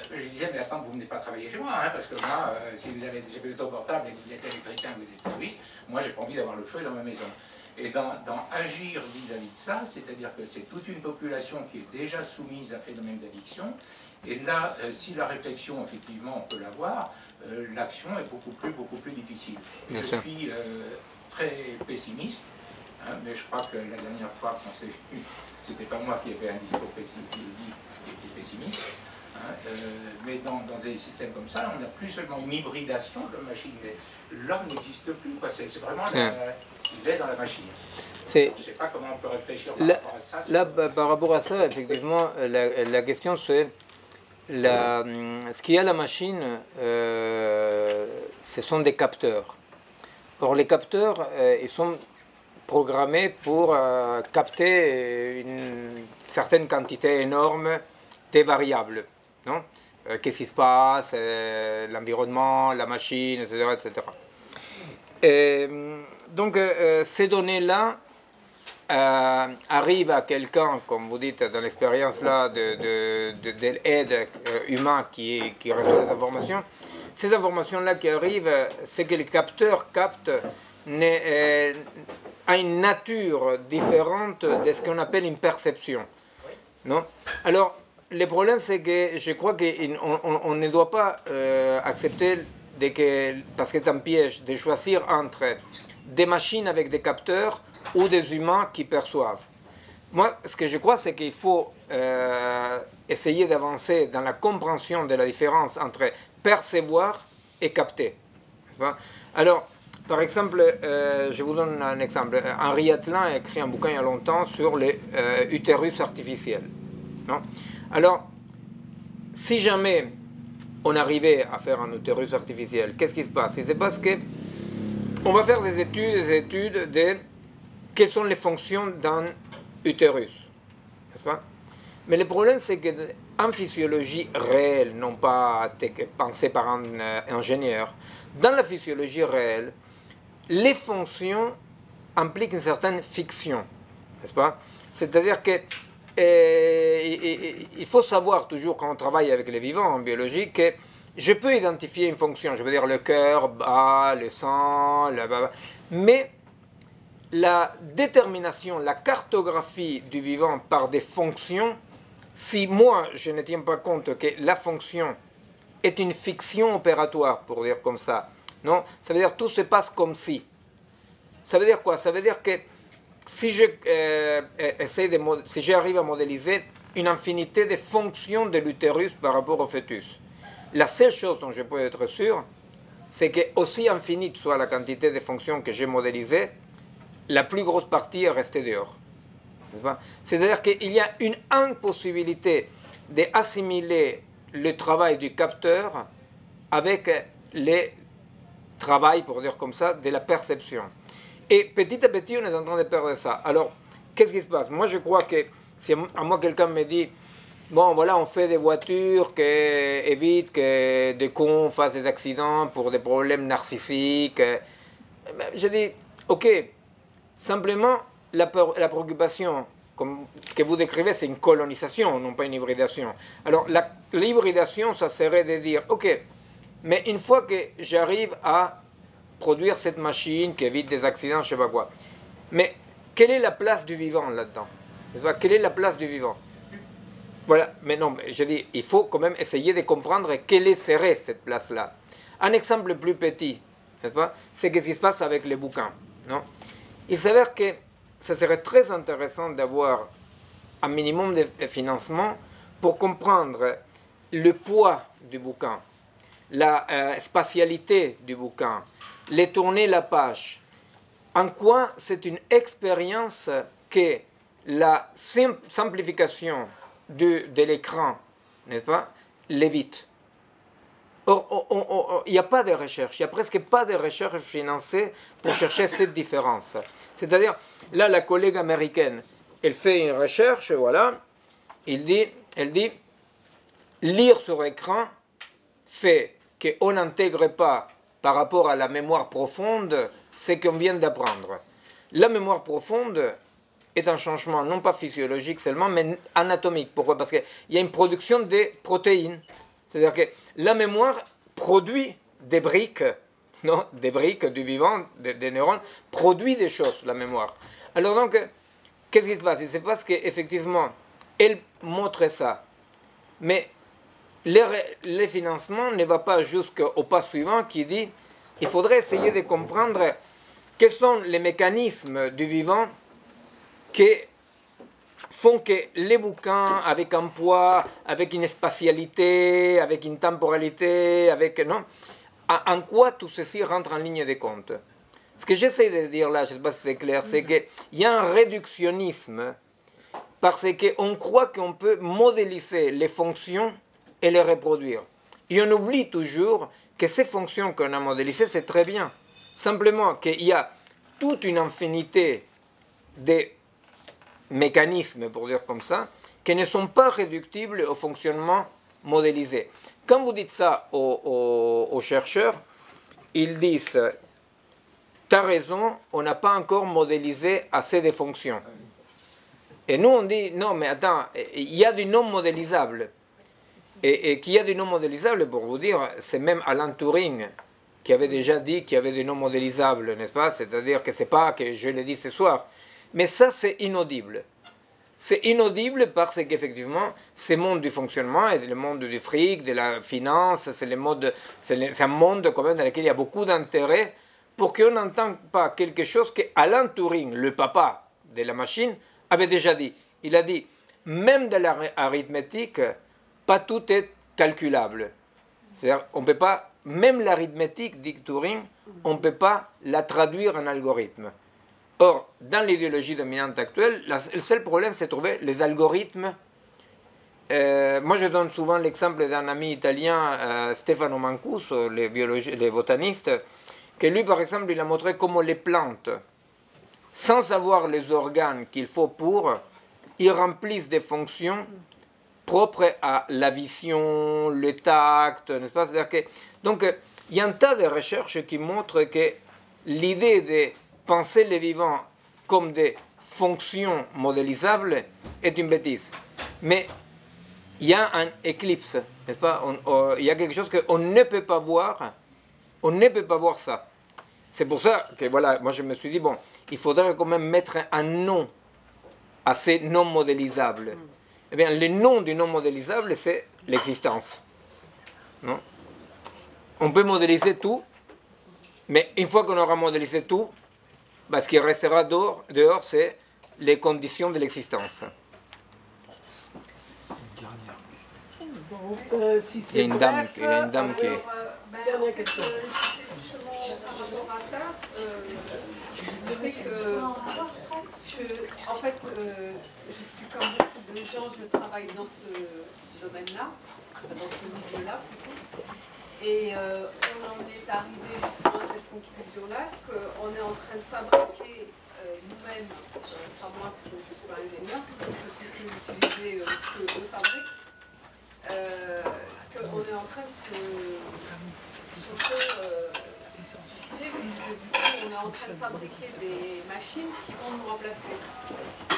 Je lui disais, mais attends, vous venez pas travailler chez moi, hein, parce que moi, si vous avez des portable et que vous êtes électricien, vous êtes tournevis, moi, j'ai pas envie d'avoir le feu dans ma maison. Et dans agir vis-à-vis de ça, c'est-à-dire que c'est toute une population qui est déjà soumise à un phénomène d'addiction, et là, si la réflexion, effectivement, on peut l'avoir, l'action est beaucoup plus difficile. Et je suis très pessimiste, hein, mais je crois que la dernière fois qu'on s'est vu, c'était pas moi qui avais un discours pessimiste, hein, mais dans des systèmes comme ça, on n'a plus seulement une hybridation de la machine, mais l'homme n'existe plus, c'est vraiment il est dans la machine. Je ne sais pas comment on peut réfléchir par rapport à ça. Là, par rapport à ça, effectivement, la question c'est ce qu'il y a à la machine, ce sont des capteurs. Or, les capteurs, ils sont programmés pour capter une certaine quantité énorme de variables. Qu'est-ce qui se passe, l'environnement, la machine, etc. etc. Et, donc, ces données-là arrive à quelqu'un, comme vous dites dans l'expérience là de l'aide humain qui reçoit les informations. Ces informations-là qui arrivent, c'est que les capteurs captent à une nature différente de ce qu'on appelle une perception. Non? Alors, le problème, c'est que je crois qu'on ne doit pas accepter, parce que c'est un piège, de choisir entre des machines avec des capteurs ou des humains qui perçoivent. Moi, ce que je crois, c'est qu'il faut essayer d'avancer dans la compréhension de la différence entre percevoir et capter. Alors, par exemple, je vous donne un exemple. Henri Atlan a écrit un bouquin il y a longtemps sur les utérus artificiels. Non? Alors, si jamais on arrivait à faire un utérus artificiel, qu'est-ce qui se passe? Il se passe que on va faire des études de quelles sont les fonctions d'un utérus. N'est-ce pas? Mais le problème, c'est qu'en physiologie réelle, non pas pensée par un ingénieur, dans la physiologie réelle, les fonctions impliquent une certaine fiction. N'est-ce pas? C'est-à-dire que il faut savoir toujours quand on travaille avec les vivants en biologie que je peux identifier une fonction, je veux dire le cœur bat, le sang, mais la détermination, la cartographie du vivant par des fonctions, si moi je ne tiens pas compte que la fonction est une fiction opératoire, pour dire comme ça, non, ça veut dire que tout se passe comme si. Ça veut dire quoi? Ça veut dire que si j'arrive à modéliser une infinité de fonctions de l'utérus par rapport au fœtus, la seule chose dont je peux être sûr, c'est que aussi infinie soit la quantité de fonctions que j'ai modélisées, la plus grosse partie est restée dehors. C'est-à-dire qu'il y a une impossibilité d'assimiler le travail du capteur avec le travail, pour dire comme ça, de la perception. Et petit à petit, on est en train de perdre ça. Alors, qu'est-ce qui se passe? Moi, je crois que si à moi quelqu'un me dit bon, voilà, on fait des voitures qui évitent que des cons fassent des accidents pour des problèmes narcissiques. Je dis, ok, simplement, la préoccupation, comme ce que vous décrivez, c'est une colonisation, non pas une hybridation. Alors, l'hybridation, ça serait de dire, ok, mais une fois que j'arrive à produire cette machine qui évite des accidents, je ne sais pas quoi, mais quelle est la place du vivant là-dedans? Quelle est la place du vivant? Voilà, mais non, je dis, il faut quand même essayer de comprendre quelle serait cette place-là. Un exemple plus petit, n'est-ce pas? C'est ce qui se passe avec les bouquins, non? Il s'avère que ça serait très intéressant d'avoir un minimum de financement pour comprendre le poids du bouquin, la spatialité du bouquin, les tourner la page. En quoi c'est une expérience que la simplification de l'écran, n'est-ce pas, l'évite. Or, il n'y a pas de recherche, il n'y a presque pas de recherche financée pour chercher cette différence. C'est-à-dire, là, la collègue américaine, elle fait une recherche, voilà, elle dit, lire sur écran fait qu'on n'intègre pas par rapport à la mémoire profonde ce qu'on vient d'apprendre. La mémoire profonde est un changement non pas physiologique seulement, mais anatomique. Pourquoi? Parce qu'il y a une production de protéines. C'est-à-dire que la mémoire produit des briques, non, des briques du vivant, des neurones, produit des choses, la mémoire. Alors donc, qu'est-ce qui se passe? Il se passe qu'effectivement, elle montre ça. Mais le financement ne va pas jusqu'au pas suivant qui dit il faudrait essayer de comprendre quels sont les mécanismes du vivant qui font que les bouquins, avec un poids, avec une spatialité, avec une temporalité, non, en quoi tout ceci rentre en ligne de compte. Ce que j'essaie de dire là, je ne sais pas si c'est clair, c'est qu'il y a un réductionnisme parce qu'on croit qu'on peut modéliser les fonctions et les reproduire. Et on oublie toujours que ces fonctions qu'on a modélisées, c'est très bien. Simplement qu'il y a toute une infinité de mécanismes, pour dire comme ça, qui ne sont pas réductibles au fonctionnement modélisé. Quand vous dites ça aux chercheurs, ils disent « T'as raison, on n'a pas encore modélisé assez de fonctions. » Et nous, on dit « Non, mais attends, il y a du non modélisable. » Et qu'il y a du non modélisable, pour vous dire, c'est même Alan Turing qui avait déjà dit qu'il y avait du non modélisable, n'est-ce pas? C'est-à-dire que ce n'est pas que je l'ai dit ce soir. Mais ça, c'est inaudible. C'est inaudible parce qu'effectivement, ce monde du fonctionnement et le monde du fric, de la finance, c'est un monde quand même dans lequel il y a beaucoup d'intérêt pour qu'on n'entende pas quelque chose qu'Alan Turing, le papa de la machine, avait déjà dit. Il a dit, même dans l'arithmétique, pas tout est calculable. C'est-à-dire, on ne peut pas, même l'arithmétique, dit Turing, on ne peut pas la traduire en algorithme. Or, dans l'idéologie dominante actuelle, le seul problème, c'est de trouver les algorithmes. Moi, je donne souvent l'exemple d'un ami italien, Stefano Mancuso, le botaniste, que lui, par exemple, il a montré comment les plantes, sans avoir les organes qu'il faut pour, ils remplissent des fonctions propres à la vision, le tact, n'est-ce pas? Donc, il y a un tas de recherches qui montrent que l'idée de penser les vivants comme des fonctions modélisables est une bêtise. Mais il y a un éclipse, n'est-ce pas? Il y a quelque chose qu'on ne peut pas voir, on ne peut pas voir ça. C'est pour ça que, voilà, moi je me suis dit, bon, il faudrait quand même mettre un nom à ces non modélisables. Eh bien, le nom du non modélisable, c'est l'existence. Non? On peut modéliser tout, mais une fois qu'on aura modélisé tout, ben, ce qui restera dehors, c'est les conditions de l'existence. Si il y a une dame, qui... Dernière question. Par rapport à ça, le fait que en fait, je suis comme beaucoup de gens, je travaille dans ce domaine-là, dans ce milieu-là plutôt. Et on en est arrivé justement à cette conclusion-là, qu'on est en train de fabriquer nous-mêmes, pas moi parce que je ne suis pas ingénieur, je peux utiliser ce que je fabrique, qu'on est en train de se suicider, puisque du coup on est en train de fabriquer des machines qui vont nous remplacer.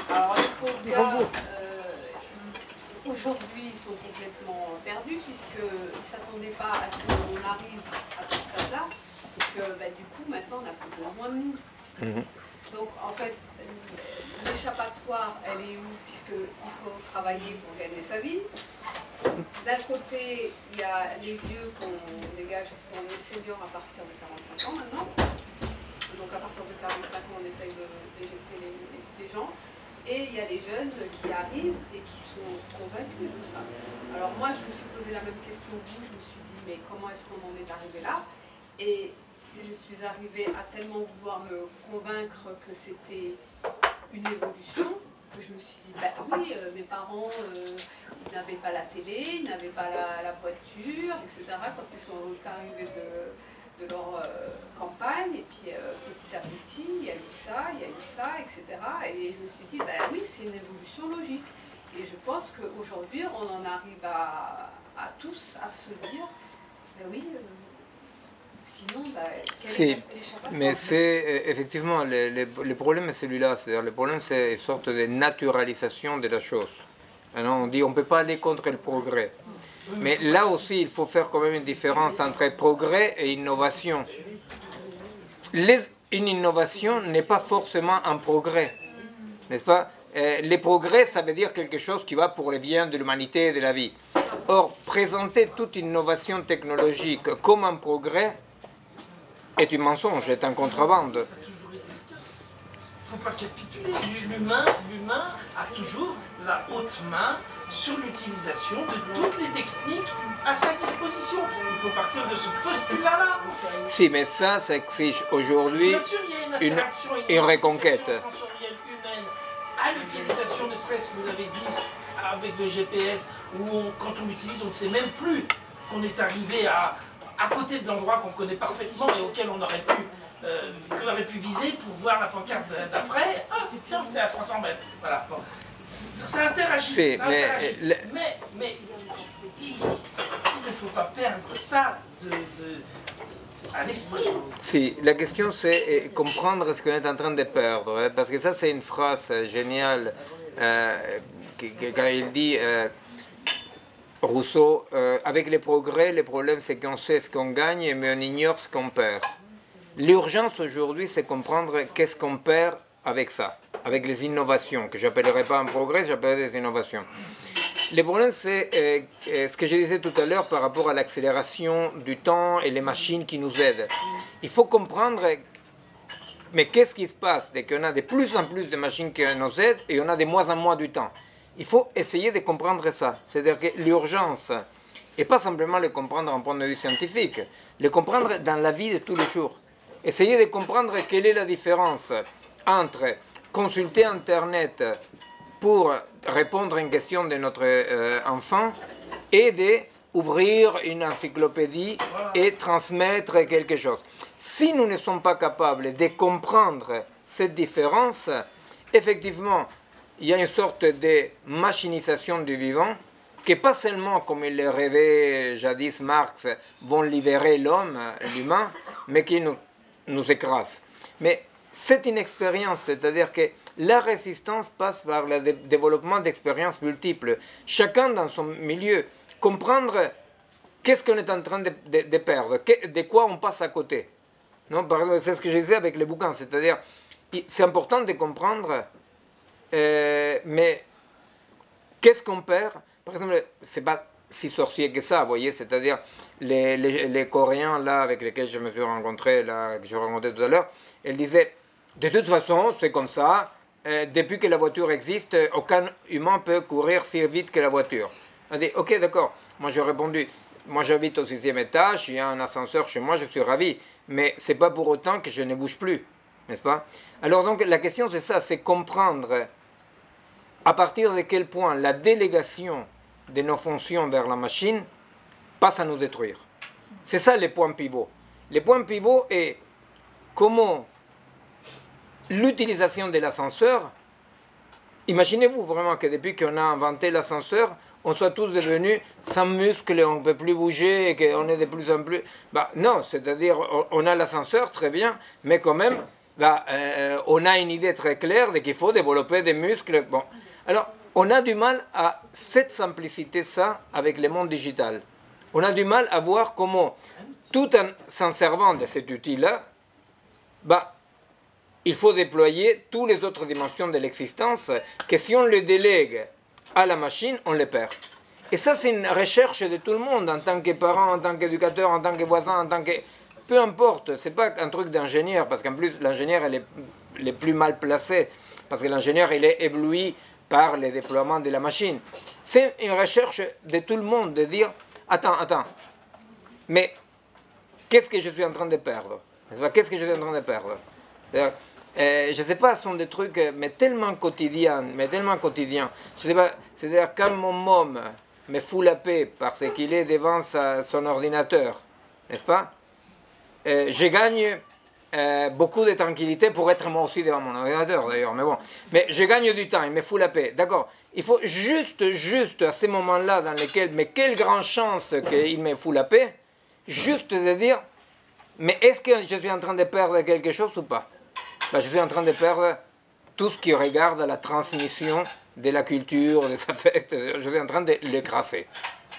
Alors les pauvres gars, aujourd'hui, ils sont complètement perdus puisqu'ils ne s'attendaient pas à ce qu'on arrive à ce stade-là. Et que bah, du coup, maintenant, on n'a plus besoin de nous. Donc, en fait, l'échappatoire, elle est où? Puisqu'il faut travailler pour gagner sa vie. D'un côté, il y a les vieux qu'on dégage parce qu'on est senior à partir de 45 ans maintenant. Donc, à partir de 45 ans, on essaye d'éjecter les gens. Et il y a les jeunes qui arrivent et qui sont convaincus de ça. Alors moi, je me suis posé la même question que vous, je me suis dit, mais comment est-ce qu'on en est arrivé là? Et je suis arrivée à tellement vouloir me convaincre que c'était une évolution, je me suis dit, bah oui, mes parents, ils n'avaient pas la télé, ils n'avaient pas la voiture, etc. quand ils sont arrivés de leur campagne. Et puis petit à petit, il y a eu ça, etc. Et je me suis dit, bah oui, c'est une évolution logique. Et je pense qu'aujourd'hui, on en arrive à tous à se dire, bah oui, sinon, mais c'est effectivement, le problème est celui-là, c'est-à-dire le problème c'est une sorte de naturalisation de la chose. Alors on dit on ne peut pas aller contre le progrès. Mais là aussi, il faut faire quand même une différence entre progrès et innovation. Une innovation n'est pas forcément un progrès, n'est-ce pas? Les progrès, ça veut dire quelque chose qui va pour le bien de l'humanité et de la vie. Or, présenter toute innovation technologique comme un progrès est un mensonge, est un contrebande. Il ne faut pas capituler. L'humain a toujours la haute main sur l'utilisation de toutes les techniques à sa disposition. Il faut partir de ce postulat-là. Si, mais ça exige aujourd'hui une reconquête. Sensorielle humaine à l'utilisation, ne serait-ce que vous avez dit avec le GPS, où quand on l'utilise, on ne sait même plus qu'on est arrivé à côté de l'endroit qu'on connaît parfaitement et auquel on aurait pu viser pour voir la pancarte d'après. Ah, tiens, c'est à 300 mètres. Voilà. Bon. Ça interagit. Mais il ne faut pas perdre ça à l'esprit. Si, la question c'est comprendre ce qu'on est en train de perdre. Hein, parce que ça, c'est une phrase géniale quand il dit... Rousseau, avec les progrès, le problème c'est qu'on sait ce qu'on gagne, mais on ignore ce qu'on perd. L'urgence aujourd'hui, c'est comprendre qu'est-ce qu'on perd avec ça, avec les innovations, que je n'appellerai pas un progrès, j'appellerai des innovations. Le problème, c'est ce que je disais tout à l'heure par rapport à l'accélération du temps et les machines qui nous aident. Il faut comprendre, mais qu'est-ce qui se passe dès qu'on a de plus en plus de machines qui nous aident et on a de moins en moins du temps. Il faut essayer de comprendre ça. C'est-à-dire que l'urgence, et pas simplement le comprendre d'un point de vue scientifique, le comprendre dans la vie de tous les jours. Essayer de comprendre quelle est la différence entre consulter Internet pour répondre à une question de notre enfant et d'ouvrir une encyclopédie et transmettre quelque chose. Si nous ne sommes pas capables de comprendre cette différence, effectivement, il y a une sorte de machinisation du vivant qui, pas seulement, comme il le rêvait jadis Marx, vont libérer l'homme, l'humain, mais qui nous écrase. Mais c'est une expérience, c'est-à-dire que la résistance passe par le développement d'expériences multiples. Chacun dans son milieu, comprendre qu'est-ce qu'on est en train de perdre, de quoi on passe à côté. C'est ce que je disais avec les bouquins, c'est-à-dire c'est important de comprendre... mais qu'est-ce qu'on perd? Par exemple, c'est pas si sorcier que ça, vous voyez, c'est-à-dire les Coréens là avec lesquels je me suis rencontré, là, que je rencontrais tout à l'heure, ils disaient de toute façon c'est comme ça, depuis que la voiture existe, aucun humain peut courir si vite que la voiture. On dit ok d'accord, moi j'ai répondu, moi j'habite au 6e étage, il y a un ascenseur chez moi, je suis ravi, mais c'est pas pour autant que je ne bouge plus, n'est-ce pas? Alors donc la question c'est ça, c'est comprendre à partir de quel point la délégation de nos fonctions vers la machine passe à nous détruire. C'est ça le point pivot. Le point pivot est comment l'utilisation de l'ascenseur, imaginez-vous vraiment que depuis qu'on a inventé l'ascenseur, on soit tous devenus sans muscles, on ne peut plus bouger, et qu'on est de plus en plus... Bah, non, c'est-à-dire on a l'ascenseur, très bien, mais quand même, on a une idée très claire de qu'il faut développer des muscles. Bon. Alors, on a du mal à cette simplicité, ça, avec le monde digital. On a du mal à voir comment, tout en s'en servant de cet outil-là, il faut déployer toutes les autres dimensions de l'existence, que si on le délègue à la machine, on les perd. Et ça, c'est une recherche de tout le monde, en tant que parent, en tant qu'éducateur, en tant que voisin, en tant que... Peu importe, c'est pas un truc d'ingénieur, parce qu'en plus, l'ingénieur, il est plus mal placé, parce que l'ingénieur, il est ébloui par le déploiement de la machine. C'est une recherche de tout le monde, de dire, attends, mais qu'est-ce que je suis en train de perdre? Qu'est-ce que je suis en train de perdre? je ne sais pas, ce sont des trucs mais tellement quotidiens, Je sais pas, c'est-à-dire quand mon môme me fout la paix parce qu'il est devant son ordinateur, n'est-ce pas? Je gagne beaucoup de tranquillité pour être moi aussi devant mon ordinateur d'ailleurs, mais bon. Mais je gagne du temps, il me fout la paix, d'accord? Il faut juste à ces moments-là dans lesquels, mais quelle grande chance qu'il me fout la paix, juste de dire, mais est-ce que je suis en train de perdre quelque chose ou pas? Ben, je suis en train de perdre tout ce qui regarde à la transmission de la culture, des affects, je suis en train de l'écraser.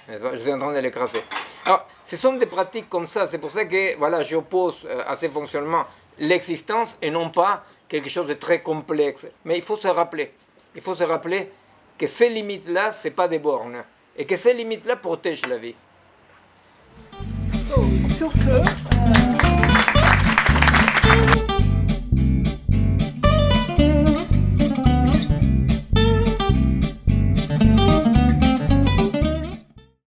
Je suis en train de l'écraser. Alors, ce sont des pratiques comme ça, c'est pour ça que voilà, j'oppose à ces fonctionnements l'existence et non pas quelque chose de très complexe. Mais il faut se rappeler que ces limites-là, ce n'est pas des bornes, et que ces limites-là protègent la vie. Sur ce...